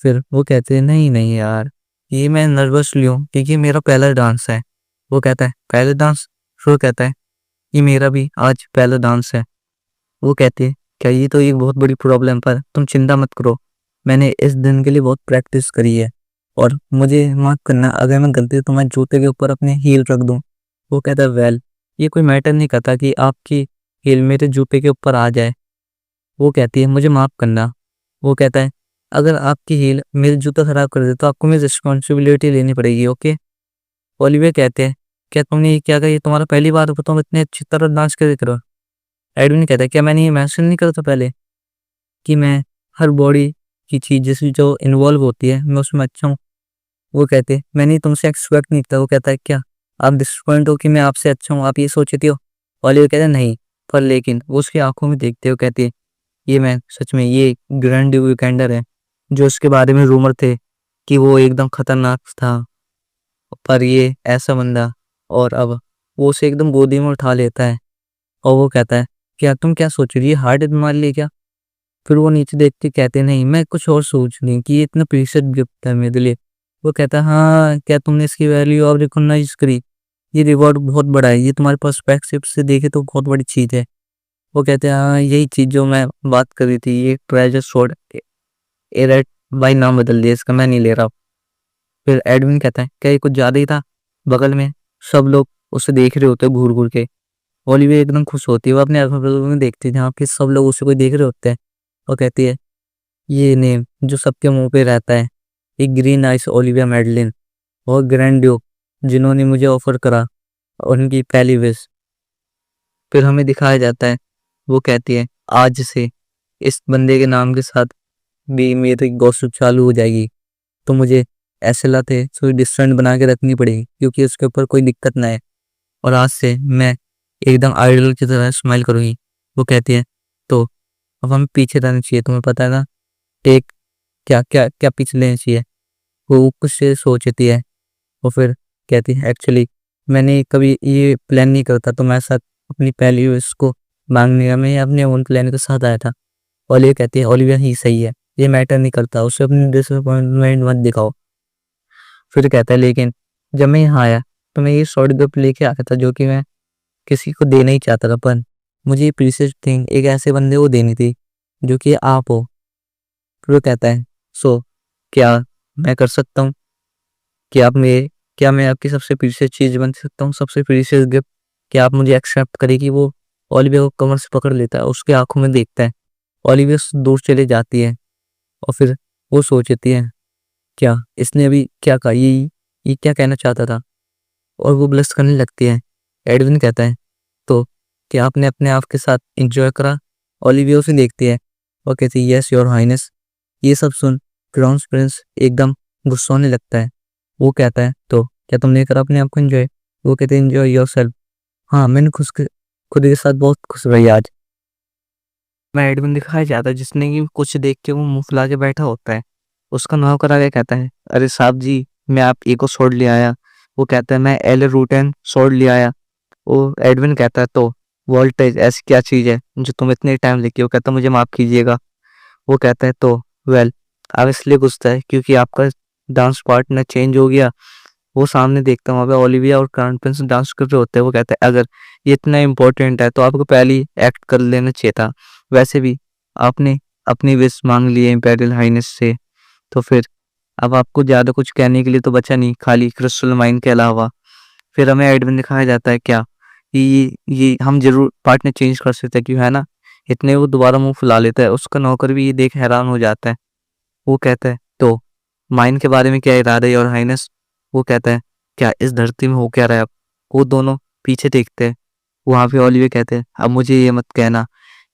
फिर वो कहते हैं नहीं नहीं यार ये मैं नर्वस हूँ क्योंकि मेरा पहला डांस है। वो कहता है पहला डांस? फिर वो कहता है ये मेरा भी आज पहला डांस है। वो कहती है क्या ये तो एक बहुत बड़ी प्रॉब्लम, पर तुम चिंता मत करो मैंने इस दिन के लिए बहुत प्रैक्टिस करी है और मुझे माफ करना अगर मैं गलती तो मैं जूते के ऊपर अपने हील रख दूं। वो कहता है वेल ये कोई मैटर नहीं करता कि आपकी हील मेरे जूते के ऊपर आ जाए। वो कहती है मुझे माफ करना। वो कहता है अगर आपकी हील मेरे जूता खराब कर दे तो आपको मेरी रिस्पॉन्सिबिलिटी लेनी पड़ेगी ओके। ओलिविया कहते हैं क्या तुमने ये क्या कहा, ये तुम्हारा पहली बार हो तुम इतने अच्छी तरह डांस कर रहे हो? एडविन कहता है क्या मैंने ये मैंशन नहीं करा था पहले कि मैं हर बॉडी की चीज जैसी जो इन्वॉल्व होती है मैं उसमें अच्छा हूँ? वो कहते हैं मैंने तुमसे एक्सपेक्ट नहीं किया। वो कहता है क्या आप डिसअपॉइंट हो कि मैं आपसे अच्छा हूँ, आप ये सोचती हो? ओलिविया कहता है नहीं, पर लेकिन वो उसकी आंखों में देखते हो कहती है ये मैं सच में ये ग्रैंड वीकेंडर है जो उसके बारे में रूमर थे कि वो एकदम खतरनाक था, पर ये ऐसा बंदा। और अब वो उसे एकदम गोदी में उठा लेता है और वो कहता है क्या तुम क्या सोच रही है, हार्ट है तुम्हारे लिए क्या? फिर वो नीचे देख के कहते नहीं मैं कुछ और सोच रही हूँ कि ये इतना प्रीशियस गिफ्ट है मेरे लिए। वो कहता है हाँ क्या तुमने इसकी वैल्यू और रिकॉग्नाइज करी? ये रिवॉर्ड बहुत बड़ा है, ये तुम्हारे पर्सपेक्टिव से देखे तो बहुत बड़ी चीज है। वो कहते हैं हाँ यही चीज जो मैं बात कर रही थी, ये ट्रेजर स्वॉर्ड एरेट भाई नाम बदल दिया इसका, मैं नहीं ले रहा। फिर एडविन कहता है क्या ये कुछ ज़्यादा ही था। बगल में सब लोग उसे देख रहे होते हैं घूर घूर के। ओलिविया एकदम खुश होती है, वो अपने अगल बगल में देखती है जहाँ पे सब लोग उसे कोई देख रहे होते हैं। वो कहती है ये नेम जो सबके मुंह पे रहता है, एक ग्रीन आइस ओलिविया मेडलिन और ग्रैंड ड्यूक जिन्होंने मुझे ऑफर करा उनकी पहली विश। फिर हमें दिखाया जाता है, वो कहती है आज से इस बंदे के नाम के साथ भी मेरी गॉसिप चालू हो जाएगी, तो मुझे ऐसे लाते थोड़ी डिस्टेंस बना के रखनी पड़ेगी क्योंकि उसके ऊपर कोई दिक्कत ना है। और आज से मैं एकदम आइडल की तरह स्माइल करूंगी। वो कहती है तो अब हमें पीछे रहना चाहिए, तुम्हें पता है ना, टेक क्या क्या क्या पीछे लेना चाहिए। वो कुछ से सोचती है। वो फिर कहती है एक्चुअली मैंने कभी ये प्लान नहीं करता, तो मैं साथ अपनी पहली विश को मांगने का मैं अपने ओन प्लान के साथ आया था। ओलिविया कहती है ओलिविया ही सही है, ये मैटर नहीं करता, उसे अपनी डिसअपॉइंटमेंट मत दिखाओ। फिर कहता है लेकिन जब मैं यहाँ आया तो मैं ये शॉर्ट गिफ्ट लेके आया था जो कि मैं किसी को देना ही चाहता था, पर मुझे ये प्रीशियस थिंग एक ऐसे बंदे को देनी थी जो कि आप हो। फिर वो कहता है सो क्या मैं कर सकता हूँ कि आप मेरे क्या मैं आपकी सबसे प्रीशियस चीज बन सकता हूँ, सबसे प्रीशियस गिफ्ट। क्या आप मुझे एक्सेप्ट करेगी। वो ओलिविया को कमर से पकड़ लेता है, उसके आंखों में देखता है। ओलिविया दूर चले जाती है और फिर वो सोचती है क्या इसने अभी क्या कहा, ये क्या कहना चाहता था। और वो ब्लश करने लगती है। एडविन कहता है तो क्या आपने अपने आप के साथ एंजॉय करा। ओलिविया उसे देखती है और कहती है यस योर हाइनेस। ये सब सुन क्राउन प्रिंस एकदम गुस्सा होने लगता है। वो कहता है तो क्या तुमने करा अपने आप को एंजॉय। वो कहते हैं एंजॉय योर सेल्फ। हाँ मैंने खुद के साथ बहुत खुश रही आज। मैं एडमिन दिखाया जाता है जिसने कि कुछ देख के वो मुंह फुला के बैठा होता है। उसका नौकर आगे कहता है अरे साहब जी मैं आप एको सोड ले आया। वो कहता है मैं एल रूटेन सोड ले आया। वो एडविन कहता है तो वोल्टेज ऐसी क्या चीज़ है जो तुम इतने टाइम लेके। वो कहता है मुझे माफ़ कीजिएगा। वो कहता है तो वेल अब इसलिए गुस्सा है क्योंकि आपका डांस पार्टनर चेंज हो गया। वो सामने देखता है वहाँ पे ओलिविया और क्राउन प्रिंस डांस कर रहे होते हैं। वो कहता है अगर ये इतना इम्पोर्टेंट है तो आपको पहले ही एक्ट कर लेना चाहिए था। वैसे भी आपने अपनी विश मांग ली है इम्पेरियल हाइनेस से, तो फिर अब आपको ज़्यादा कुछ कहने के लिए तो बचा नहीं खाली क्रिस्टल माइन के अलावा। फिर हमें एडमिन दिखाया जाता है क्या कि ये हम जरूर पार्टनर चेंज कर सकते हैं क्यों, है ना। इतने वो दोबारा मुंह फुला लेता है। उसका नौकर भी ये देख हैरान हो जाता है। वो कहता है तो माइन के बारे में क्या इरादा है योर हाइनेस। वो कहता है क्या इस धरती में हो क्या रहा है अब। वो दोनों पीछे देखते हैं। वहां पे ओलिविया कहते हैं अब मुझे ये मत कहना।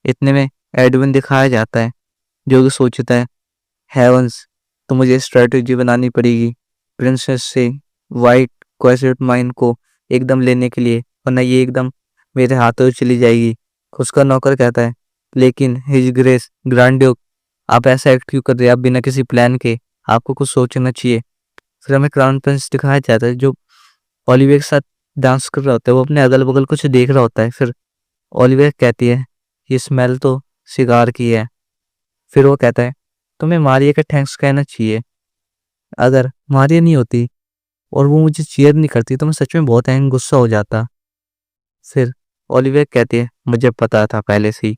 इतने में एडविन दिखाया जाता है जो कि सोचता है हेवंस, तो मुझे स्ट्रेटजी बनानी पड़ेगी प्रिंसेस से वाइट क्वेसेट माइन को एकदम लेने के लिए, वरना ये एकदम मेरे हाथों से चली जाएगी। उसका नौकर कहता है लेकिन हिज ग्रेस ग्रैंड ड्यूक आप ऐसा एक्ट क्यों कर रहे हैं, आप बिना किसी प्लान के, आपको कुछ सोचना चाहिए। फिर हमें क्राउन प्रिंस दिखाया जाता है जो ओलिविया के साथ डांस कर रहा होता है। वो अपने अगल बगल कुछ देख रहा होता है। फिर ओलिविया कहती है ये स्मेल तो सिगार की है। फिर वो कहता है तुम्हें मारिया का थैंक्स कहना चाहिए। अगर मारिया नहीं होती और वो मुझे चीयर नहीं करती तो मैं सच में बहुत गुस्सा हो जाता। फिर ओलिविया कहती है मुझे पता था पहले से ही।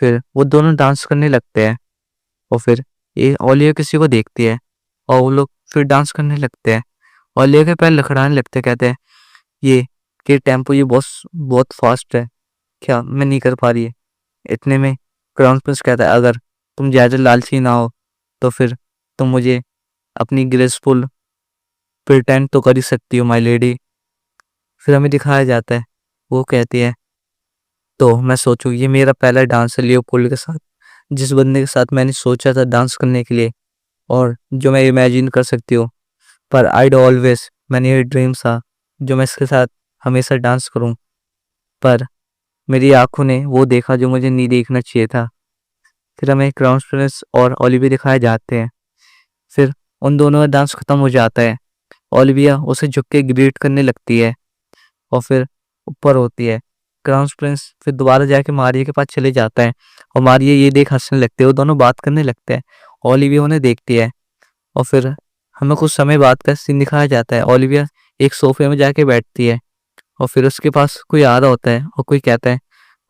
फिर वो दोनों डांस करने लगते हैं और फिर ये ओलिविया किसी को देखती है और वो लोग फिर डांस करने लगते हैं। ओलिविया के पैर लखड़ाने लगते हैं। कहते हैं ये टेम्पो ये बहुत बहुत फास्ट है, क्या मैं नहीं कर पा रही है। इतने में क्राउन प्रिंस कहता है अगर तुम ज़्यादा लालची ना हो तो फिर तुम मुझे अपनी ग्रेसफुल प्रिटेंड तो कर ही सकती हो माय लेडी। फिर हमें दिखाया जाता है वो कहती है तो मैं सोचूं ये मेरा पहला डांस है लियोपोल्ड के साथ, जिस बंदे के साथ मैंने सोचा था डांस करने के लिए और जो मैं इमेजिन कर सकती हूँ। पर आइड ऑलवेज मैंने ये ड्रीम था जो मैं इसके साथ हमेशा डांस करूं, पर मेरी आंखों ने वो देखा जो मुझे नहीं देखना चाहिए था। फिर हमें क्राउन प्रिंस और ओलिविया दिखाए जाते हैं। फिर उन दोनों का डांस खत्म हो जाता है। ओलिविया उसे झुक के ग्रीट करने लगती है और फिर ऊपर होती है। क्राउन प्रिंस फिर दोबारा जाके मारिया के पास चले जाता है और मारिया ये देख हंसने लगते हैं। वो दोनों बात करने लगते हैं। ओलिविया उन्हें देखती है और फिर हमें कुछ समय बाद का सीन दिखाया जाता है। ओलिविया एक सोफे में जाके बैठती है और फिर उसके पास कोई आ रहा होता है और कोई कहता है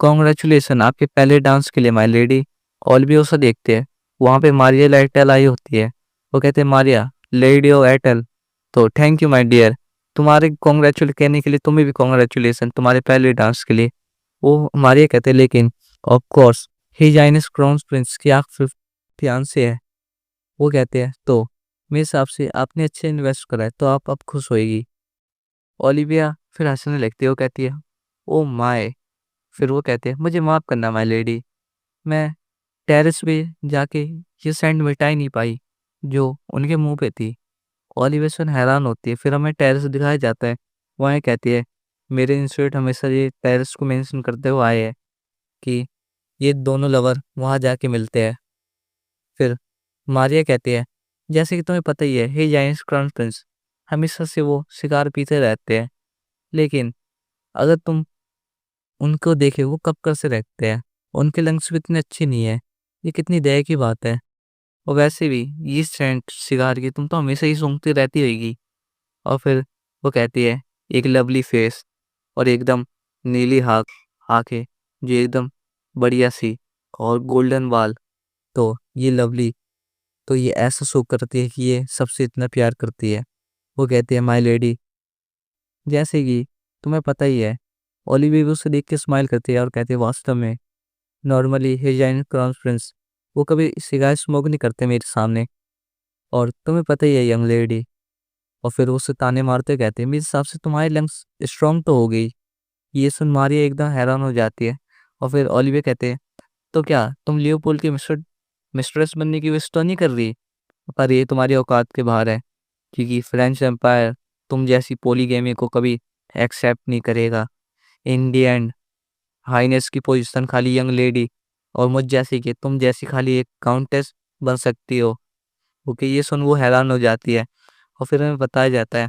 कॉन्ग्रेचुलेसन आपके पहले डांस के लिए माय लेडी। ओलिविया उसे देखते हैं। वहाँ पे मारिया एटेल आई होती है। वो कहते हैं मारिया लेडी ऑफ एटेल तो थैंक यू माय डियर, तुम्हारे कॉन्ग्रेचुलेट कहने के लिए तुम्हें भी कॉन्ग्रेचुलेसन तुम्हारे पहले डांस के लिए। वो मारिया कहते लेकिन ऑफ कोर्स ही जाइनस क्राउन प्रिंस की आँख फियांसे है। वो कहते हैं तो मेरे हिसाब से आपने अच्छे इन्वेस्ट करा है तो आप अब खुश होएगी। ओलिविया फिर हंसने लगती है, वो कहती है ओ माय। फिर वो कहते हैं मुझे माफ़ करना माय लेडी, मैं टेरेस पे जाके ये सेंट मिटा ही नहीं पाई जो उनके मुंह पे थी। ओलिविया सुन हैरान होती है, फिर हमें टेरेस दिखाया जाता है। वह कहती है मेरे इंस्टीट्यूट हमेशा ये टेरेस को मेंशन करते हुए आए हैं कि ये दोनों लवर वहाँ जाके मिलते हैं। फिर मारिया कहती है जैसे कि तुम्हें पता ही है हे जाइंट्स क्राउन प्रिंस हमेशा से वो शिकार पीते रहते हैं, लेकिन अगर तुम उनको देखे वो कब कर से रहते हैं, उनके लंग्स भी इतने अच्छे नहीं है। ये कितनी दया की बात है। और वैसे भी ये सेंट शिकार की तुम तो हमेशा ही सूंघती रहती रहेगी। और फिर वो कहती है एक लवली फेस और एकदम नीली आँखें जो एकदम बढ़िया सी और गोल्डन बाल। तो ये लवली तो ये ऐसा शो करती है कि ये सबसे इतना प्यार करती है। वो कहती है माय लेडी, जैसे कि तुम्हें पता ही है। ओलिविया भी उसे देख के स्माइल करती है और कहती है वास्तव में नॉर्मली हिजाइन क्राउन प्रिंस वो कभी सिगारेट स्मोक नहीं करते मेरे सामने, और तुम्हें पता ही है यंग लेडी। और फिर वो उसे ताने मारते कहते हैं मेरे हिसाब से तुम्हारी लंग्स स्ट्रांग तो हो गई। ये सुन मारिया एकदम हैरान हो जाती है। और फिर ओलिविया कहते हैं तो क्या तुम लियोपोल्ड की मिस्ट्रेस बनने की विश तो नहीं कर रही, पर ये तुम्हारी औकात के बाहर है, क्योंकि फ्रेंच एम्पायर तुम जैसी पोलीगेमी को कभी एक्सेप्ट नहीं करेगा। इन दी एंड हाईनेस की पोजीशन खाली यंग लेडी और मुझ जैसी कि तुम जैसी खाली एक काउंटेस बन सकती हो। ओके, ये सुन वो हैरान हो जाती है। और फिर हमें बताया जाता है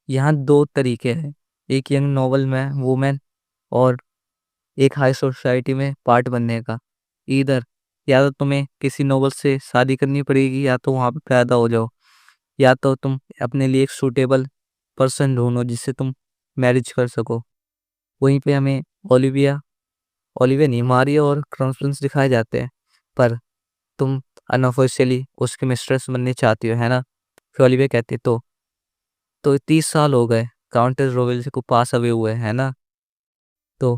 यहाँ दो तरीके हैं, एक यंग नॉवल में वुमेन और एक हाई सोसाइटी में पार्ट बनने का। इधर या तो तुम्हें किसी नॉवल से शादी करनी पड़ेगी या तो वहाँ पे पैदा हो जाओ, या तो तुम अपने लिए एक सूटेबल पर्सन ढूंढो जिससे तुम मैरिज कर सको। वहीं पे हमें ओलिविया ओलिविया नहीं मारिया और कॉन्फ्रेंस दिखाए जाते हैं, पर तुम अनऑफिशियली उसके मिस्ट्रेस बनने चाहती हो है ना। फिर ओलिविया कहती है तो 30 साल हो गए काउंटेस रोवेल को पास अवे हुए है ना, तो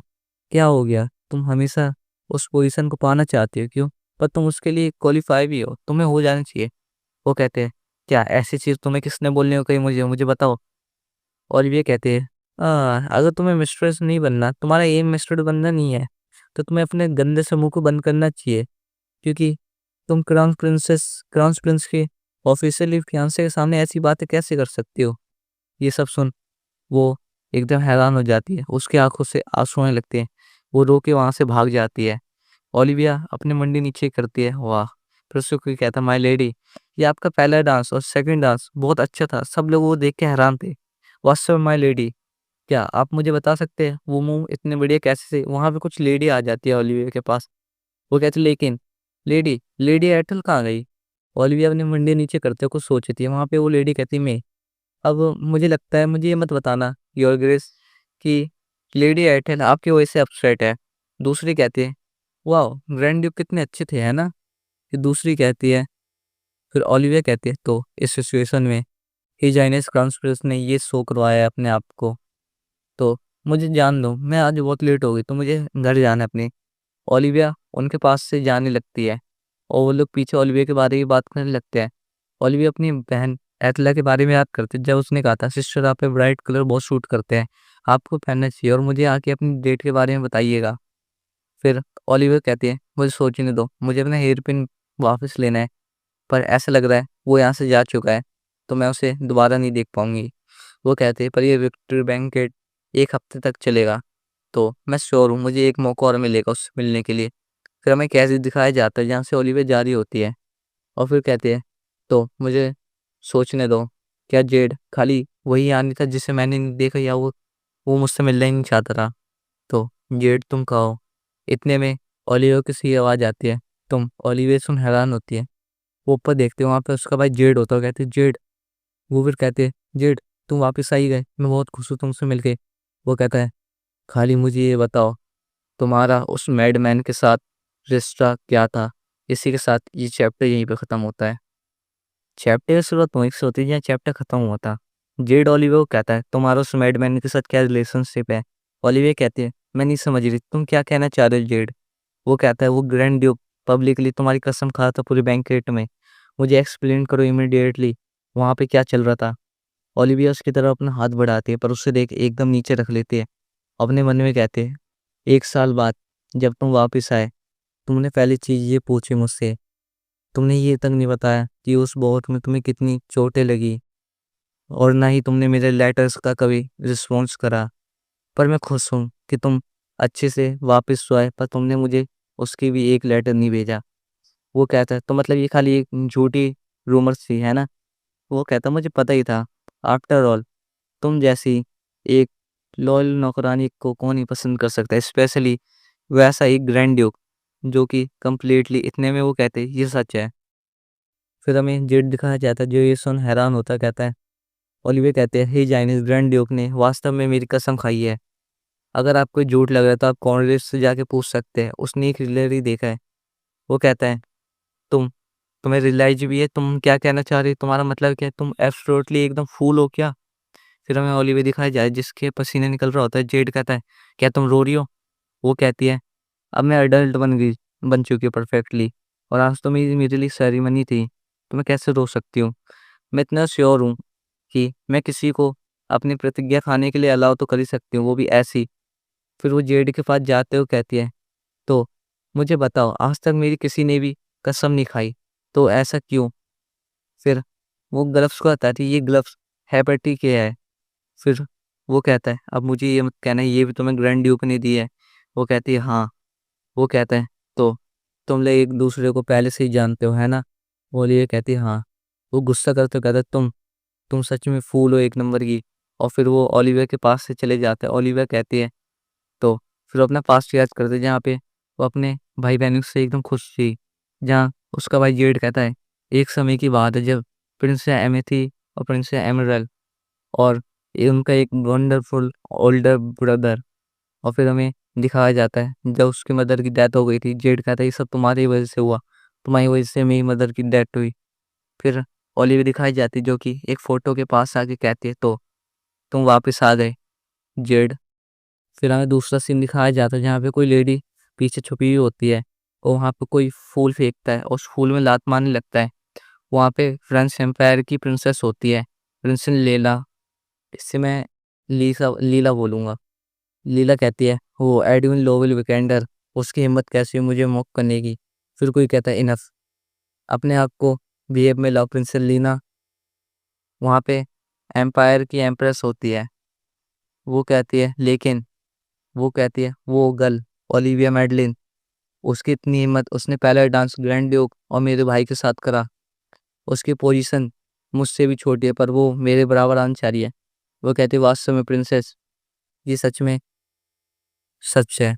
क्या हो गया, तुम हमेशा उस पोजीशन को पाना चाहती हो क्यों, पर तुम उसके लिए क्वालिफाई भी हो, तुम्हें हो जाना चाहिए। वो कहते हैं क्या ऐसी चीज़ तुम्हें किसने बोलने को कही, मुझे मुझे बताओ। और ये कहते हैं अगर तुम्हें मिस्ट्रेस नहीं बनना, तुम्हारा एम मिस्ट्रेस बनना नहीं है, तो तुम्हें अपने गंदे से मुंह को बंद करना चाहिए, क्योंकि तुम क्राउन प्रिंस के ऑफिशियली फियांसे के सामने ऐसी बातें कैसे कर सकती हो। ये सब सुन वो एकदम हैरान हो जाती है, उसकी आंखों से आंसू आने लगते हैं। वो रो के वहाँ से भाग जाती है। ओलिविया अपनी मुंडी नीचे करती है, वाह। फिर उससे कोई कहता माय लेडी, ये आपका पहला डांस और सेकंड डांस बहुत अच्छा था, सब लोग वो देख के हैरान थे। वास्तव में माय लेडी, क्या आप मुझे बता सकते हैं वो मुंह इतने बढ़िया कैसे से। वहाँ पे कुछ लेडी आ जाती है ओलिविया के पास। वो कहती लेकिन लेडी लेडी एटल कहाँ गई। ओलिविया अपनी मुंडी नीचे करते हुए कुछ सोचती है। वहाँ पे वो लेडी कहती मैं, अब मुझे लगता है मुझे ये मत बताना योर ग्रेस कि लेडी एयरटेल आपकी वजह से अपसेट है। दूसरी कहती है वाह ग्रैंड ड्यूक कितने अच्छे थे है ना। फिर दूसरी कहती है, फिर ओलिविया कहती है तो इस सिचुएशन में हिजाइनस क्राउन प्रिंस ने ये शो करवाया है अपने आप को, तो मुझे जान दो, मैं आज बहुत लेट हो गई तो मुझे घर जाना है अपने। ओलिविया उनके पास से जाने लगती है और वो लोग पीछे ओलिविया के बारे में बात करने लगते हैं। ओलिविया अपनी बहन एतला के बारे में याद करते जब उसने कहा था सिस्टर आप पे ब्राइट कलर बहुत सूट करते हैं, आपको पहनना चाहिए और मुझे आके अपनी डेट के बारे में बताइएगा। फिर ओलिविया कहती है मुझे सोचने दो, मुझे अपना हेयर पिन वापस लेना है, पर ऐसा लग रहा है वो यहाँ से जा चुका है तो मैं उसे दोबारा नहीं देख पाऊंगी। वो कहते हैं पर ये विक्ट्री बैंकेट 1 हफ्ते तक चलेगा, तो मैं श्योर हूँ मुझे एक मौका और मिलेगा उससे मिलने के लिए। फिर हमें कैसे दिखाया जाता है जहाँ से ओलिविया जारी होती है। और फिर कहते हैं तो मुझे सोचने दो, क्या जेड खाली वही आदमी था जिसे मैंने नहीं देखा, या वो मुझसे मिलना ही नहीं चाहता था। तो जेड तुम कहो। इतने में ओलिविया की सी आवाज़ आती है, तुम। ओलिविया सुन हैरान होती है, वो ऊपर देखते हो वहाँ पे उसका भाई जेड होता है। कहते जेड, वो फिर कहते हैं जेड तुम वापस आई गए, मैं बहुत खुश हूँ तुमसे मिलके। वो कहता है खाली मुझे ये बताओ तुम्हारा उस मैडमैन के साथ रिश्ता क्या था। इसी के साथ ये चैप्टर यहीं पे ख़त्म होता है। चैप्टर की शुरुआत वहीं से होती है जहाँ चैप्टर खत्म हुआ था। जेड ओलिविया को कहता है तुम्हारा उस मैडमैन के साथ क्या रिलेशनशिप है। ओलिविया कहती है मैं नहीं समझ रही तुम क्या कहना चाह रहे हो जेड। वो कहता है वो ग्रैंड ड्यूक पब्लिकली तुम्हारी कसम खा था पूरे बैंकेट में। मुझे एक्सप्लेन करो इमीडिएटली वहाँ पे क्या चल रहा था। ओलिविया उसकी तरफ अपना हाथ बढ़ाती है पर उससे देख एकदम नीचे रख लेती है। अपने मन में कहते हैं 1 साल बाद जब तुम वापस आए तुमने पहली चीज ये पूछी मुझसे। तुमने ये तक नहीं बताया कि उस बोट में तुम्हें कितनी चोटें लगी और ना ही तुमने मेरे लेटर्स का कभी रिस्पॉन्स करा। पर मैं खुश हूँ कि तुम अच्छे से वापस तो आए पर तुमने मुझे उसकी भी एक लेटर नहीं भेजा। वो कहता है तो मतलब ये खाली एक झूठी रूमर्स थी है ना। वो कहता मुझे पता ही था। आफ्टर ऑल तुम जैसी एक लॉयल नौकरानी को कौन ही पसंद कर सकता है स्पेशली वैसा एक ग्रैंड ड्यूक जो कि कंप्लीटली इतने में वो कहते ये सच है। फिर हमें जेड दिखाया जाता है जो ये सुन हैरान होता कहता है ओलिविया कहते हैं हे चाइनीज ग्रैंड ड्यूक ने वास्तव में मेरी कसम खाई है। अगर आपको झूठ लग रहा है तो आप कॉर्नलिस से जाके पूछ सकते हैं उसने एक रिलेटर ही देखा है। वो कहता है तुम तुम्हें रियलाइज भी है तुम क्या कहना चाह रही हो तुम्हारा मतलब क्या है तुम एब्सोल्युटली एकदम फूल हो क्या। फिर हमें ओलिविया दिखाया जाए जिसके पसीने निकल रहा होता है। जेड कहता है क्या तुम रो रही हो। वो कहती है अब मैं अडल्ट बन चुकी हूँ परफेक्टली और आज तो मेरे लिए सेरेमनी थी तो मैं कैसे रो सकती हूँ। मैं इतना श्योर हूँ कि मैं किसी को अपनी प्रतिज्ञा खाने के लिए अलाउ तो कर ही सकती हूँ वो भी ऐसी। फिर वो जेड के पास जाते हुए कहती है तो मुझे बताओ आज तक मेरी किसी ने भी कसम नहीं खाई तो ऐसा क्यों। फिर वो ग्लव्स को हटाती है ये ग्लव्स हैपेटी के है। फिर वो कहता है अब मुझे ये मत कहना ये भी तुम्हें ग्रैंड ड्यूक ने दी है। वो कहती है हाँ। वो कहता है तो तुम लोग एक दूसरे को पहले से ही जानते हो है ना। ओलिविया कहती है हाँ। वो गुस्सा करते कहता है तुम सच में फूल हो एक नंबर की। और फिर वो ओलिविया के पास से चले जाते हैं। ओलिविया कहती है तो फिर वो अपना पास्ट याद करते हैं जहाँ पे वो अपने भाई बहनों से एकदम खुश थी। जहाँ उसका भाई जेड कहता है एक समय की बात है जब प्रिंसेस एमेथी और प्रिंसेस एमरल्ड और ये उनका एक वंडरफुल ओल्डर ब्रदर। और फिर हमें दिखाया जाता है जब उसकी मदर की डेथ हो गई थी। जेड कहता है ये सब तुम्हारी वजह से हुआ तुम्हारी वजह से मेरी मदर की डेथ हुई। फिर ओलिविया दिखाई जाती जो कि एक फोटो के पास आके कहती है तो तुम वापस आ गए जेड। फिर हमें दूसरा सीन दिखाया जाता है जहाँ पे कोई लेडी पीछे छुपी हुई होती है और वहाँ पे कोई फूल फेंकता है और उस फूल में लात मारने लगता है। वहाँ पे फ्रेंच एम्पायर की प्रिंसेस होती है प्रिंसेस लेला। इससे मैं लीला बोलूँगा। लीला कहती है वो एडविन लोवेल विकेंडर उसकी हिम्मत कैसी हुई मुझे मॉक करने की। फिर कोई कहता है इनफ अपने आप को बिहेव में लाओ प्रिंसेस लीना। वहाँ पे एम्पायर की एम्प्रेस होती है। वो कहती है लेकिन वो कहती है वो गर्ल ओलिविया मेडलिन उसकी इतनी हिम्मत उसने पहला डांस ग्रैंड ड्यूक और मेरे भाई के साथ करा। उसकी पोजीशन मुझसे भी छोटी है पर वो मेरे बराबर आना चाह रही है। वो कहती है वास्तव में प्रिंसेस ये सच में सच है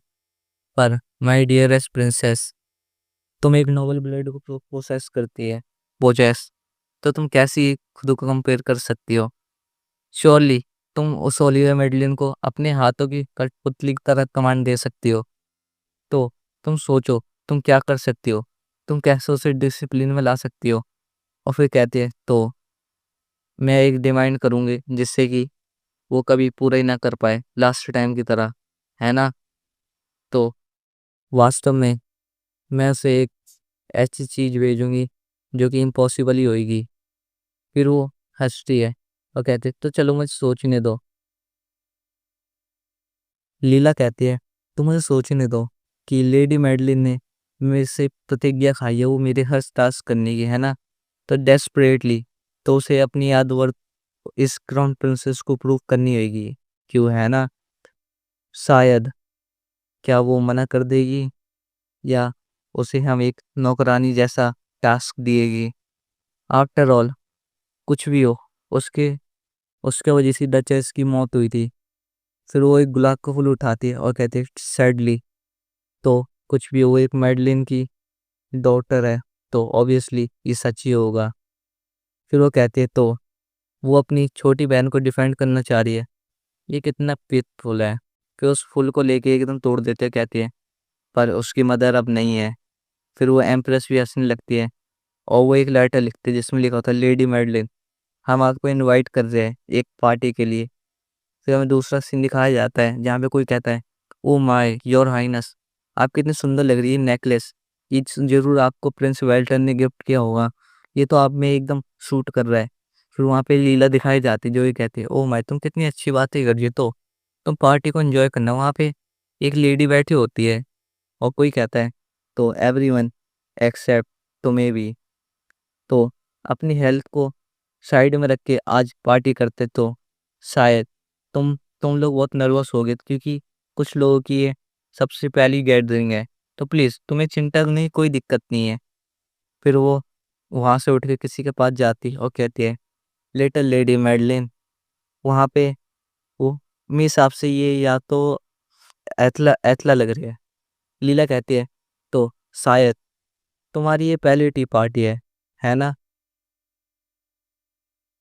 पर माय डियरेस्ट प्रिंसेस तुम एक नोबल ब्लड को प्रोसेस करती है पोजेस तो तुम कैसी खुद को कंपेयर कर सकती हो। श्योरली तुम उस ओलिविया मेडलिन को अपने हाथों की कठपुतली की तरह कमांड दे सकती हो। तो तुम सोचो तुम क्या कर सकती हो तुम कैसे उसे डिसिप्लिन में ला सकती हो। और फिर कहते हैं तो मैं एक डिमांड करूंगी जिससे कि वो कभी पूरा ही ना कर पाए लास्ट टाइम की तरह है ना। तो वास्तव में मैं उसे एक ऐसी चीज भेजूंगी जो कि इम्पॉसिबल ही होगी। फिर वो हंसती है और कहते तो चलो मुझे सोचने दो। लीला कहती है तुम मुझे सोचने दो कि लेडी मेडलिन ने मेरे से प्रतिज्ञा खाई है वो मेरे हर टास्क करने की है ना। तो डेस्परेटली तो उसे अपनी याद वर्क इस क्राउन प्रिंसेस को प्रूव करनी होगी क्यों है ना। शायद क्या वो मना कर देगी या उसे हम एक नौकरानी जैसा टास्क दिएगी। आफ्टर ऑल कुछ भी हो उसके उसके वजह से डचेस की मौत हुई थी। फिर वो एक गुलाब का फूल उठाती है और कहती है सैडली तो कुछ भी हो वो एक मेडलिन की डॉटर है तो ऑब्वियसली ये सच ही होगा। फिर वो कहती है तो वो अपनी छोटी बहन को डिफेंड करना चाह रही है। ये कितना पीसफुल है कि उस फूल को लेके एकदम तोड़ देते कहती है पर उसकी मदर अब नहीं है। फिर वो एम्प्रेस भी हंसने लगती है और वो एक लेटर लिखते जिसमें लिखा होता लेडी मेडलिन, हम आपको इनवाइट कर रहे हैं एक पार्टी के लिए। फिर हमें दूसरा सीन दिखाया जाता है जहाँ पे कोई कहता है, ओ माय योर हाइनेस, आप कितनी सुंदर लग रही है नेकलेस, ये जरूर आपको प्रिंस वेल्टन ने गिफ्ट किया होगा, ये तो आप में एकदम सूट कर रहा है। फिर वहाँ पे लीला दिखाई जाती है जो ये कहती है, ओ माय तुम कितनी अच्छी बातें कर रही हो, तो तुम पार्टी को एंजॉय करना। वहाँ पे एक लेडी बैठी होती है और कोई कहता है, तो एवरीवन एक्सेप्ट तुम्हें भी, तो अपनी हेल्थ को साइड में रख के आज पार्टी करते तो शायद तुम लोग बहुत नर्वस हो गए क्योंकि कुछ लोगों की ये सबसे पहली गैदरिंग है, तो प्लीज़ तुम्हें चिंता करने की कोई दिक्कत नहीं है। फिर वो वहाँ से उठ के किसी के पास जाती और कहती है, लिटिल लेडी मेडलिन, वहाँ पे वो मेरे हिसाब से ये या तो एथला एथला लग रही है। लीला कहती है, तो शायद तुम्हारी ये पहली टी पार्टी है ना?